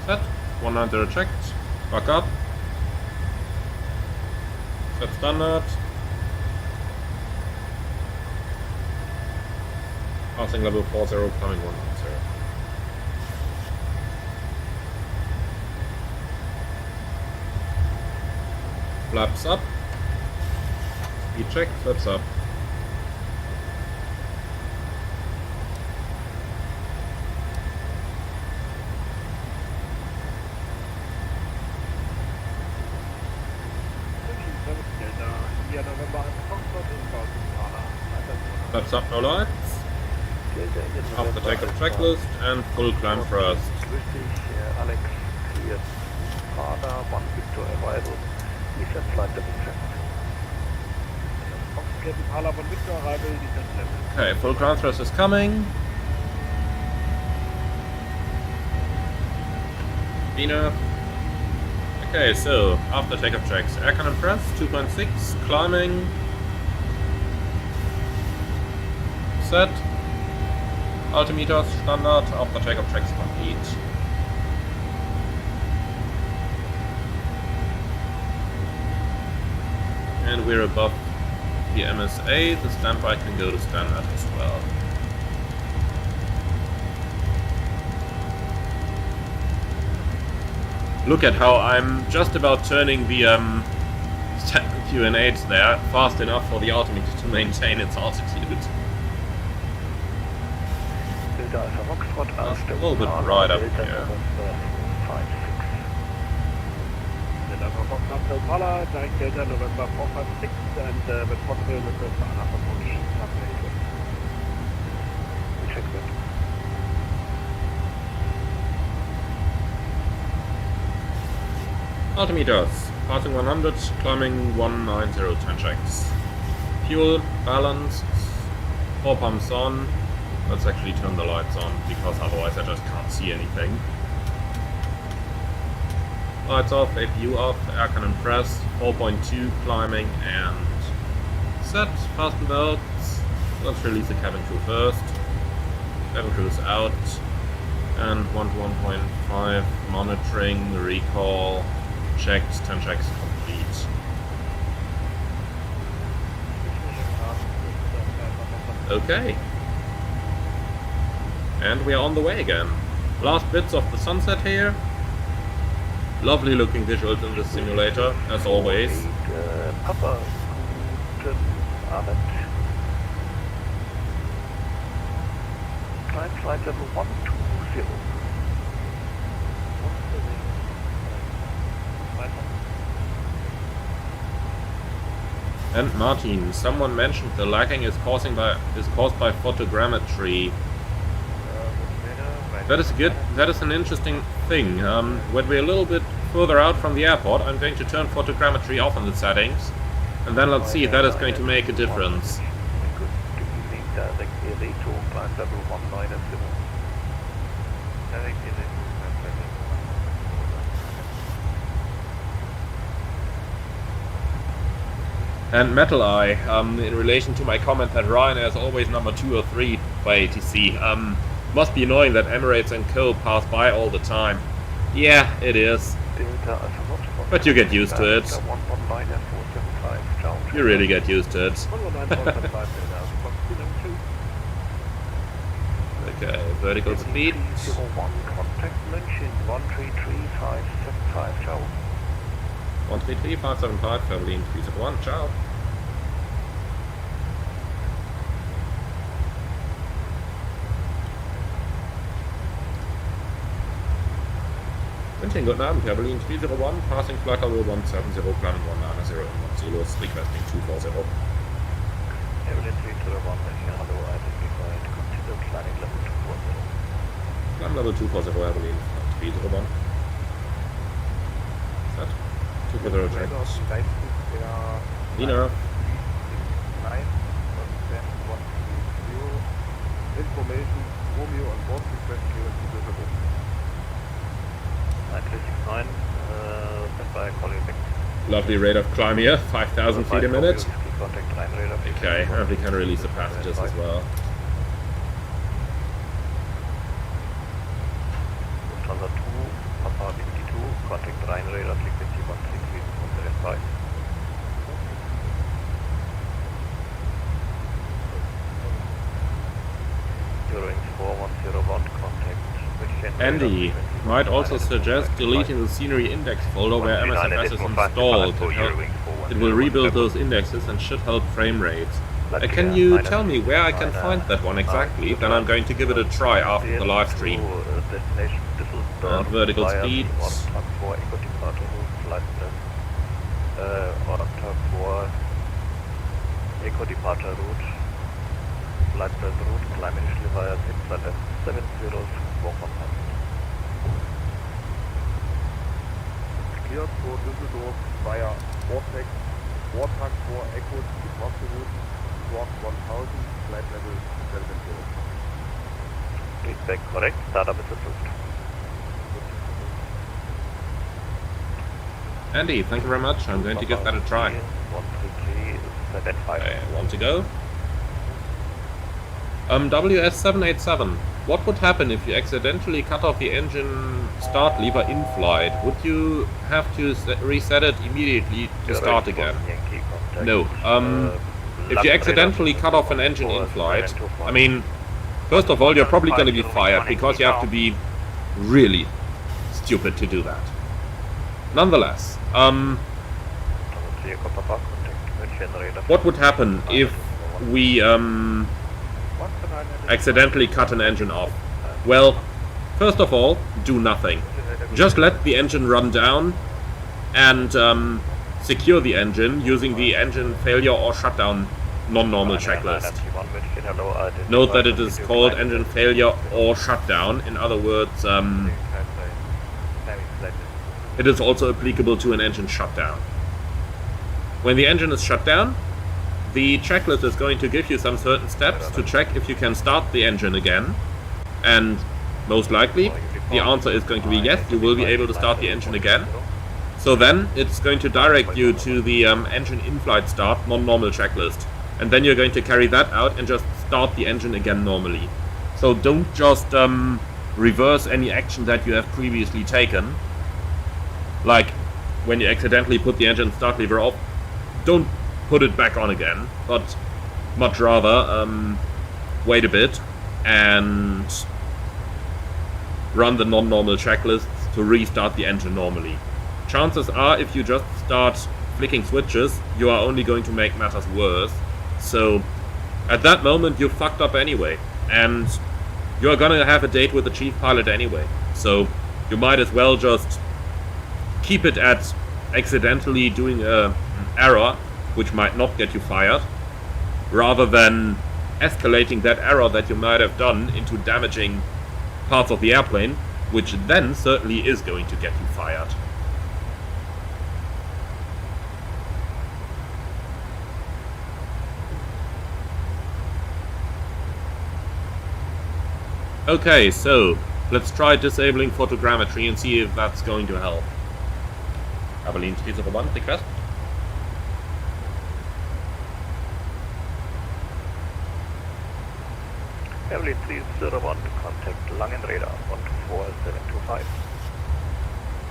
Set, 190 checked, back up. Set standard. Passing level 40, coming 190. Flaps up. Speed check, flaps up. That's up, no lights. After takeoff checklist and full climb thrust. Grüß dich, Alex, cleared radar, 1 Victor arrival, descent flight level 7. Okay, full ground thrust is coming. Enough. Okay, so after takeoff checks, air cannon press 2.6, climbing. Set. Altimeters standard after takeoff checks complete. And we're above the MSA, the standby can go to standard as well. Look at how I'm just about turning the Q&H there fast enough for the altimeter to maintain its altitude. That's a little bit right up here. Altimeters, passing 100, climbing 190, 10 checks. Fuel, balanced, 4 pumps on. Let's actually turn the lights on, because otherwise I just can't see anything. Lights off, APU off, air cannon press, 4.2, climbing, and set, fasten belts. Let's release the cabin crew first. Cabin crew is out. And 1 to 1.5, monitoring, recall, checked, 10 checks complete. Okay. And we are on the way again. Last bits of the sunset here. Lovely looking visuals in this simulator, as always. Papa, guten Abend. Climb flight level 120. And Martin, someone mentioned the lagging is caused by photogrammetry. That is good. That is an interesting thing. When we're a little bit further out from the airport, I'm going to turn photogrammetry off in the settings, and then let's see if that is going to make a difference. And Metal Eye, in relation to my comment that Ryanair is always number 2 or 3 by ATC, must be annoying that Emirates and Co pass by all the time. Yeah, it is. But you get used to it. You really get used to it. Okay, vertical speed. 133.575, Fairlane 301, ciao. München, guten Abend, Fairlane 301, passing flight level 170, climbing 190 in Marcellus, requesting 240. Fairlane 301, hello, identified, consider climbing level 240. Climb level 240, Fairlane 301. Set. 240 checks. Nina. Information, Romeo on board request clearance to Düsseldorf. 9369, standby, calling back. Lovely rate of climb here, 5,000 feet a minute. Okay, and we can release the passengers as well. Lufthansa 2, Papa 52, contact Rhine radar frequency 133.75. Eurowings 4101, contact Andy might also suggest deleting the scenery index folder where MSFS is installed. It will rebuild those indexes and should help frame rates. Can you tell me where I can find that one exactly? Then I'm going to give it a try after the live stream. And vertical speed. Echo departure route. Flight plan route, climb initially via Zipflight left 70, walk on time. Cleared for Düsseldorf via Warthog for Echo departure route, walk 1000, flight level 70. Feedback correct, startup is approved. Andy, thank you very much. I'm going to give that a try. 13375. I want to go. WS-787. What would happen if you accidentally cut off the engine start lever in flight? Would you have to reset it immediately to start again? No. If you accidentally cut off an engine in flight, I mean, first of all, you're probably going to be fired because you have to be really stupid to do that. Nonetheless, what would happen if we accidentally cut an engine off? Well, first of all, do nothing. Just let the engine run down and secure the engine using the engine failure or shutdown non-normal checklist. Note that it is called engine failure or shutdown. In other words, it is also applicable to an engine shutdown. When the engine is shut down, the checklist is going to give you some certain steps to check if you can start the engine again. And most likely, the answer is going to be yes, you will be able to start the engine again. So then, it's going to direct you to the engine in-flight start non-normal checklist. And then you're going to carry that out and just start the engine again normally. So don't just reverse any action that you have previously taken. Like, when you accidentally put the engine start lever off, don't put it back on again, but much rather wait a bit and run the non-normal checklists to restart the engine normally. Chances are, if you just start flicking switches, you are only going to make matters worse. So, at that moment, you fucked up anyway, and you're gonna have a date with the chief pilot anyway. So, you might as well just keep it at accidentally doing an error, which might not get you fired, rather than escalating that error that you might have done into damaging parts of the airplane, which then certainly is going to get you fired. Okay, so let's try disabling photogrammetry and see if that's going to help. Abilene 301, request. Abilene 301, contact Langen radar 124725.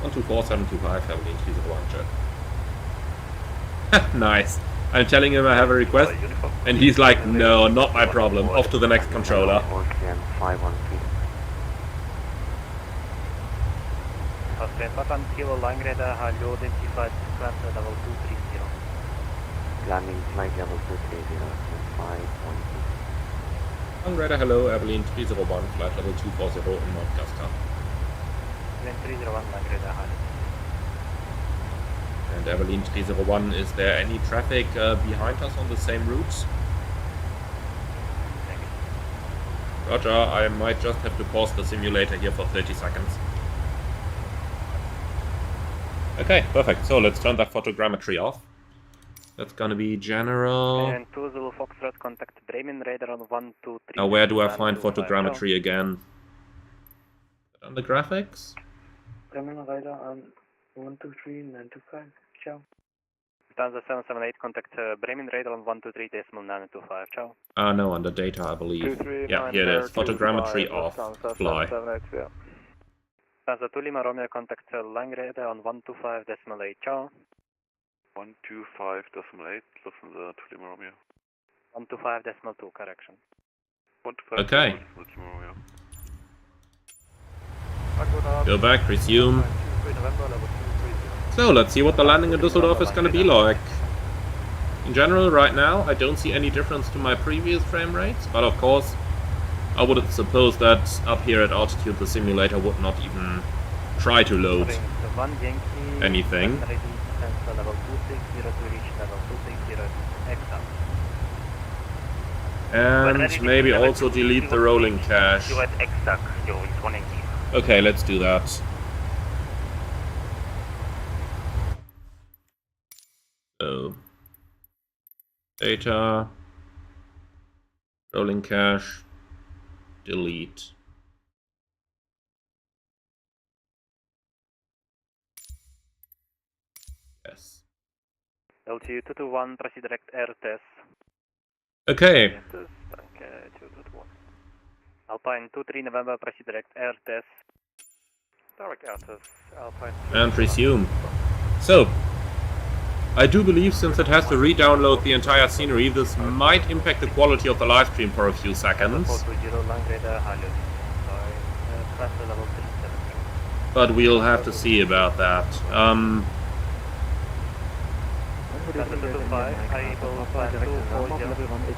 124725, Abilene 301, check. Nice. I'm telling him I have a request, and he's like, no, not my problem. Off to the next controller. Patron Kilo Line Radar, hello, identified class level 230. Landing flight level 230, 5.2. Line Radar, hello, Abilene 301, flight level 240 in North Augusta. Abilene 301, Line Radar, hello. And Abilene 301, is there any traffic behind us on the same routes? Roger, I might just have to pause the simulator here for 30 seconds. Okay, perfect. So let's turn that photogrammetry off. That's gonna be general. And 2 Zulu Foxtrot, contact Bremen radar on 123. Now where do I find photogrammetry again? On the graphics? Bremen radar on 123.925. Ciao. Lufthansa 778, contact Bremen radar on 123.925. Ciao. No, under data, I believe. Yeah, here it is. Photogrammetry off. Fly. Lufthansa 2 Lima Romeo, contact Line radar on 125.8. Ciao. 125.8, Lufthansa 2 Lima Romeo. 125.2, correction. Okay. Go back, resume. So, let's see what the landing in Düsseldorf is gonna be like. In general, right now, I don't see any difference to my previous frame rates, but of course, I would suppose that up here at altitude the simulator would not even try to load anything. And maybe also delete the rolling cache. Okay, let's do that. So, data, rolling cache, delete. Yes. LTU 221, proceed direct air test. Okay. Danke, 221. Alpine 23 November, proceed direct air test. Direct air test, Alpine. And resume. So, I do believe since it has to re-download the entire scenery, this might impact the quality of the live stream for a few seconds. But we'll have to see about that.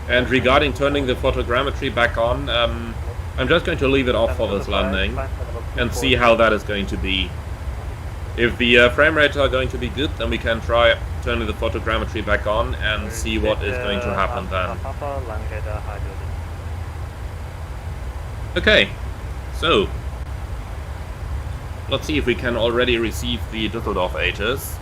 And regarding turning the photogrammetry back on, I'm just going to leave it off for this landing and see how that is going to be. If the frame rates are going to be good, then we can try turning the photogrammetry back on and see what is going to happen then. Okay, so let's see if we can already receive the Düsseldorf HOTAS.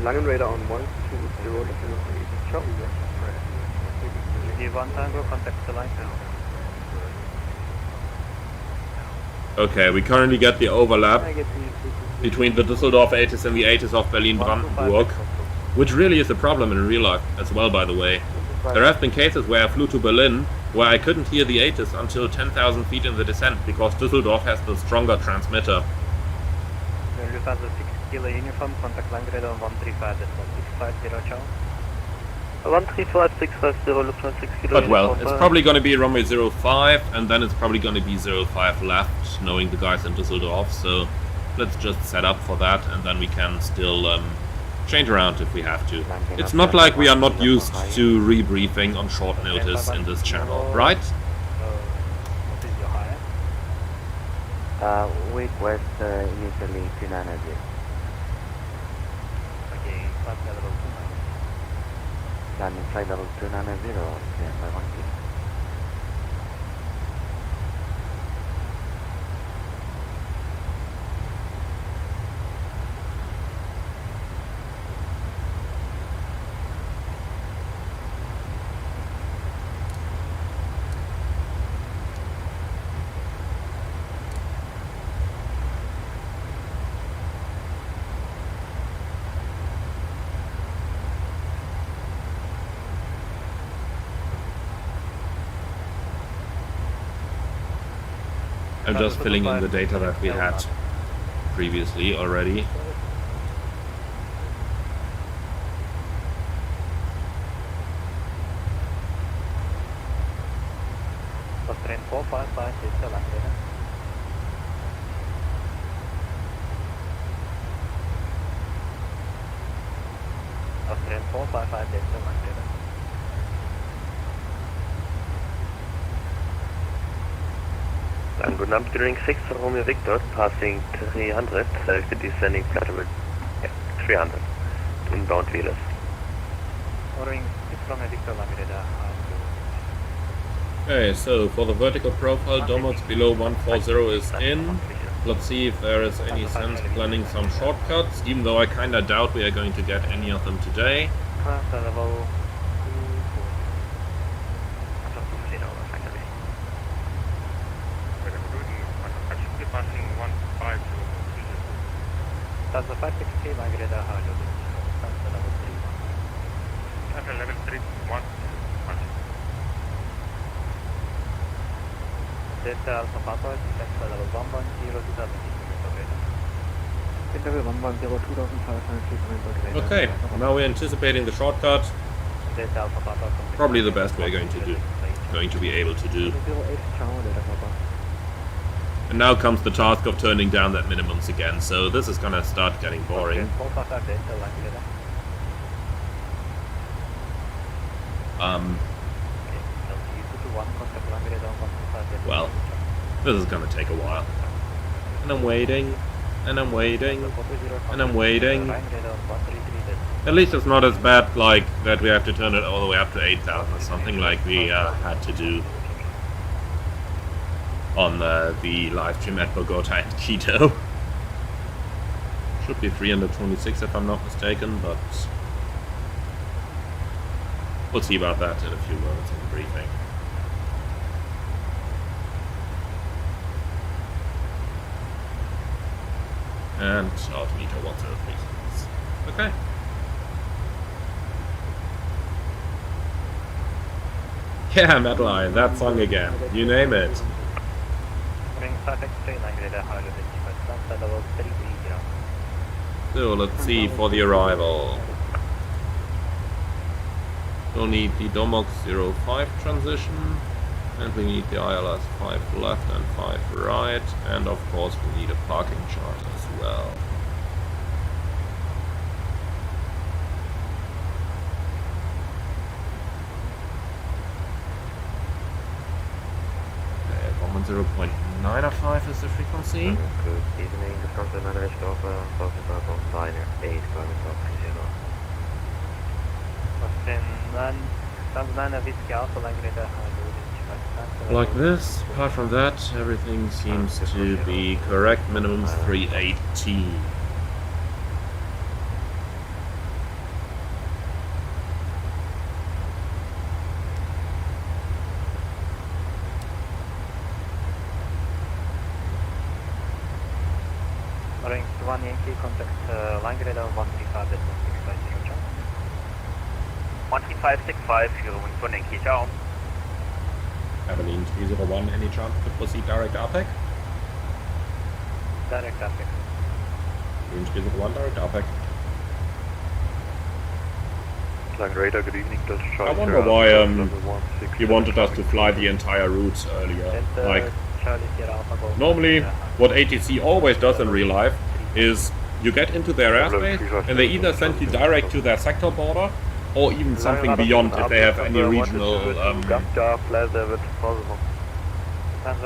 Langen Radar on 120. Ciao. Contact the line. Okay, we currently get the overlap between the Düsseldorf HOTAS and the HOTAS of Berlin-Brandenburg, which really is a problem in real life as well, by the way. There have been cases where I flew to Berlin where I couldn't hear the HOTAS until 10,000 feet in the descent because Düsseldorf has the stronger transmitter. Uniform, contact line radar 135.650, ciao. 135.650, Lufthansa 6 kilo. But well, it's probably going to be runway 05, and then it's probably going to be 05 left, knowing the guys in Düsseldorf, so let's just set up for that, and then we can still change around if we have to. It's not like we are not used to rebriefing on short notice in this channel, right? What is your higher? West initially 290. Okay, flight level 290. Landing flight level 290, stand by 1 kilo. I'm just filling in the data that we had previously already. Train 455 is the land radar. Train 455 is the land radar. Good night, steering 6 Romeo Victor, passing 300, descending flight level 300, inbound wheelers. Ordering 6 Romeo Victor, land radar. Okay, so for the vertical profile, Domox below 140 is in. Let's see if there is any sense planning some shortcuts, even though I kinda doubt we are going to get any of them today. Level that's the 560 land radar high loading. That's the level 3. That's a level 3 1. Delta Alpha Papa, descent to level 110 to level 2500. Okay, now we're anticipating the shortcut. Delta Alpha Papa. Probably the best we're going to be able to do. And now comes the task of turning down that minimums again, so this is gonna start getting boring. Well, This is gonna take a while. And I'm waiting, and I'm waiting, and I'm waiting. At least it's not as bad like that we have to turn it all the way up to 8,000 or something like we had to do on the live stream at Bogota and Quito. Should be 326 if I'm not mistaken, but we'll see about that in a few moments in the briefing. And altimeter 1036. Okay. Yeah, Metal Eye, that song again. You name it. So let's see for the arrival. We'll need the Domox 05 transition, and we need the ILS 5 left and 5 right, and of course we need a parking chart as well. Okay, 0.905 is the frequency. Good evening, the front line is over, talking about on liner 8, going up 30. Like this, apart from that, everything seems to be correct. Minimum 318. Ring 1 Yankee, contact line radar 135.650. 13565, you're going for Yankee, ciao. Abilene 301, any chance to proceed direct APEC? Direct APEC. Abilene 301, direct APEC. Line radar, good evening, Delta Charlie. I wonder why you wanted us to fly the entire route earlier. Like, normally, what ATC always does in real life is you get into their airspace and they either send you direct to their sector border or even something beyond if they have any regional,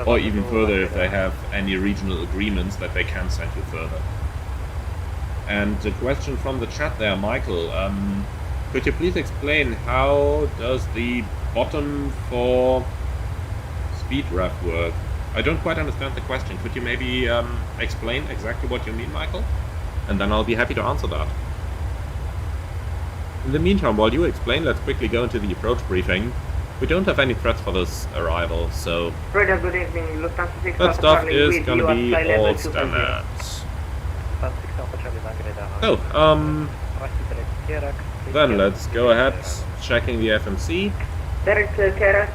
or even further if they have any regional agreements that they can send you further. And the question from the chat there, Michael, could you please explain how does the bottom for speed ref work? I don't quite understand the question. Could you maybe explain exactly what you mean, Michael? And then I'll be happy to answer that. In the meantime, while you explain, let's quickly go into the approach briefing. We don't have any threats for this arrival, so Radar, good evening. that stuff is gonna be all standard. Oh, then let's go ahead, checking the FMC. Direct KRX,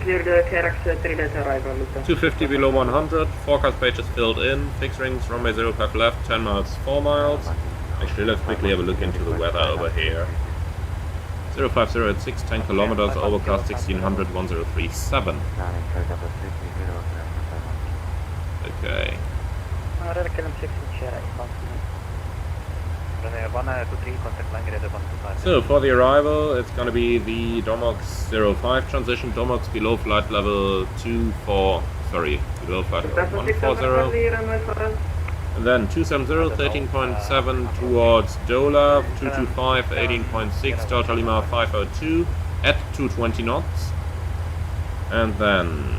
clear the KRX 3 data arrival. 250 below 100, forecast page is filled in, fixed rings, runway 05 left, 10 miles, 4 miles. Actually, let's quickly have a look into the weather over here. 050 at 6, 10 kilometers, overcast 1600, 1037. Okay. So for the arrival, it's going to be the Domox 05 transition, Domox below flight level below flight level 140. And then 270, 13.7 towards Dola, 225, 18.6, Delta Lima 502 at 220 knots. And then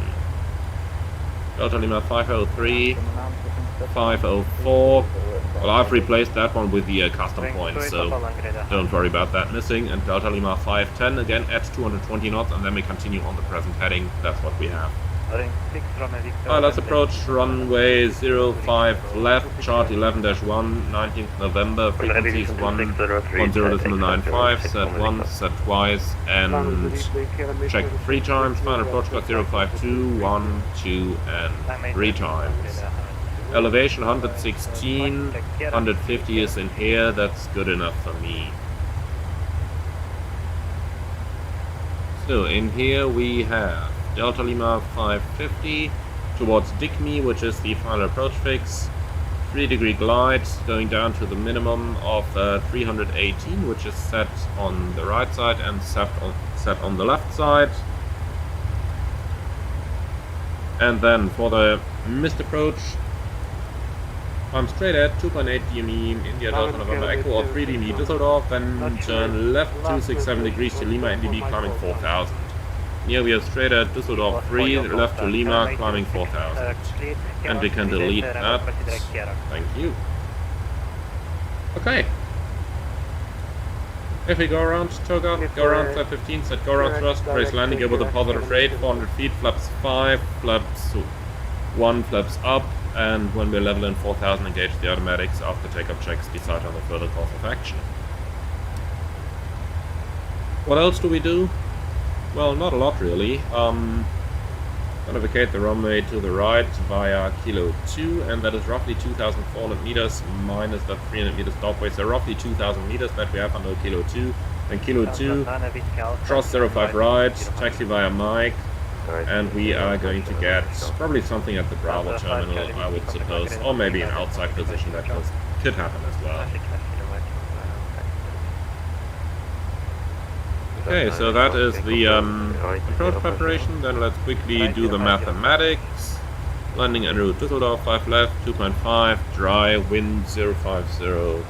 Delta Lima 503, 504. Well, I've replaced that one with the custom point, so don't worry about that missing. And Delta Lima 510 again at 220 knots, and then we continue on the present heading. That's what we have. Let's approach runway 05 left, chart 11-1, 19th November, frequencies 10.95, set once, set twice, and check 3 times, final approach code 052, 1, 2, and 3 times. Elevation 116, 150 is in here, that's good enough for me. So in here we have Delta Lima 550 towards Dikmi, which is the final approach fix. 3-degree glide going down to the minimum of 318, which is set on the right side and set on the left side. And then for the missed approach, I'm straight at 2.8 DME India Delta November Echo or 3 DME Düsseldorf, then turn left 267 degrees to Lima NDB climbing 4000. Here we are straight at Düsseldorf 3, left to Lima climbing 4000. And we can delete that. Thank you. Okay. If we go around Toga, go around flat 15, set go around thrust, brace landing over the positive rate, 400 feet, flaps 5, flaps 1, flaps up, and when we're level in 4000, engage the automatics. After takeoff checks, decide on the further course of action. What else do we do? Well, not a lot really. Gonna vacate the runway to the right via Kilo 2, and that is roughly 2,400 meters minus the 300 meters stopway, so roughly 2,000 meters that we have under Kilo 2. Then Kilo 2, cross 05 right, taxi via Mike, and we are going to get probably something at the Bravo terminal, I would suppose, or maybe an outside position that could happen as well. Okay, so that is the approach preparation. Then let's quickly do the mathematics. Landing en route Düsseldorf, 5 left, 2.5, dry, wind 050.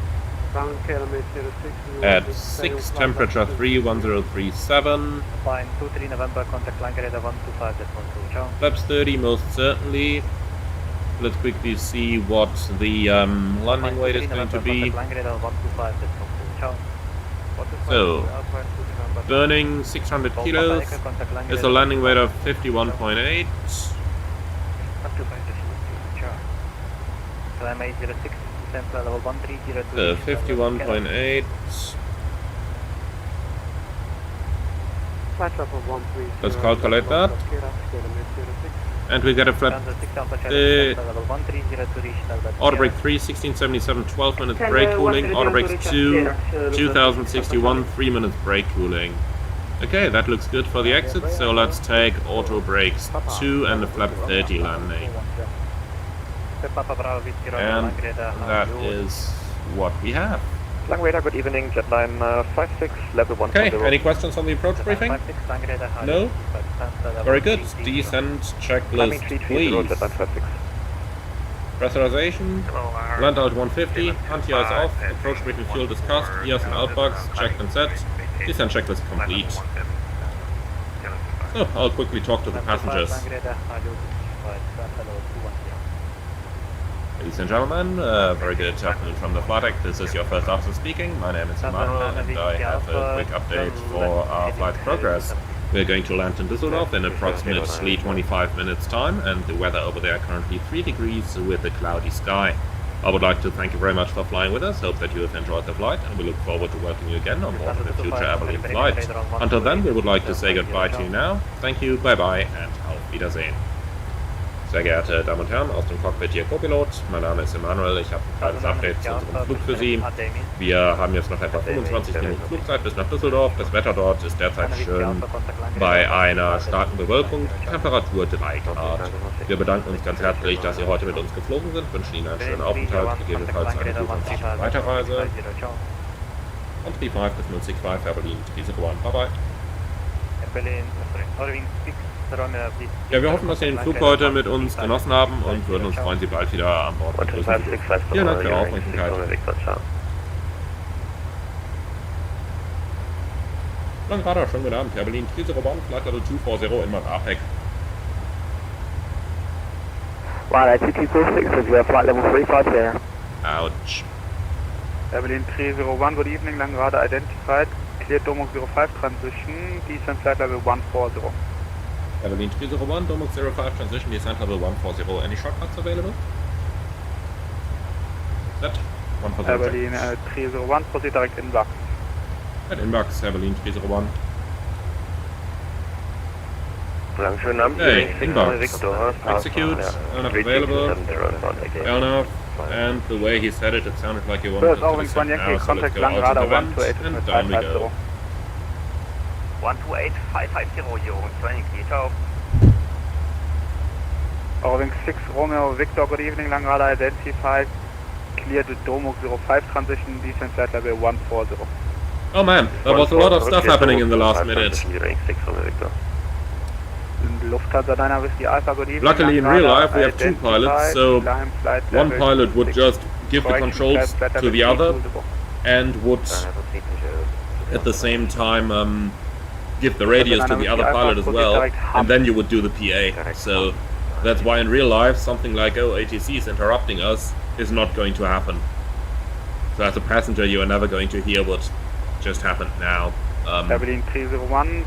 At 6, temperature 31037. Flying 23 November, contact line radar 125.12. Flaps 30 most certainly. Let's quickly see what the landing weight is going to be. So, burning 600 kilos is a landing weight of 51.8. 51.8. Let's calculate that. And we get a flat auto brake 3, 1677, 12 minutes brake cooling, auto brakes 2, 2061, 3 minutes brake cooling. Okay, that looks good for the exit, so let's take auto brakes 2 and a flap 30 landing. And that is what we have. Lang radar, good evening, jetline 56, level 1. Okay, any questions on the approach briefing? No? Very good. Descent checklist, please. Pressurization, land out 150, anti-ice off, approach briefing fuel discussed, EOS and outbox, checked and set, descent checklist complete. So, I'll quickly talk to the passengers. Ladies and gentlemen, very good afternoon from the flight deck. This is your first officer speaking. My name is Emmanuel, and I have a quick update for our flight progress. We're going to land in Düsseldorf in approximately 25 minutes time, and the weather over there currently 3 degrees with a cloudy sky. I would like to thank you very much for flying with us. Hope that you have enjoyed the flight, and we look forward to welcoming you again on board of the future Airberlin flight. Until then, we would like to say goodbye to you now. Thank you, bye-bye, and auf Wiedersehen. Sehr geehrte Damen und Herren, aus dem Cockpit hier Copilot. Mein Name ist Emanuel, ich habe ein kleines Update zu unserem Flug für Sie. Wir haben jetzt noch etwa 25 Minuten Flugzeit bis nach Düsseldorf. Das Wetter dort ist derzeit schön bei einer starken Bewölkung, Temperatur 3 Grad. Wir bedanken uns ganz herzlich, dass Sie heute mit uns geflogen sind, wünschen Ihnen einen schönen Aufenthalt, gegebenenfalls eine gute und sichere Weiterreise. Und 35 bis 065 Airberlin, Risiko 1, bye bye. Ja, wir hoffen, dass Sie den Flug heute mit uns genossen haben und würden uns freuen, Sie bald wieder an Bord begrüßen. Vielen Dank für Ihre Aufmerksamkeit. Lang Radar, schönen guten Abend. Airberlin, Risiko 1, Flight Level 240 in APEC. Right, 2246 is flight level 350. Ouch. Airberlin 301, good evening, Lang Radar identified, clear Domok 05 transition, descent flight level 140. Airberlin 301, Domok 05 transition, descent level 140. Any shortcuts available? Set. 140. Airberlin 301, proceed direct inbox. At inbox, Airberlin 301. Schönen Abend. Hey, inbox. Execute, LNAV available. LNAV, and the way he said it, it sounded like he wanted to descend now, so let's go out to the vent, and down we go. 128550, you're joining Takeoff. Wing 6 Romeo Victor, good evening, Lang Radar identified, clear to Domok 05 transition, descent flight level 140. Oh man, there was a lot of stuff happening in the last minute. Lufthansa Diner Whiskey Alpha, good evening. Luckily, in real life, we have two pilots, so one pilot would just give the controls to the other and would, at the same time, give the radios to the other pilot as well, and then you would do the PA. So that's why in real life, something like, oh, ATC is interrupting us, is not going to happen. So as a passenger, you are never going to hear what just happened now. Aberdeen 301,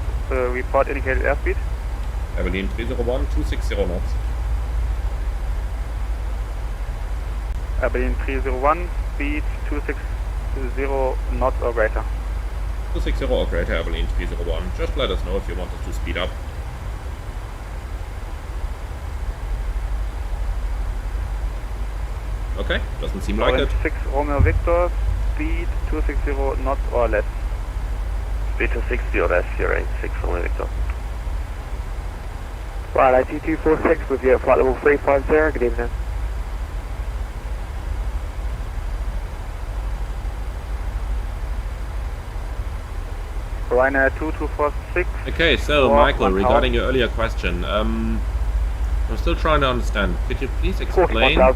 report indicated airspeed. Aberdeen 301, 260 knots. Aberdeen 301, speed 260 knots or greater. 260 or greater, Aberdeen 301. Just let us know if you want us to speed up. Okay, doesn't seem like it. 6 Romeo Victor, speed 260 knots or less. Speed 260 or less, you're right, 6 Romeo Victor. Right, IT246 with you at flight level 350, good evening. Ryanair 2246. Okay, so Michael, regarding your earlier question, I'm still trying to understand. Could you please explain how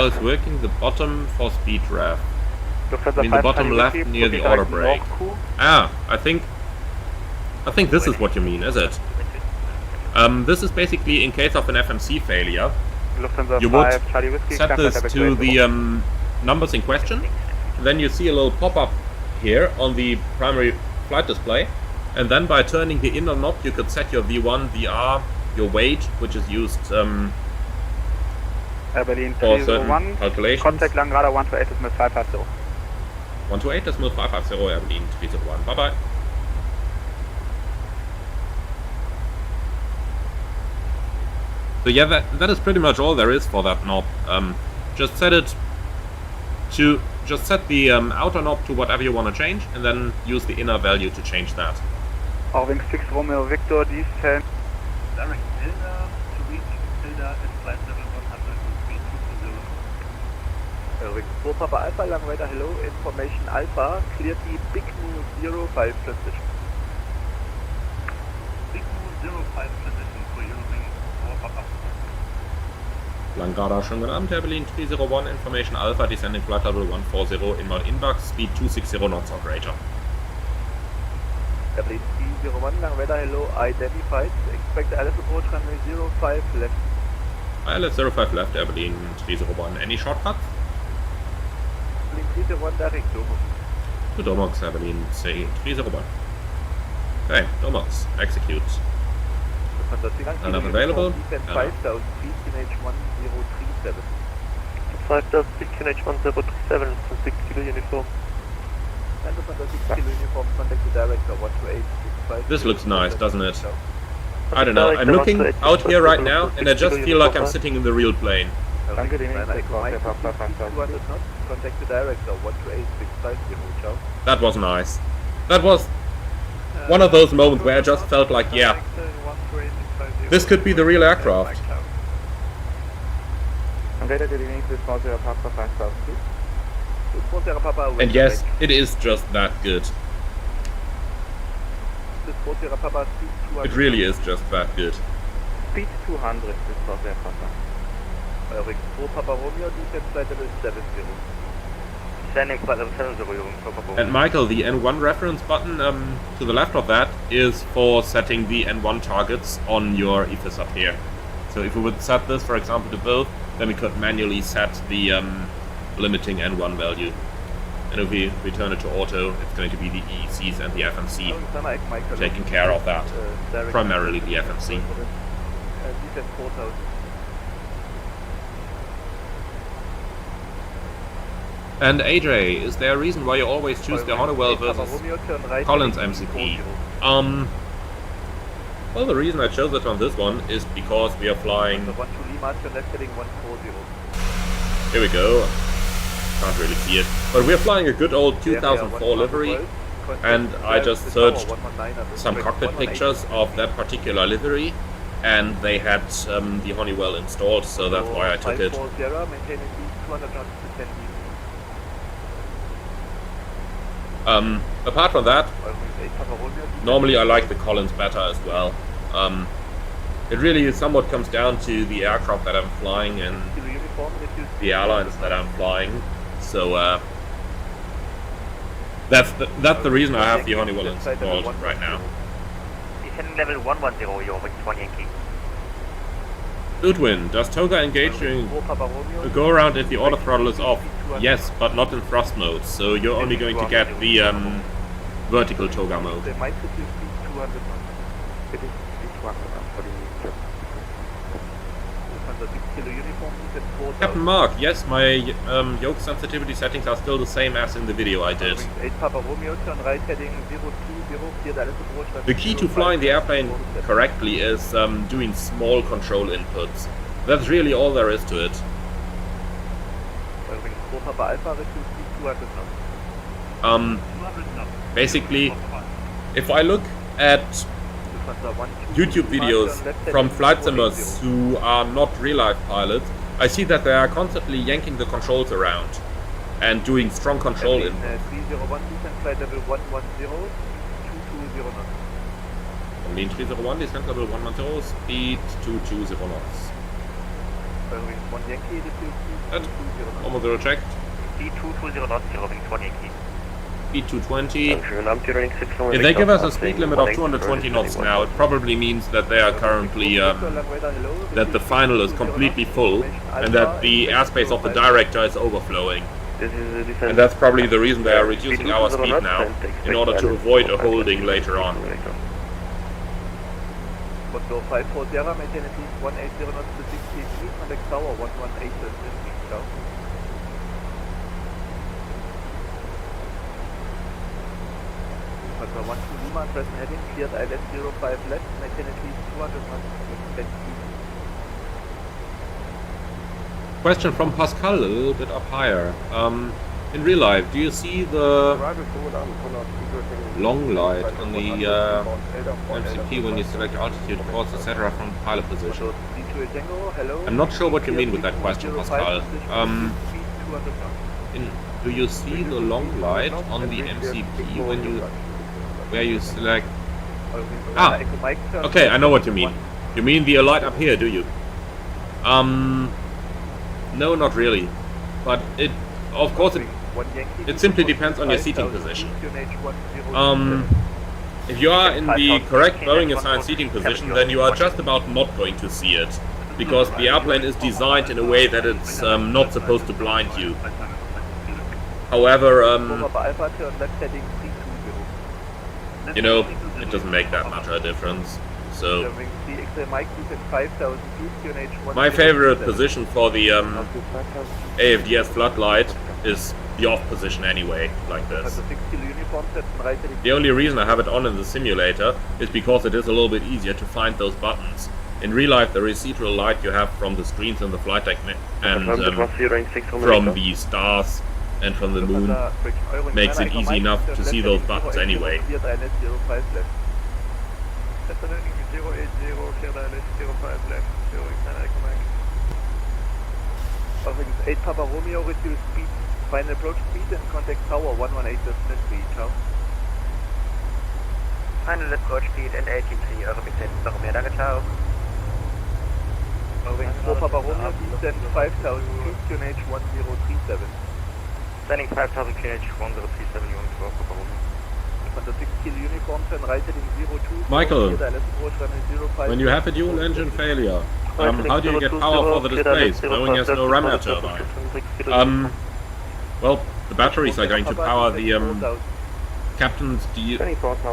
it's working the bottom for speed rev? I mean the bottom left near the auto brake. Ah, I think this is what you mean, is it? This is basically in case of an FMC failure. You would set this to the numbers in question. Then you see a little pop-up here on the primary flight display, and then by turning the inner knob you could set your V1, VR, your weight, which is used for certain calculations. Contact Langrada 128.550. 128.550, Aberdeen 301. Bye bye. So yeah, that is pretty much all there is for that knob. Just set the outer knob to whatever you want to change, and then use the inner value to change that. Wing 6 Romeo Victor, descent. Direct Hilda to reach Hilda at flight level 100 with speed 220. Ring 4 Papa Alpha, Long Radar, hello, information Alpha, cleared the Big Nu 05 transition. Big Nu 05 transition for you, Ring 4 Papa. Langrada, schönen guten Abend, Berlin 301, information Alpha, descending flight level 140, inbound inbox, speed 260 knots or greater. Berlin 301, Long Radar, hello, identified, expect ILS approach runway 05 left. ILS 05 left, Berlin 301, any shortcuts? Berlin 301, direct Domox. To Domox, Berlin 301. Okay, Domox, execute. Enough available. 5000 feet, QNH 1037. 5000 feet, QNH 1037, 6 kilo uniform. And the 6 kilo uniform, contact the director 12865. This looks nice, doesn't it? I don't know, I'm looking out here right now and I just feel like I'm sitting in the real plane. Contact the director 12865. Ciao. That was nice. That was one of those moments where I just felt like, yeah, this could be the real aircraft. And yes, it is just that good. It really is just that good. Speed 200 is not there, Papa. Ring 4 Papa Romeo, descent flight level 70. Descending flight level 70, Papa. And Michael, the N1 reference button to the left of that is for setting the N1 targets on your EFIS up here. So if we would set this, for example, to both, then we could manually set the limiting N1 value. And if we return it to auto, it's going to be the EECs and the FMC taking care of that. Primarily the FMC. Descent 4000. And AJ, is there a reason why you always choose the Honeywell versus Collins MCP? Well, the reason I chose it on this one is because we are flying... Here we go. Can't really see it. But we're flying a good old 2004 livery, and I just searched some cockpit pictures of that particular livery, and they had the Honeywell installed, so that's why I took it. Apart from that, normally I like the Collins better as well. It really somewhat comes down to the aircraft that I'm flying and Kilo uniform, reduce the airlines that I'm flying. So that's the reason I have the Honeywell installed right now. Descending level 110, Yoke 1 Yankee. Goodwin, does Toga engage during a go around if the auto throttle is off? Yes, but not in thrust mode, so you're only going to get the vertical Toga mode. They might reduce speed 200 knots. It is 200 for the 6 kilo uniform, you get 4,000. Captain Mark, yes, my yoke sensitivity settings are still the same as in the video I did. 8 Papa Romeo, turn right heading 020, clear the Alice. The key to flying the airplane correctly is doing small control inputs. That's really all there is to it. 4 Papa Alpha, reduce speed 200 knots. Basically, if I look at YouTube videos from flight simmers who are not real-life pilots, I see that they are constantly yanking the controls around and doing strong control input. 301, descent flight level 110, 220 knots. From lean 301, descent level 110, speed 220 knots. 1 Yankee, reduce speed 220 knots. Almost zero checked. Speed 220 knots, you're moving 1 Yankee. Speed 220. If they give us a speed limit of 220 knots now, it probably means that they are currently that the final is completely full and that the airspace of the director is overflowing. And that's probably the reason they are reducing our speed now, in order to avoid a holding later on. Foxtrot 540, maintain at least 180 knots to 60 feet, contact tower 118 to 15 down. Foxtrot 12 Lima, present heading, cleared ILS 05 left, maintain at least 200 knots to 10 feet. Question from Pascal, a little bit up higher. In real life, do you see the long light on the MCP when you select altitude, course, etc. from pilot position? I'm not sure what you mean with that question, Pascal. Do you see the long light on the MCP when where you select? Ah, okay, I know what you mean. You mean the light up here, do you? No, not really. But of course, it simply depends on your seating position. If you are in the correct Boeing assigned seating position, then you are just about not going to see it, because the airplane is designed in a way that it's not supposed to blind you. However, you know, it doesn't make that much of a difference. So, my favorite position for the AFDS floodlight is the off position anyway, like this. The only reason I have it on in the simulator is because it is a little bit easier to find those buttons. In real life, the residual light you have from the screens in the flight deck and from the stars and from the moon makes it easy enough to see those buttons anyway. 8 Papa Romeo, reduce speed, final approach speed and contact tower 118 speed, ciao. Final approach speed and ATC, eure Bestätigung, noch mehr, danke, ciao. 4 Papa Romeo, descend 5000 feet, QNH 1037. Standing 5000 QNH 1037, Unit 4 Papa Romeo. Under 6 kilo uniform, turn right heading 02. Michael, when you have a dual engine failure, how do you get power for the displays? Boeing has no Rammer turbine. Well, the batteries are going to power the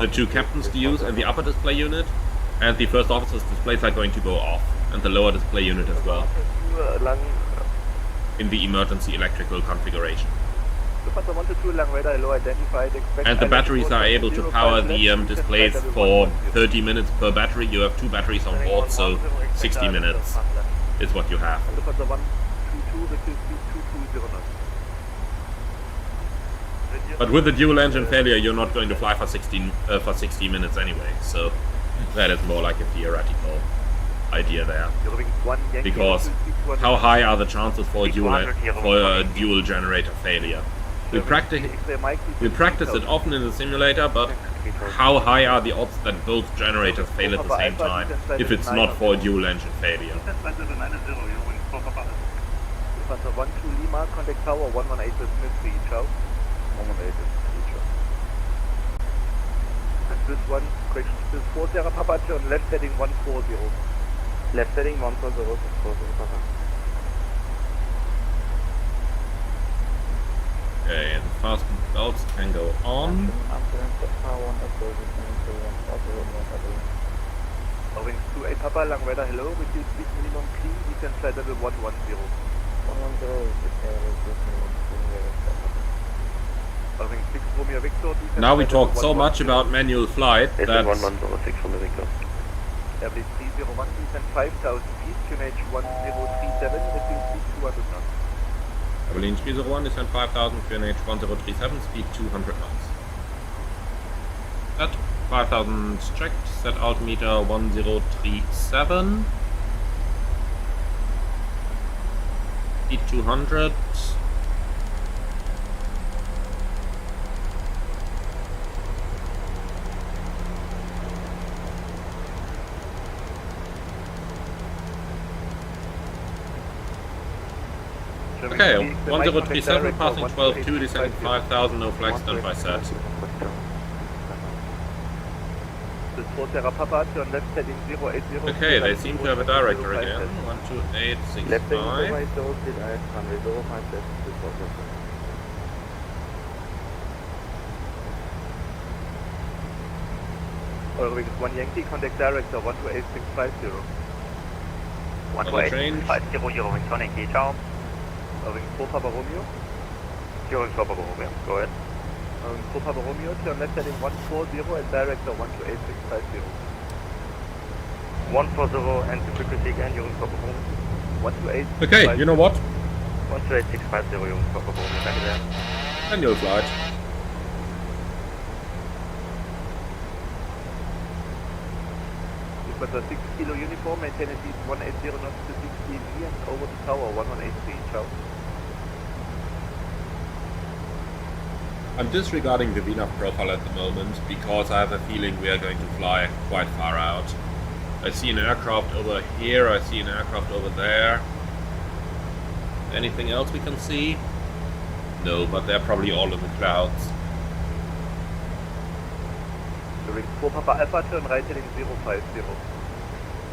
the two captains' DUs and the upper display unit, and the first officer's displays are going to go off, and the lower display unit as well, in the emergency electrical configuration. And the batteries are able to power the displays for 30 minutes per battery. You have 2 batteries on board, so 60 minutes is what you have. But with the dual engine failure, you're not going to fly for 60 minutes anyway, so that is more like a theoretical idea there. Because how high are the chances for a dual generator failure? We practice it often in the simulator, but how high are the odds that both generators fail at the same time if it's not for a dual engine failure? Lufthansa 12 Lima, contact tower 118 with Smith 3, ciao. 118 with 3, ciao. And this one, question to 4 Sierra Papa on left heading 140. Left heading 140, 6 Sierra Papa. Okay, and fast belts can go on. Wings 28 Papa, long radar, hello, receive speed minimum clean, descent flight level 110. 110 Wings 6 Romeo Victor, descent Now we flight talk level so much about manual flight that 1106 Romeo Victor. Airblade 301, descent 5000 feet, QNH 1037, receive speed 200 knots. Berlin 301 descent 5000, QNH 1037, speed 200 knots. At 5000 checked, set altimeter 1037. Speed 200. Okay, 1037 passing 12.2, descending 5000, no flag, stand by set. Okay, they seem to have a director again. 12865. Eurowings 1 Yankee, contact director 128650. 12850, Eurowings 1 Yankee, ciao. Eurowings 4 Papa Romeo. Eurowings 4 Papa Romeo, go ahead. Eurowings 4 Papa Romeo, turn left heading 140 and director 128650. 140 and the frequency again, Eurowings 4 Papa Romeo. 128. Okay, you know what? 12850, Eurowings 4 Papa Romeo, thank you there. Manual flight. But the 6 kilo uniform, maintain at least 180 knots to 16 and over the tower 1183, ciao. I'm disregarding the VNAV profile at the moment because I have a feeling we are going to fly quite far out. I see an aircraft over here, I see an aircraft over there. Anything else we can see? No, but they're probably all in the clouds. Eurowings 4 Papa Alpha, turn right heading 050.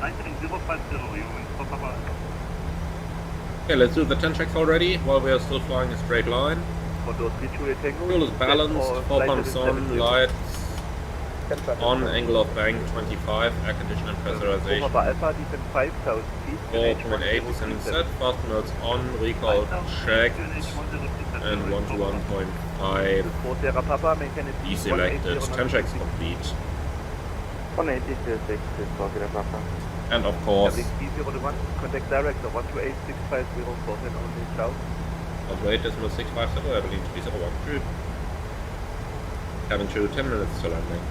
Right heading 050, Eurowings 4 Papa. Okay, let's do the 10 checks already while we are still flying a straight line. Fuel is balanced, 4 pumps on, lights on, angle of bank 25, air condition and pressurization 4.8 descending set, fast notes on, recall checked, and 1 to 1.5 deselected. 10 checks complete. And of course, contact director 128650 only, 128.657, I believe 301 true. Cabin crew 10 minutes to landing.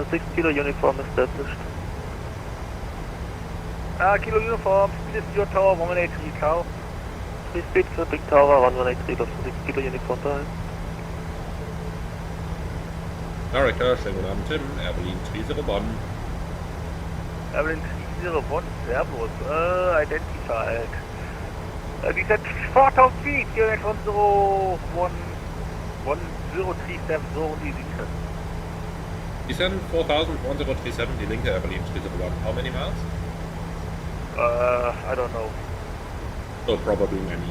6 kilo uniform established. Kilo uniform, speed is your tower 1183, ciao. Please speed to big tower 1183, lost 6 kilo uniform time. Director, schönen guten Abend Tim, Air Berlin 301. Air Berlin 301, servus, identified. We said 4,000 feet, unit 1037, so only linke. Descend 4,000, 1037, die linke Air Berlin 301. How many miles? I don't know. So probably many.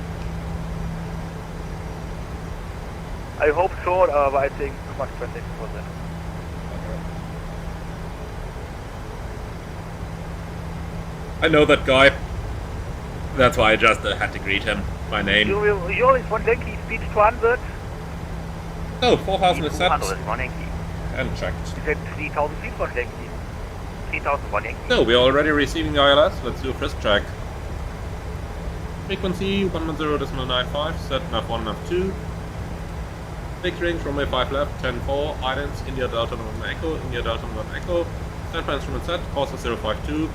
I hope so, but I think too much traffic for that. I know that guy. That's why I just had to greet him by name. You always one Yankee, speed 200. Oh, 4,000 is set. 200 is 1 Yankee. And checked. You said 3,000 feet for Yankee. 3,001 Yankee. No, we are already receiving ILS. Let's do a frisk check. Frequency 110.95, set nav 1, nav 2. Big range, runway 5 left, 10-4, islands, India Delta 1 Echo, India Delta 1 Echo, standby instrument set, course 052.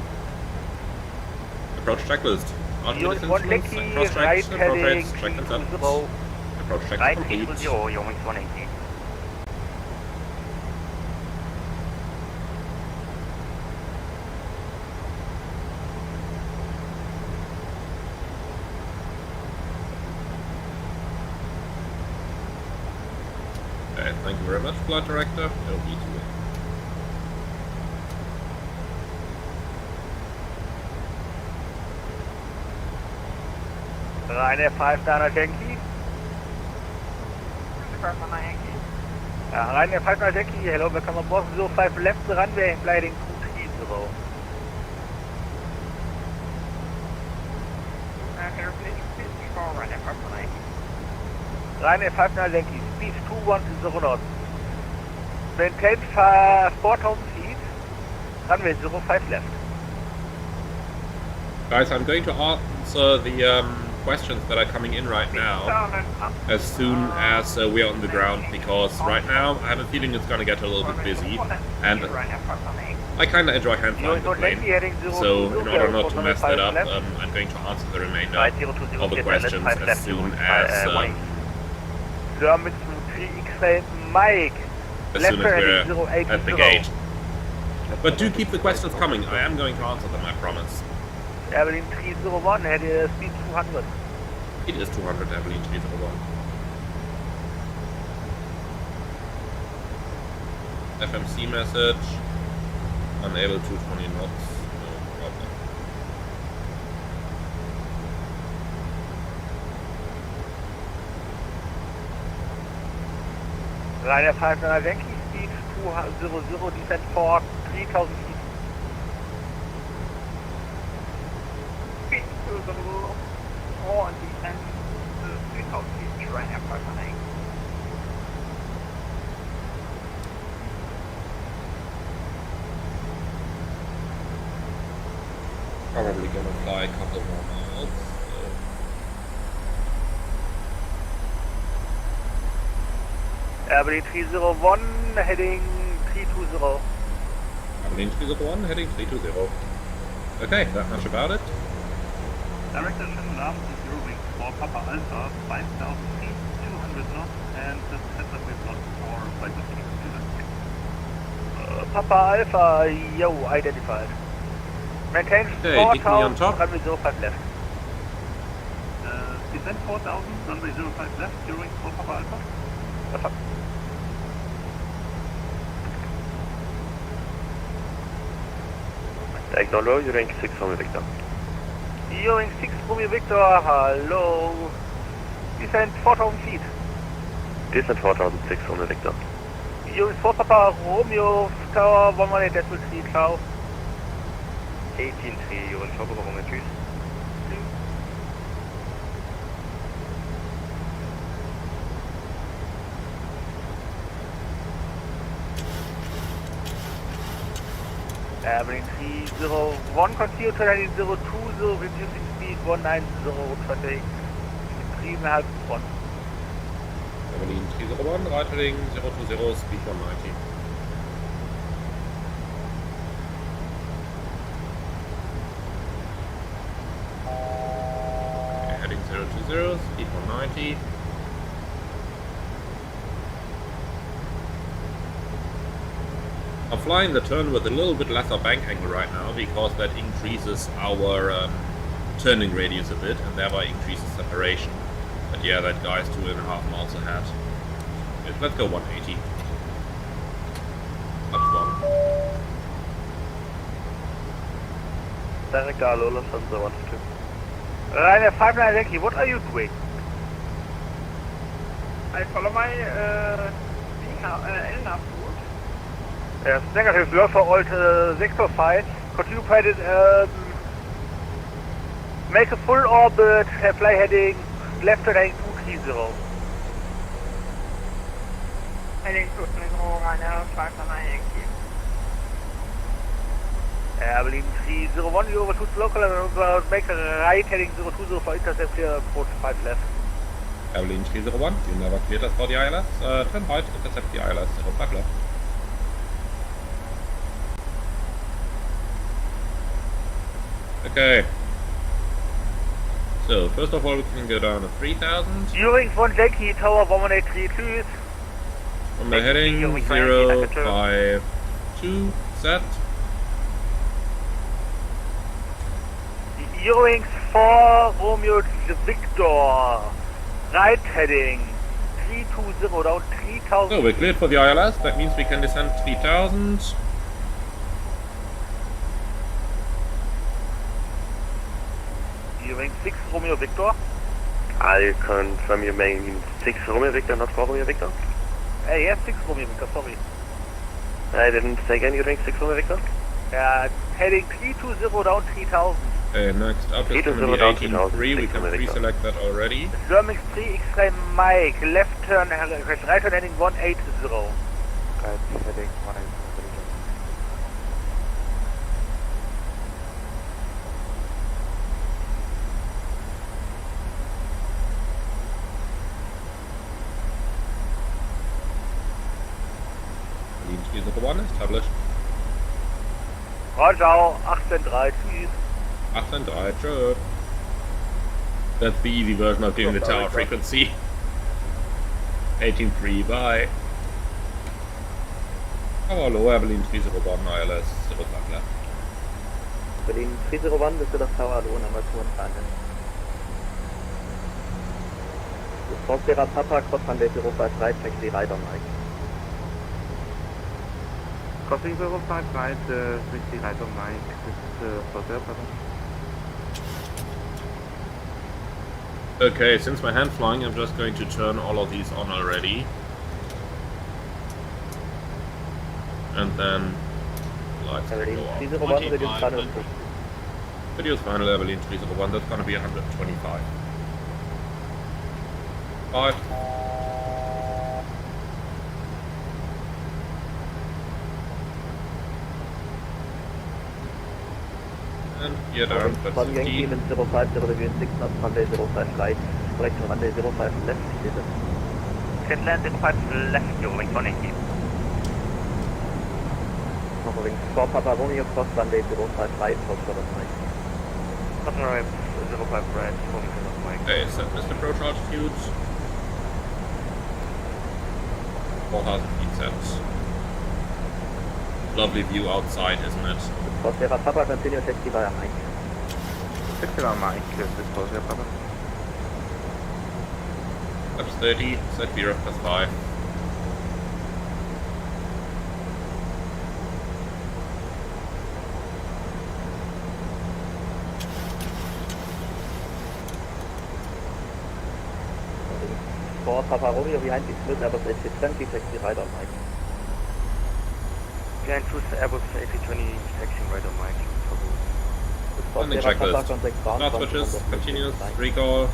Approach checklist. Unit 1 Lecky, right heading 320. Approach check Right complete. 320, your wings 180. Okay, thank you very much, Flight Director. LB to it. Ryanair 59er Yankee. Ryanair 59er Yankee, hello, welcome aboard 05 left runway and gliding 230. Ryanair 59er Yankee, speed 210 knots. Maintain 4,000 feet, runway 05 left. Guys, I'm going to answer the questions that are coming in right now as soon as we are on the ground, because right now I have a feeling it's going to get a little bit busy, and I kind of enjoy hand-flying the plane, so in order not to mess that up, I'm going to answer the remainder of the questions as soon as German 3X Mike, we're at the gate. But do keep the questions coming, I am going to answer them, I promise. Airline 301, had a speed 200. It is 200, Airline 301. FMC message. Unable to 20 knots. No problem. Ryanair 59 Yankee, speed 200, descent for 3,000 feet. On descent 3,000 feet, Ryanair 59. Probably gonna fly a couple more miles. Airline 301, heading 320. Airline 301, heading 320. Okay, that much about it. Director Channel Arms is 0 wings for Papa Alpha, 5,000 feet, 200 knots, and just heads up with lots for flight of 200. Papa Alpha, yo, identified. Maintain 4,000, runway 05 left. Descent 4,000, runway 05 left, during for Papa Alpha. Perfect. Ignore, you're rank 6 from Victor. Yoke 6 Romeo Victor, hello. Descent 4,000 feet. Descent 4,006 from Victor. Yoke 4 Papa Romeo Tower 118.3, ciao. 18-3, you're in Papa Romeo, tschüss. Airline 301, continue to landing 020, reducing speed 190, traffic 3.5 1. Airline 301, right heading 020, speed 190. Okay, heading 020, speed 190. I'm flying the turn with a little bit lesser bank angle right now because that increases our turning radius a bit and thereby increases separation. But yeah, that guy's 2.5 miles ahead. Let's go 180. Up 1. Director Lola Sunset 152. Ryanair 59 Yankee, what are you doing? I follow my LNAV route. Yes, negative, we for all sector 5. Continue pilot, make a full orbit, fly heading left heading 230. Heading 230, Ryanair 59 Yankee. Airline 301, you over to local and make a right heading 020 for intercept here, approach 5 left. Airline 301, you never cleared us for the ILS. Turn right, intercept the ILS, 05 left. Okay. So, first of all, we can go down to 3000. Eurings 1 Yankee, Tower 118, tschüss. On the heading 052 set. Eurings 4 Romeo Victor, right heading 320 down 3000. So, we're cleared for the ILS, that means we can descend 3000. Eurings 6 Romeo Victor. I confirm you mean 6 Romeo Victor, not 4 Romeo Victor? Yes, 6 Romeo Victor, sorry. I didn't say again, you think 6 Romeo Victor? Heading 320 down 3000. Next up is going to be 183, we can pre-select that already. Germans 3 X-ray Mike, left turn, right turn heading 180. Right heading 180. Lean 301 established. Roger, 18.3, tschüss. 18.3, sure. That's the easy version of giving the tower frequency. 18.3, bye. Oh, hello, Berlin 301, ILS, 05 left. Berlin 301, Düsseldorf Tower, hello, number 2 and final. Frontbearer Papa, cross runway 05 right, taxi right on Mike. Crossing 05 right, 60 right on Mike, this is Frontbearer Papa. Okay, since my hand flying, I'm just going to turn all of these on already. And then lights will go off. 301, reduce final push. Reduce final Evelyn 301, that's gonna be 125. 5. And here down, that's 1 Yankee 15. with 05, 0 degree 6 knots, runway 05 right, correction runway 05 left, clear. Can land in 5 left, Eurings 1 Yankee. Moving 4 Papa Romeo, cross runway 05 right, for short of Mike. Crossing runway 05 right, moving to the Mike. Okay, set Mr. Approach altitude. 4,000 feet set. Lovely view outside, isn't it? Frontbearer Papa, continue taxi via Mike. Taxi via Mike, this is Frontbearer Papa. Laps 30, set VRF plus 5. For Papa Romeo behind the split Airbus AC-20, taxi right on Mike. Behind Airbus AC-20, taxiing right on Mike. Landing checklist. Start switches, continuous, recall,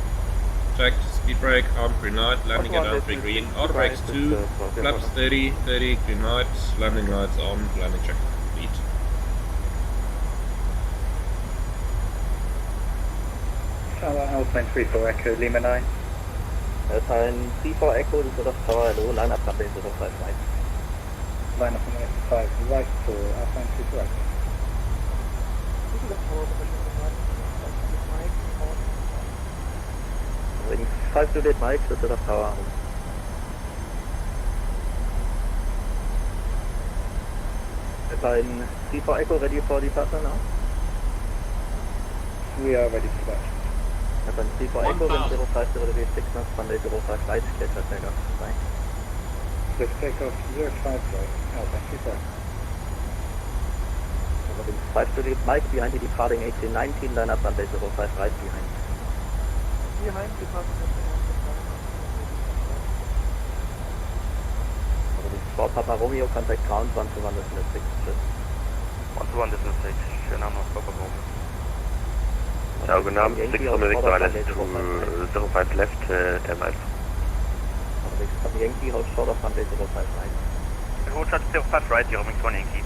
checked, speed brake, armed green light, landing at armed green, auto brakes 2, flaps 30, 30, green light, landing lights on, landing checklist complete. Tower Alpine 34 Echo Lima 9. Alpine 34 Echo, Düsseldorf Tower, hello, line up runway 05 right. Line up on 5 right for Alpine 34 Echo. Waiting 5 to date Mike, Düsseldorf Tower. Alpine 34 Echo ready for departure now? We are ready for that. Alpine 34 Echo, wind 05, 0 degree 6 knots, runway 05 right, clear for takeoff. Bye. Let's take off 05 right, Alpine 34. 5 to lead Mike, behind you departing 1819, line up runway 05 right behind. Behind departing 4 Papa Romeo, contact ground, 121 decimal 6, split. 121 decimal 6, schönen Abend noch, Papa Romeo. Ja, guten Abend, 6 Romeo Victor, ILS to 05 left, 10 miles. Yankee, hold short of runway 05 right. Hold short 05 right, Eurowings 1 Yankee.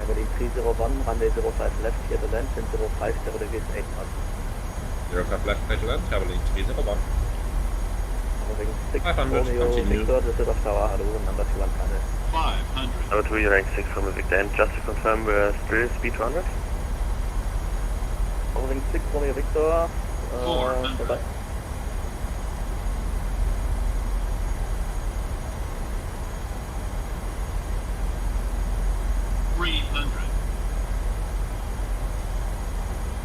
Berlin 301, runway 05 left, clear to land, wind 05, 0 degrees 8 knots. 05 left, clear to land, Berlin 301. 6 500, Romeo continue. Victor, Düsseldorf Tower, hello, number 2 and final. 500. Number 2, you're 6 Romeo Victor, and just to confirm, we're still speed 200? Moving 6 Romeo Victor, 400. 300.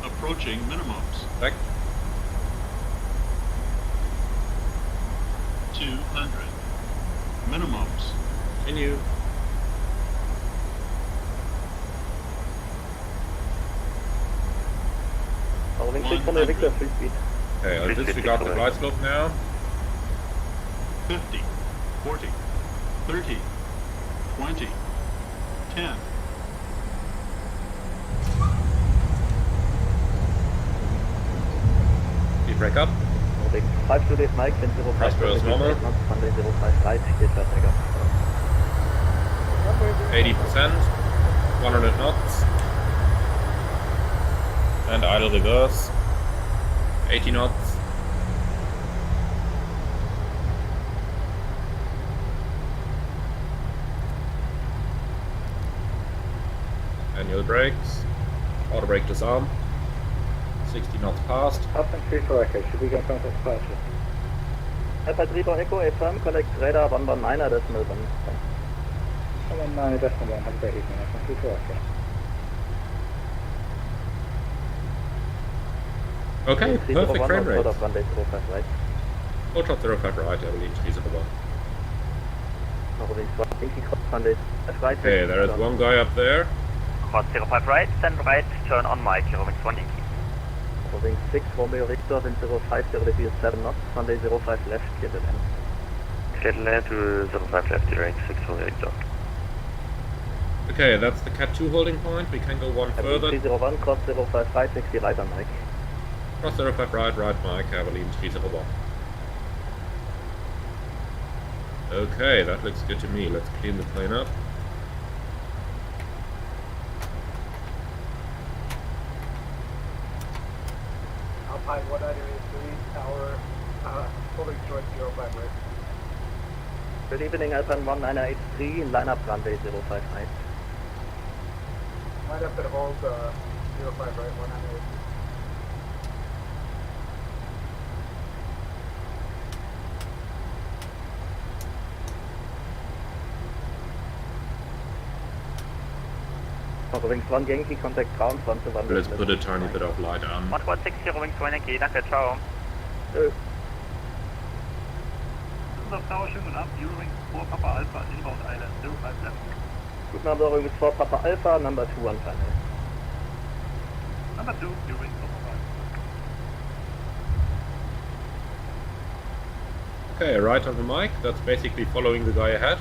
Approaching minimums. Back. 200. Minimums. Continue. Holding 600 Victor, free speed. Okay, I'll disregard the glide slope now. 50. 40. 30. 20. 10. Speed break up. Holding 5 to this Mike, then 05. Transfer is normal. Runway 05 right, clear for takeoff. 80%. 100 knots. And idle reverse. 80 knots. Manual brakes. Auto brake disarm. 60 knots passed. Up and 3 for Echo, should we get contact departure? Alpha 3 for Echo, affirm, collect radar 119 decimal 1. 119 decimal 1, have a great evening, Alpha 3 for Echo. Okay, perfect frame rate. Of runway 05 right. Hold shot 05 right, I believe 301. Holding 12, Inky cross runway 5 right. Okay, there is one guy up there. Cross 05 right, stand right, turn on Mike, Romeo 1 Inky. Holding 6, Romeo Victor, wind 05, 0 degrees 7 knots, runway 05 left, clear to land. Clear to land to 05 left, direct 6 for Victor. Okay, that's the Cat 2 holding point. We can go one further. 301, cross 05 right, 60 right on Mike. Cross 05 right, right Mike, Abilene 301. Okay, that looks good to me. Let's clean the plane up. Alpine 193, tower, holding short 05 right. Good evening, Alpine 1983, line up runway 05 right. Line up and hold 05 right, 198. Wings 1 Yankee, contact ground, 1 to 1. Let's put a tiny bit of light on. 1160 Wings 1 Yankee, danke, ciao. Düsseldorf Tower, schönen guten Abend, Eurowings 4 Papa Alpha, inbound Island, 05 left. Guten Abend, Eurowings 4 Papa Alpha, number 2 on final. Number 2, Eurowings 4 Okay, right on the mic. That's basically following the guy ahead.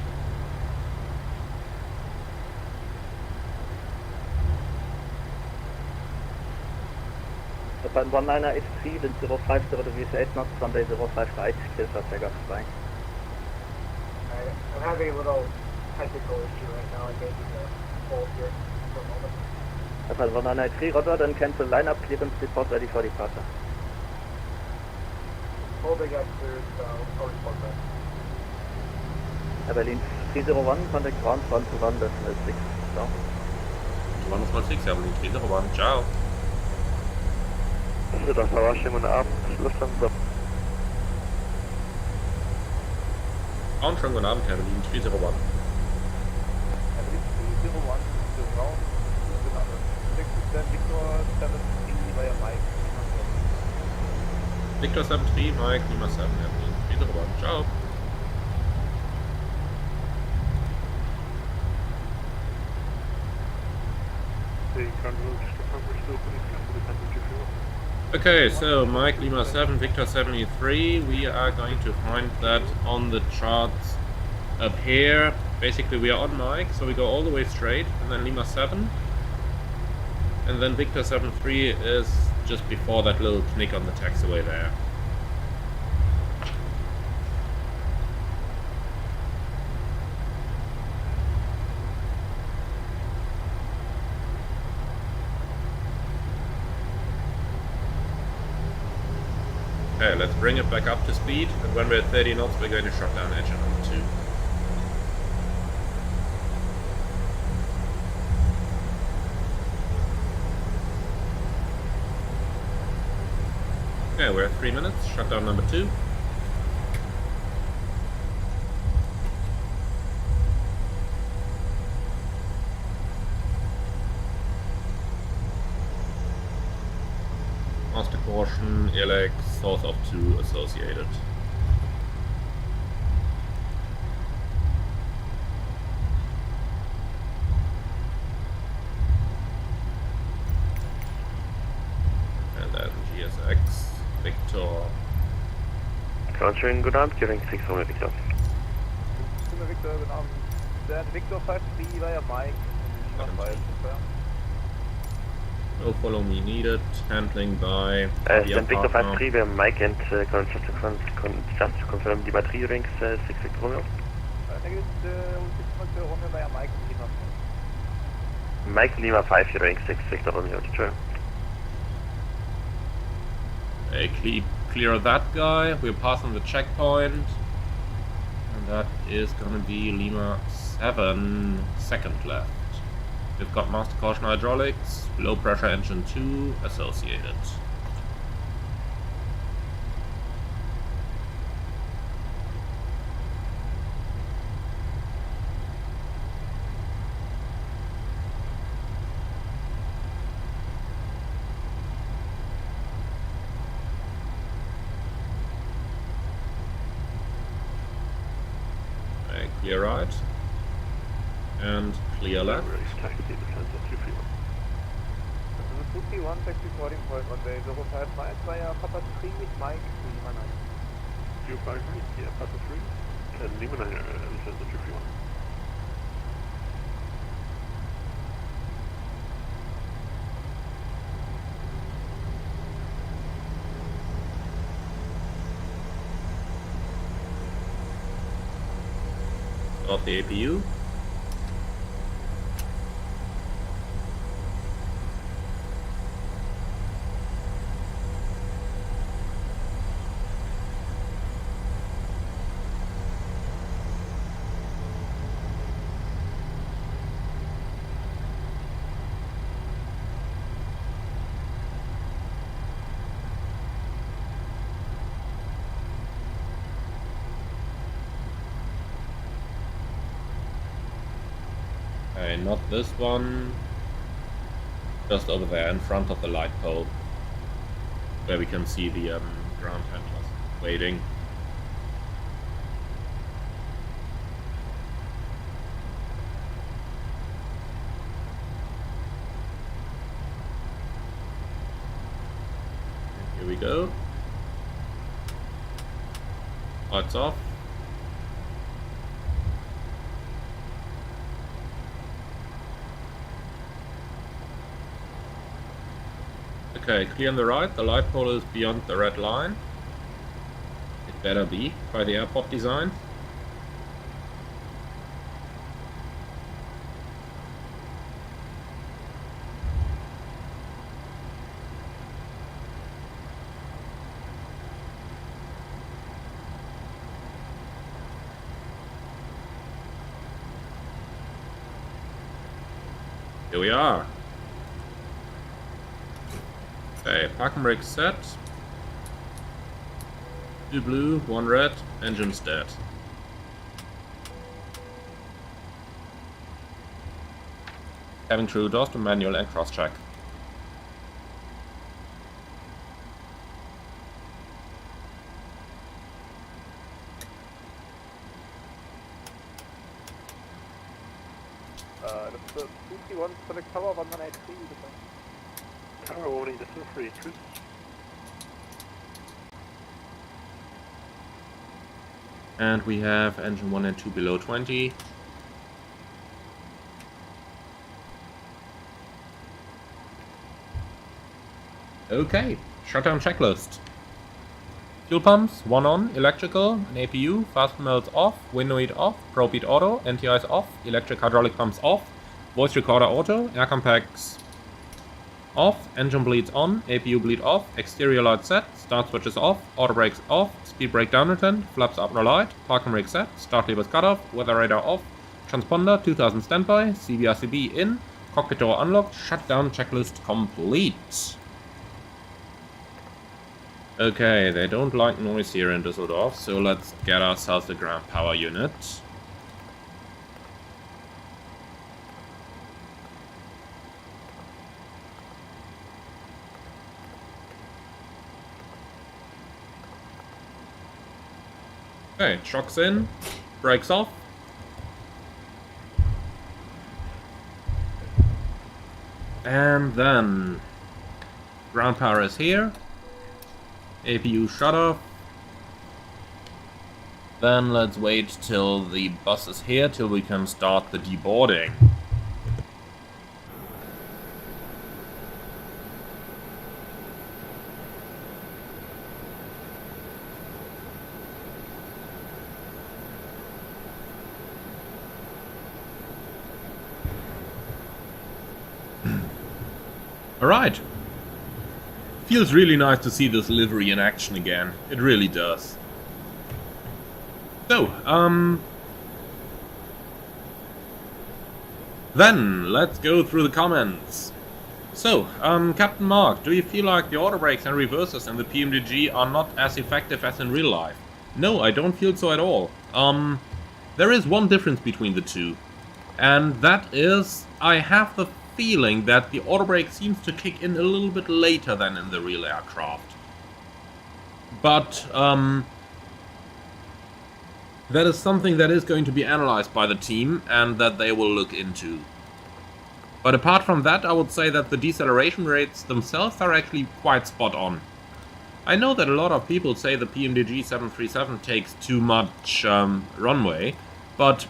Alpine 1983, wind 05, 0 degrees 8 knots, runway 05 right, clear for takeoff, fly. I'm having a little technical issue right now. I may need to hold here for a moment. Alpine 1983, roger, then cancel lineup, clearance report ready for departure. Holding at cleared, I'll report back. Berlin 301, contact ground 1 to 1, decimal 6, ciao. 106, Abilene 301, ciao. Düsseldorf Tower, schönen guten Abend. Lufthansa. Und schönen guten Abend, Abilene 301. Abilene 301, to ground, Victor 73 via Mike. Victor 73, Mike, Lima 7, Abilene 301, ciao. Okay, so Mike Lima 7, Victor 73, we are going to find that on the charts up here. Basically we are on Mike, so we go all the way straight, and then Lima 7. And then Victor 73 is just before that little knick on the taxiway there. Okay, let's bring it back up to speed, and when we're at 30 knots we're going to shut down engine number 2. Okay, we're at 3 minutes. Shutdown number 2. Master caution, Elec, south of 2 associated. And then GSX, Victor. Schönen guten Abend, Gearing 6 Romeo Victor. Victor, guten Abend. Then Victor 5-3 via Mike. No follow me needed. Handling by. Then Victor 5-3 via Mike and just to confirm the battery rings 6 Victor Romeo. Negative 6 Romeo via Mike Lima. Mike Lima 5 ring 6 Victor Romeo. True. Hey, clear that guy. We're passing the checkpoint. And that is gonna be Lima 7, second left. We've got master caution hydraulics, low pressure engine 2, associated. Okay, clear right. And clear left. Suzuki 1 taxi boarding point on the 05 miles via Papa 3 Mike Lima 9. 05 yeah, Papa 3. Lima 9, Lufthansa 231. Off the APU. Okay, not this one. Just over there in front of the light pole. Where we can see the ground handlers waiting. And here we go. Lights off. Okay, clear on the right, the light pole is beyond the red line. It better be, by the airport design. Here we are. Okay, parking brake set. 2 blue, 1 red, engine's dead. Cabin crew does the manual and cross check. Das ist Suzuki 1 Select Tower 183, bitte. Tower warning, this is free. Tschüss. And we have engine 1 and 2 below 20. Okay, shutdown checklist. Fuel pumps, 1 on, electrical, an APU, fast melts off, window heat off, probe heat auto, NTIs off, electric hydraulic pumps off, voice recorder auto, air compacts off, engine bleeds on, APU bleed off, exterior light set, start switches off, auto brakes off, speed brake down return, flaps up no light, parking brake set, start levers cut off, weather radar off, transponder 2000 standby, CBRCB in, cockpit door unlocked, shutdown checklist complete. Okay, they don't like noise here in Düsseldorf, so let's get ourselves a ground power unit. Okay, shocks in, brakes off. And then ground power is here. APU shut off. Then let's wait till the bus is here till we can start the deboarding. Alright. Feels really nice to see this livery in action again. It really does. So, then, let's go through the comments. So, Captain Mark, do you feel like the auto brakes and reversers in the PMDG are not as effective as in real life? No, I don't feel so at all. There is one difference between the two. And that is, I have the feeling that the auto brake seems to kick in a little bit later than in the real aircraft. But, that is something that is going to be analyzed by the team and that they will look into. But apart from that, I would say that the deceleration rates themselves are actually quite spot on. I know that a lot of people say the PMDG 737 takes too much runway, but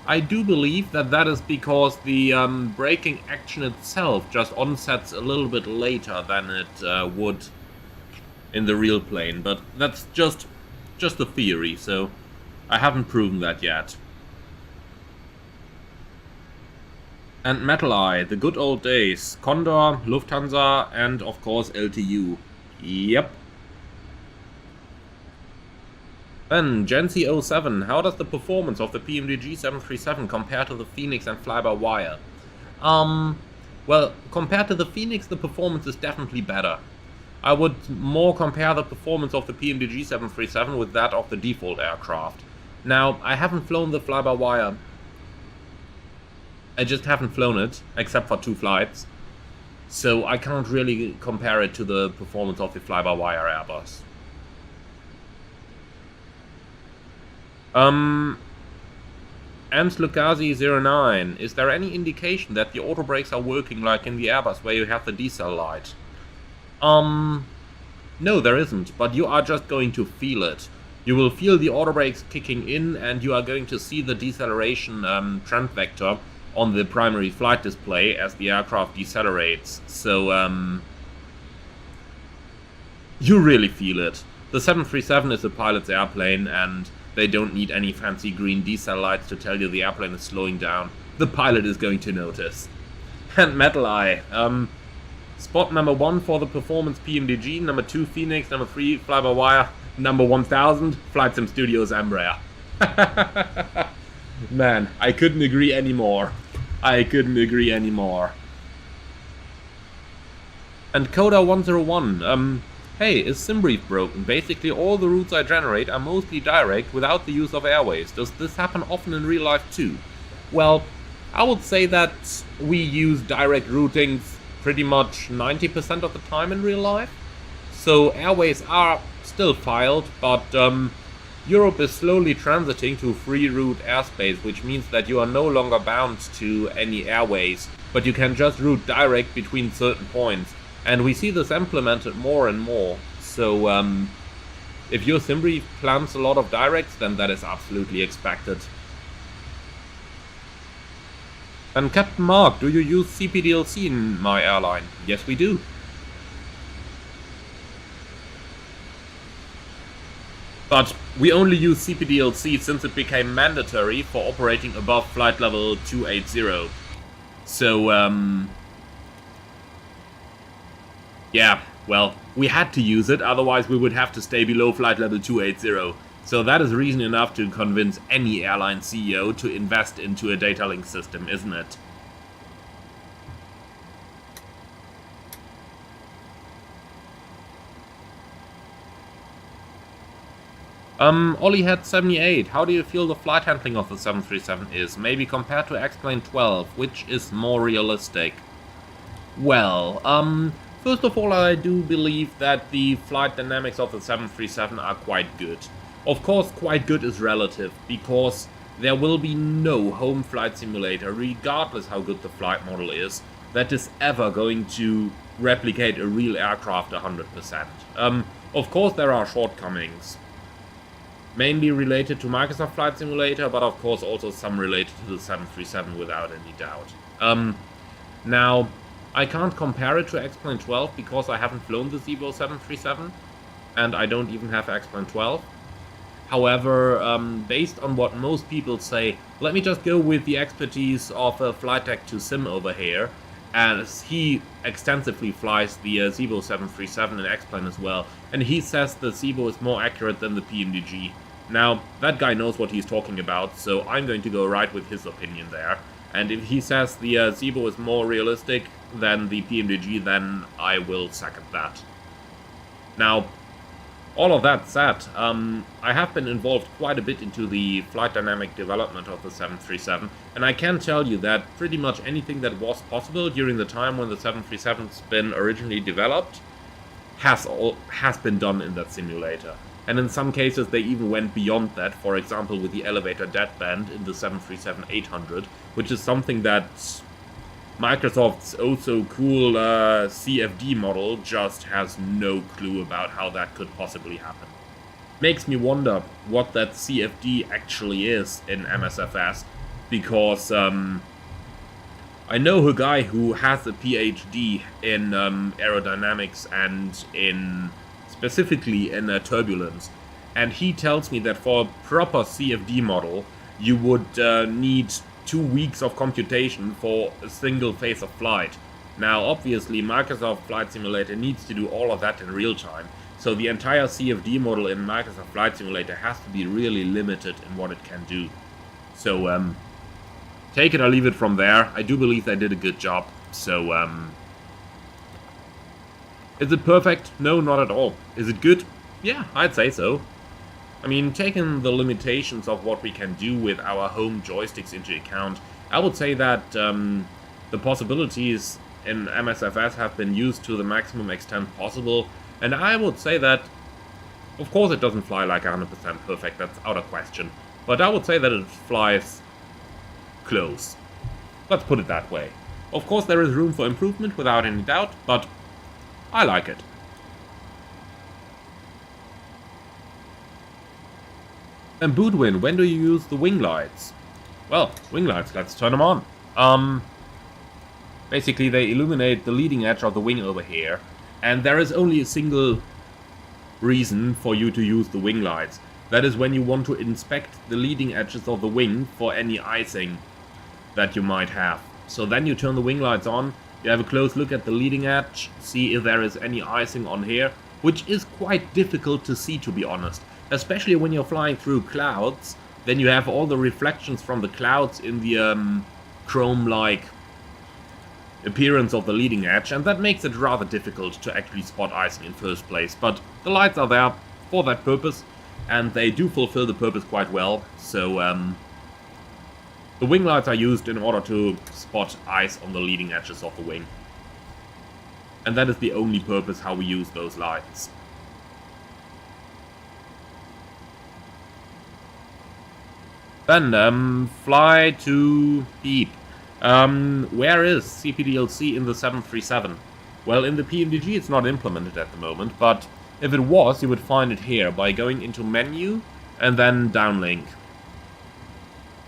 I do believe that that is because the braking action itself just onsets a little bit later than it would in the real plane. But that's just a theory, so I haven't proven that yet. And Metal Eye, the good old days. Condor, Lufthansa, and of course LTU. Yep. Then, Gency07, how does the performance of the PMDG 737 compare to the Phoenix and fly-by-wire? Well, compared to the Phoenix, the performance is definitely better. I would more compare the performance of the PMDG 737 with that of the default aircraft. Now, I haven't flown the fly-by-wire. I just haven't flown it, except for 2 flights. So I can't really compare it to the performance of the fly-by-wire Airbus. And Lukazi09, is there any indication that the auto brakes are working like in the Airbus where you have the decel light? No, there isn't, but you are just going to feel it. You will feel the auto brakes kicking in and you are going to see the deceleration trend vector on the primary flight display as the aircraft decelerates. So, you really feel it. The 737 is a pilot's airplane and they don't need any fancy green decel lights to tell you the airplane is slowing down. The pilot is going to notice. And Metal Eye. Spot number 1 for the performance PMDG, number 2 Phoenix, number 3 fly-by-wire, number 1000 Flight Sim Studios Embraer. Man, I couldn't agree anymore. I couldn't agree anymore. And Coda101, hey, is SimBrief broken? Basically all the routes I generate are mostly direct without the use of airways. Does this happen often in real life too? Well, I would say that we use direct routings pretty much 90% of the time in real life. So airways are still filed, but Europe is slowly transiting to free route airspace, which means that you are no longer bound to any airways, but you can just route direct between certain points. And we see this implemented more and more. So if your SimBrief plans a lot of directs, then that is absolutely expected. And Captain Mark, do you use CPDLC in my airline? Yes, we do. But we only use CPDLC since it became mandatory for operating above flight level 280. So, yeah, well, we had to use it, otherwise we would have to stay below flight level 280. So that is reason enough to convince any airline CEO to invest into a data link system, isn't it? Ollyhead78, how do you feel the flight handling of the 737 is? Maybe compared to X-Plane 12, which is more realistic? Well, first of all, I do believe that the flight dynamics of the 737 are quite good. Of course, quite good is relative, because there will be no home flight simulator, regardless how good the flight model is, that is ever going to replicate a real aircraft 100%. Of course, there are shortcomings. Mainly related to Microsoft Flight Simulator, but of course also some related to the 737 without any doubt. Now, I can't compare it to X-Plane 12 because I haven't flown the Zibo 737, and I don't even have X-Plane 12. However, based on what most people say, let me just go with the expertise of Flight Deck 2 Sim over here, as he extensively flies the Zibo 737 and X-Plane as well, and he says the Zibo is more accurate than the PMDG. Now, that guy knows what he's talking about, so I'm going to go right with his opinion there. And if he says the Zibo is more realistic than the PMDG, then I will second that. Now, all of that said, I have been involved quite a bit into the flight dynamic development of the 737, and I can tell you that pretty much anything that was possible during the time when the 737's been originally developed has been done in that simulator. And in some cases they even went beyond that, for example with the elevator deadband in the 737-800, which is something that Microsoft's oh-so-cool CFD model just has no clue about how that could possibly happen. Makes me wonder what that CFD actually is in MSFS, because I know a guy who has a PhD in aerodynamics and specifically in turbulence, and he tells me that for a proper CFD model you would need 2 weeks of computation for a single phase of flight. Now obviously Microsoft Flight Simulator needs to do all of that in real time, so the entire CFD model in Microsoft Flight Simulator has to be really limited in what it can do. So take it or leave it from there. I do believe they did a good job, so is it perfect? No, not at all. Is it good? Yeah, I'd say so. I mean, taking the limitations of what we can do with our home joysticks into account, I would say that the possibilities in MSFS have been used to the maximum extent possible, and I would say that, of course it doesn't fly like 100% perfect, that's out of question, but I would say that it flies close. Let's put it that way. Of course there is room for improvement without any doubt, but I like it. And Boudwin, when do you use the wing lights? Well, wing lights, let's turn them on. Basically they illuminate the leading edge of the wing over here, and there is only a single reason for you to use the wing lights. That is when you want to inspect the leading edges of the wing for any icing that you might have. So then you turn the wing lights on, you have a close look at the leading edge, see if there is any icing on here, which is quite difficult to see, to be honest. Especially when you're flying through clouds, then you have all the reflections from the clouds in the chrome-like appearance of the leading edge, and that makes it rather difficult to actually spot icing in first place. But the lights are there for that purpose, and they do fulfill the purpose quite well, so the wing lights are used in order to spot ice on the leading edges of the wing. And that is the only purpose how we use those lights. Then, fly to beep. Where is CPDLC in the 737? Well, in the PMDG it's not implemented at the moment, but if it was, you would find it here by going into menu and then downlink.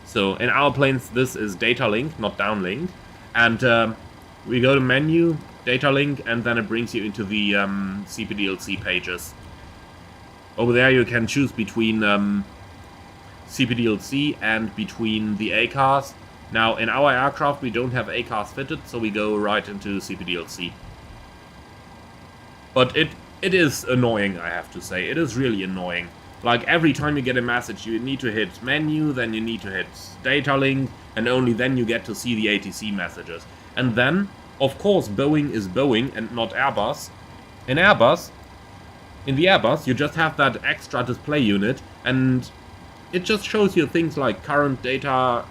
So in our planes this is data link, not downlink, and we go to menu, data link, and then it brings you into the CPDLC pages. Over there you can choose between CPDLC and between the ACARs. Now in our aircraft we don't have ACARs fitted, so we go right into CPDLC. But it is annoying, I have to say. It is really annoying. Like every time you get a message you need to hit menu, then you need to hit data link, and only then you get to see the ATC messages. And then, of course, Boeing is Boeing and not Airbus. In Airbus, In the Airbus, you just have that extra display unit, and it just shows you things like current data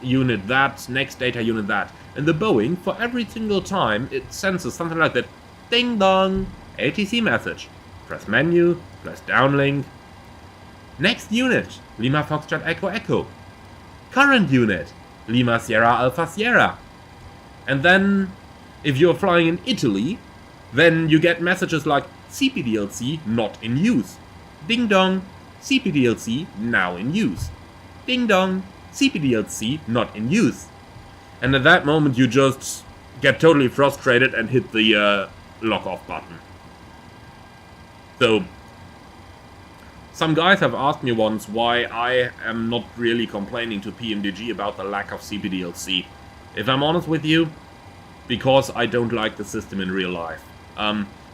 unit that, next data unit that. And the Boeing, for every single time, it senses something like that. Ding dong! ATC message. Press menu, press downlink. Next unit, Lima Foxtrot Echo Echo. Current unit, Lima Sierra Alpha Sierra. And then, if you're flying in Italy, then you get messages like CPDLC not in use. Ding dong, CPDLC now in use. Ding dong, CPDLC not in use. And at that moment you just get totally frustrated and hit the lock off button. So, some guys have asked me once why I am not really complaining to PMDG about the lack of CPDLC. If I'm honest with you, because I don't like the system in real life.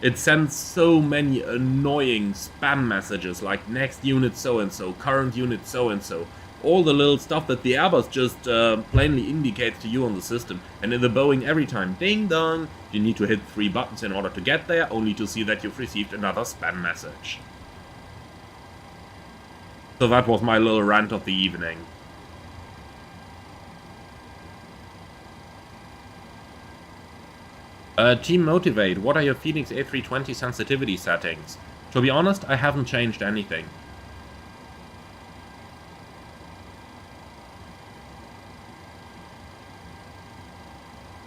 It sends so many annoying spam messages like next unit so-and-so, current unit so-and-so. All the little stuff that the Airbus just plainly indicates to you on the system. And in the Boeing every time, ding dong, you need to hit 3 buttons in order to get there, only to see that you've received another spam message. So that was my little rant of the evening. Team Motivate, what are your Phoenix A320 sensitivity settings? To be honest, I haven't changed anything.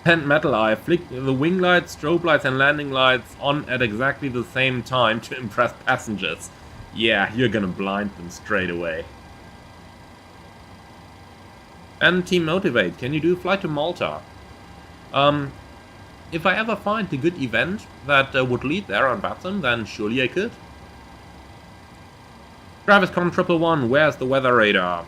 And Metal Eye, flick the wing lights, strobe lights and landing lights on at exactly the same time to impress passengers. Yeah, you're gonna blind them straight away. And Team Motivate, can you do Flight to Malta? If I ever find a good event that would lead there on Batson, then surely I could. Traviscon 111, where's the weather radar?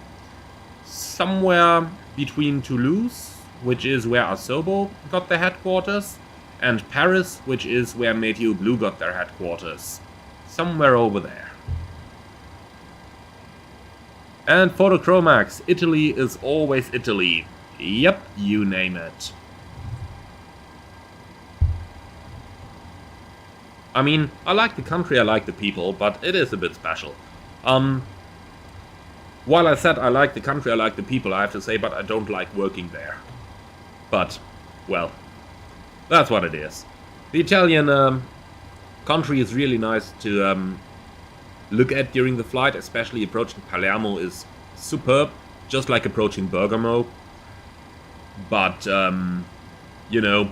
Somewhere between Toulouse, which is where Asobo got their headquarters, and Paris, which is where Meteo Blue got their headquarters. Somewhere over there. And Photochromax, Italy is always Italy. Yep, you name it. I mean, I like the country, I like the people, but it is a bit special. While I said I like the country, I like the people, I have to say, but I don't like working there. But, well, that's what it is. The Italian country is really nice to look at during the flight, especially approaching Palermo is superb, just like approaching Bergamo. But, you know,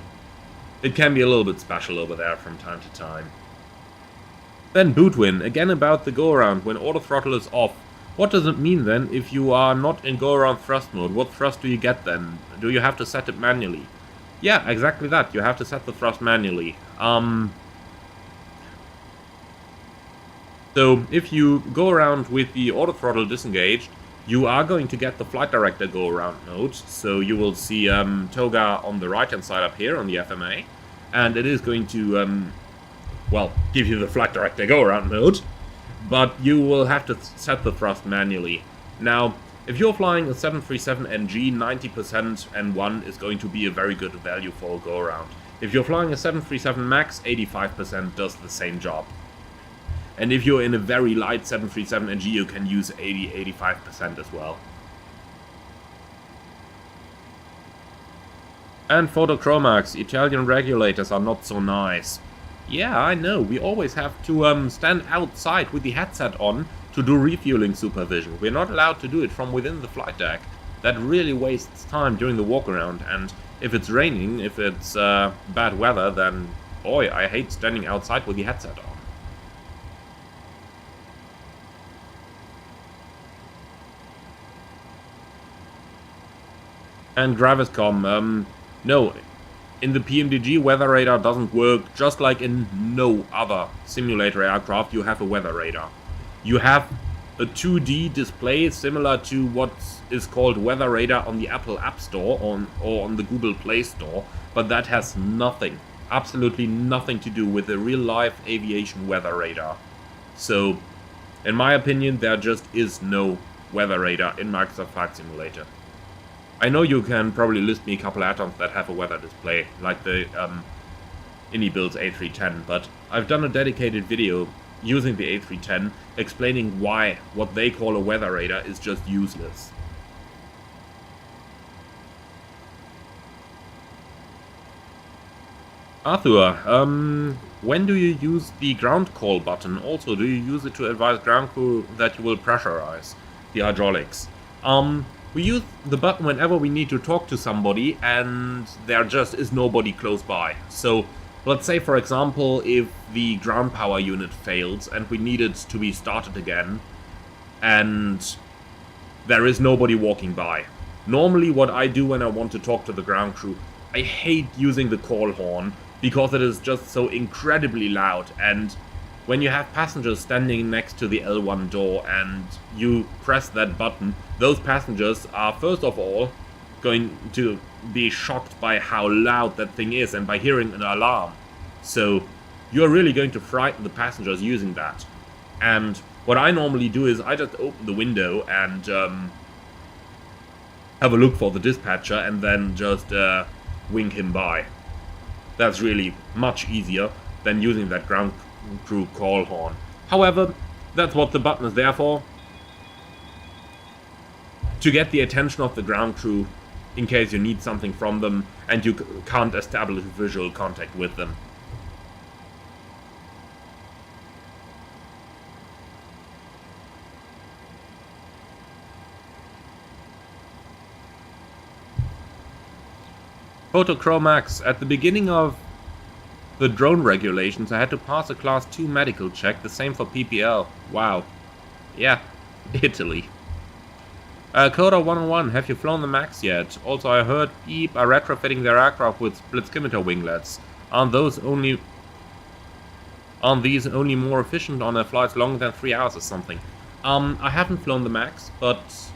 it can be a little bit special over there from time to time. Then Bootwin, again about the go-around when auto throttle is off. What does it mean then if you are not in go-around thrust mode? What thrust do you get then? Do you have to set it manually? Yeah, exactly that. You have to set the thrust manually. So if you go around with the auto throttle disengaged, you are going to get the flight director go-around mode. So you will see Toga on the right-hand side up here on the FMA. And it is going to, well, give you the flight director go-around mode. But you will have to set the thrust manually. Now, if you're flying a 737NG, 90% N1 is going to be a very good value for a go-around. If you're flying a 737 MAX, 85% does the same job. And if you're in a very light 737NG, you can use 80-85% as well. And Photochromax, Italian regulators are not so nice. Yeah, I know, we always have to stand outside with the headset on to do refueling supervision. We're not allowed to do it from within the flight deck. That really wastes time during the walk around, and if it's raining, if it's bad weather, then boy, I hate standing outside with the headset on. And Graviscom, no, in the PMDG weather radar doesn't work, just like in no other simulator aircraft you have a weather radar. You have a 2D display similar to what is called weather radar on the Apple App Store or on the Google Play Store, but that has nothing, absolutely nothing to do with the real-life aviation weather radar. So, in my opinion, there just is no weather radar in Microsoft Flight Simulator. I know you can probably list me a couple add-ons that have a weather display, like the IndyBuilds A310, but I've done a dedicated video using the A310, explaining why what they call a weather radar is just useless. Arthur, when do you use the ground call button? Also, do you use it to advise ground crew that you will pressurize the hydraulics? We use the button whenever we need to talk to somebody and there just is nobody close by. So, let's say for example, if the ground power unit fails and we need it to be started again and there is nobody walking by. Normally what I do when I want to talk to the ground crew, I hate using the call horn because it is just so incredibly loud, and when you have passengers standing next to the L1 door and you press that button, those passengers are first of all going to be shocked by how loud that thing is and by hearing an alarm. So you're really going to frighten the passengers using that. And what I normally do is I just open the window and have a look for the dispatcher and then just wink him by. That's really much easier than using that ground crew call horn. However, that's what the button is there for. To get the attention of the ground crew in case you need something from them and you can't establish visual contact with them. Photochromax, at the beginning of the drone regulations I had to pass a class 2 medical check, the same for PPL. Wow. Yeah, Italy. Coda 101, have you flown the MAX yet? Also I heard Beep are retrofitting their aircraft with split skimitar winglets. Aren't these only more efficient on a flights longer than 3 hours or something? I haven't flown the MAX, but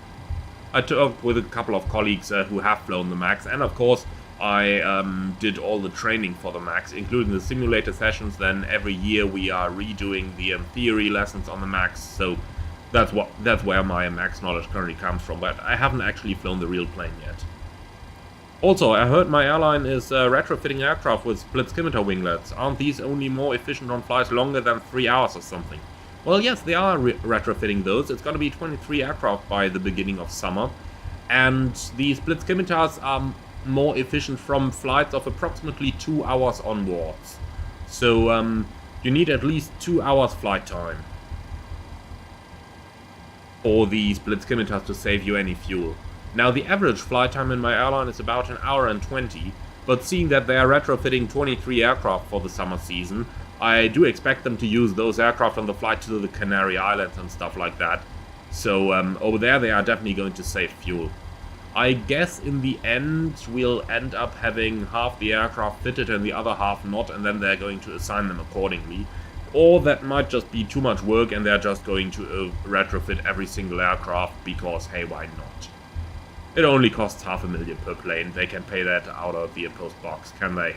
I talked with a couple of colleagues who have flown the MAX, and of course I did all the training for the MAX, including the simulator sessions. Then every year we are redoing the theory lessons on the MAX, so that's where my MAX knowledge currently comes from, but I haven't actually flown the real plane yet. Also, I heard my airline is retrofitting aircraft with split skimitar winglets. Aren't these only more efficient on flights longer than 3 hours or something? Well, yes, they are retrofitting those. It's going to be 23 aircraft by the beginning of summer, and the split skimitars are more efficient from flights of approximately 2 hours onwards. So you need at least 2 hours flight time for the split skimitars to save you any fuel. Now the average flight time in my airline is about 1 hour and 20, but seeing that they are retrofitting 23 aircraft for the summer season, I do expect them to use those aircraft on the flight to the Canary Islands and stuff like that. So over there they are definitely going to save fuel. I guess in the end we'll end up having half the aircraft fitted and the other half not, and then they're going to assign them accordingly. Or that might just be too much work and they're just going to retrofit every single aircraft because, hey, why not? It only costs $500,000 per plane. They can pay that out of the impost box, can they?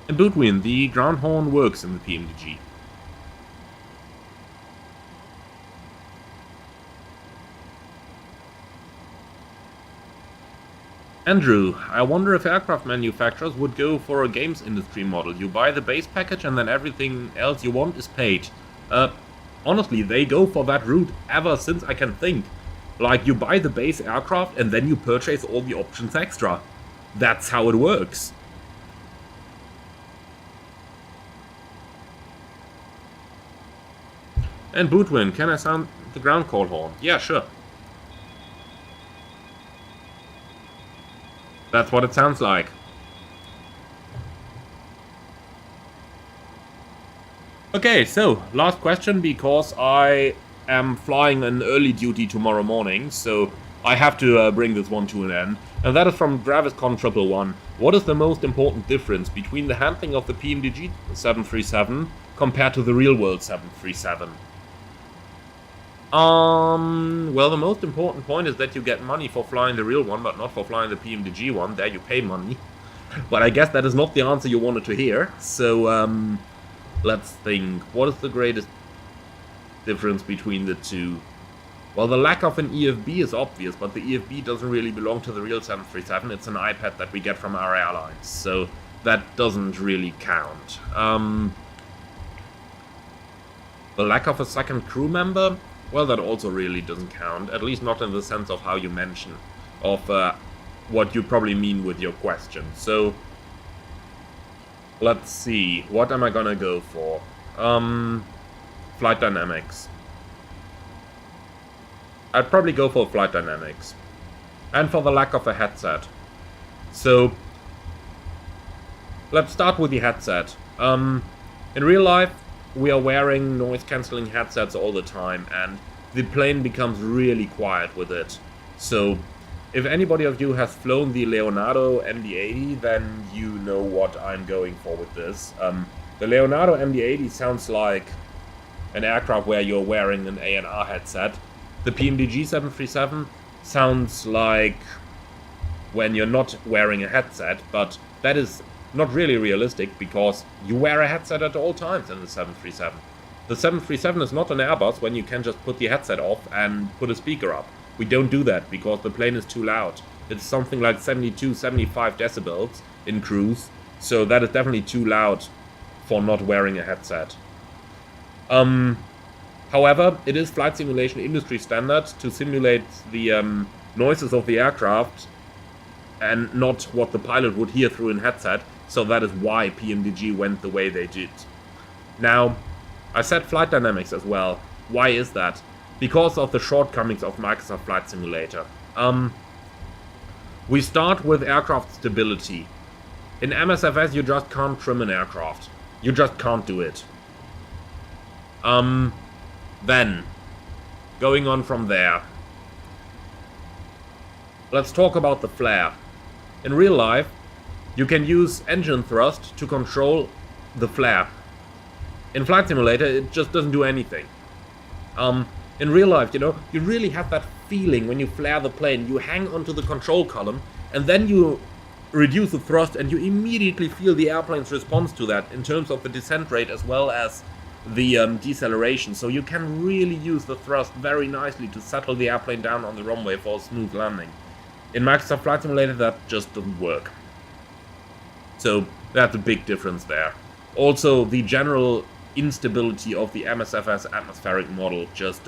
In between, the ground horn works in the PMDG. Andrew, I wonder if aircraft manufacturers would go for a games industry model. You buy the base package and then everything else you want is paid. Honestly, they go for that route ever since I can think. Like, you buy the base aircraft and then you purchase all the options extra. That's how it works. And Bootwin, can I sound the ground call horn? Yeah, sure. That's what it sounds like. Okay, so last question, because I am flying an early duty tomorrow morning, so I have to bring this one to an end. And that is from GravisCon 111. What is the most important difference between the handling of the PMDG 737 compared to the real world 737? Well, the most important point is that you get money for flying the real one, but not for flying the PMDG one. There you pay money. But I guess that is not the answer you wanted to hear. So, let's think. What is the greatest difference between the two? Well, the lack of an EFB is obvious, but the EFB doesn't really belong to the real 737. It's an iPad that we get from our airlines, so that doesn't really count. The lack of a second crew member, well, that also really doesn't count, at least not in the sense of how you mention, of what you probably mean with your question. So, let's see, what am I gonna go for? Flight dynamics. I'd probably go for flight dynamics. And for the lack of a headset. So, let's start with the headset. In real life, we are wearing noise-cancelling headsets all the time, and the plane becomes really quiet with it. So, if anybody of you has flown the Leonardo MD-80, then you know what I'm going for with this. The Leonardo MD-80 sounds like an aircraft where you're wearing an A&R headset. The PMDG 737 sounds like when you're not wearing a headset, but that is not really realistic because you wear a headset at all times in the 737. The 737 is not an Airbus when you can just put the headset off and put a speaker up. We don't do that because the plane is too loud. It's something like 72, 75 decibels in cruise, so that is definitely too loud for not wearing a headset. However, it is flight simulation industry standard to simulate the noises of the aircraft and not what the pilot would hear through a headset, so that is why PMDG went the way they did. Now, I said flight dynamics as well. Why is that? Because of the shortcomings of Microsoft Flight Simulator. We start with aircraft stability. In MSFS you just can't trim an aircraft. You just can't do it. Then, going on from there, let's talk about the flare. In real life, you can use engine thrust to control the flare. In Flight Simulator, it just doesn't do anything. In real life, you know, you really have that feeling when you flare the plane. You hang onto the control column, and then you reduce the thrust, and you immediately feel the airplane's response to that in terms of the descent rate as well as the deceleration, so you can really use the thrust very nicely to settle the airplane down on the runway for a smooth landing. In Microsoft Flight Simulator that just doesn't work. So that's a big difference there. Also, the general instability of the MSFS atmospheric model just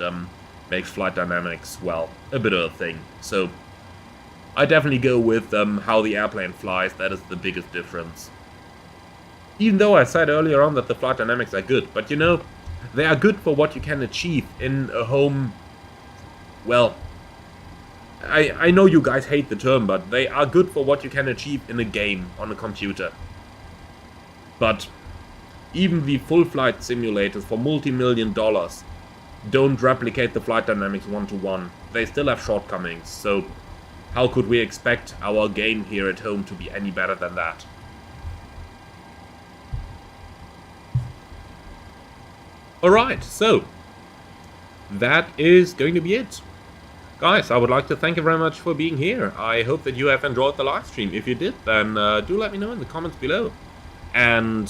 makes flight dynamics, well, a bit of a thing. So I definitely go with how the airplane flies. That is the biggest difference. Even though I said earlier on that the flight dynamics are good, but you know, they are good for what you can achieve in a home. Well, I know you guys hate the term, but they are good for what you can achieve in a game on a computer. But even the full flight simulators for multi-million dollars don't replicate the flight dynamics one-to-one. They still have shortcomings, so how could we expect our game here at home to be any better than that? Alright, so that is going to be it. Guys, I would like to thank you very much for being here. I hope that you have enjoyed the live stream. If you did, then do let me know in the comments below. And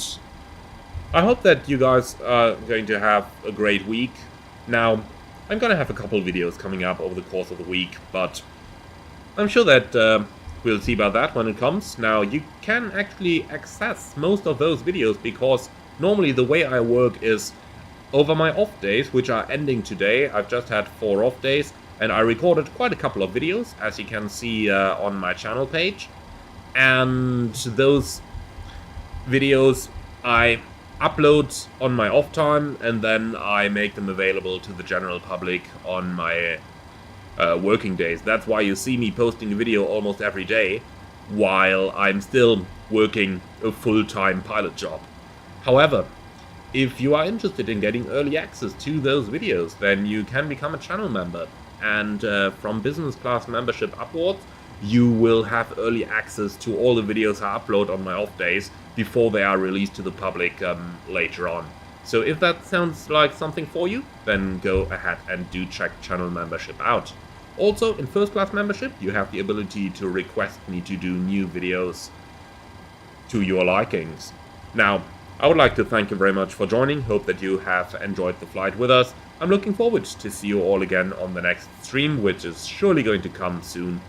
I hope that you guys are going to have a great week. Now, I'm going to have a couple of videos coming up over the course of the week, but I'm sure that we'll see about that when it comes. Now, you can actually access most of those videos because normally the way I work is over my off days, which are ending today. I've just had 4 off days, and I recorded quite a couple of videos, as you can see on my channel page. And those videos I upload on my off time, and then I make them available to the general public on my working days. That's why you see me posting a video almost every day, while I'm still working a full-time pilot job. However, if you are interested in getting early access to those videos, then you can become a channel member. And from business class membership upwards, you will have early access to all the videos I upload on my off days before they are released to the public later on. So if that sounds like something for you, then go ahead and do check channel membership out. Also, in first class membership, you have the ability to request me to do new videos to your likings. Now, I would like to thank you very much for joining. Hope that you have enjoyed the flight with us. I'm looking forward to see you all again on the next stream, which is surely going to come soon.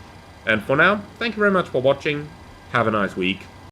And for now, thank you very much for watching. Have a nice week.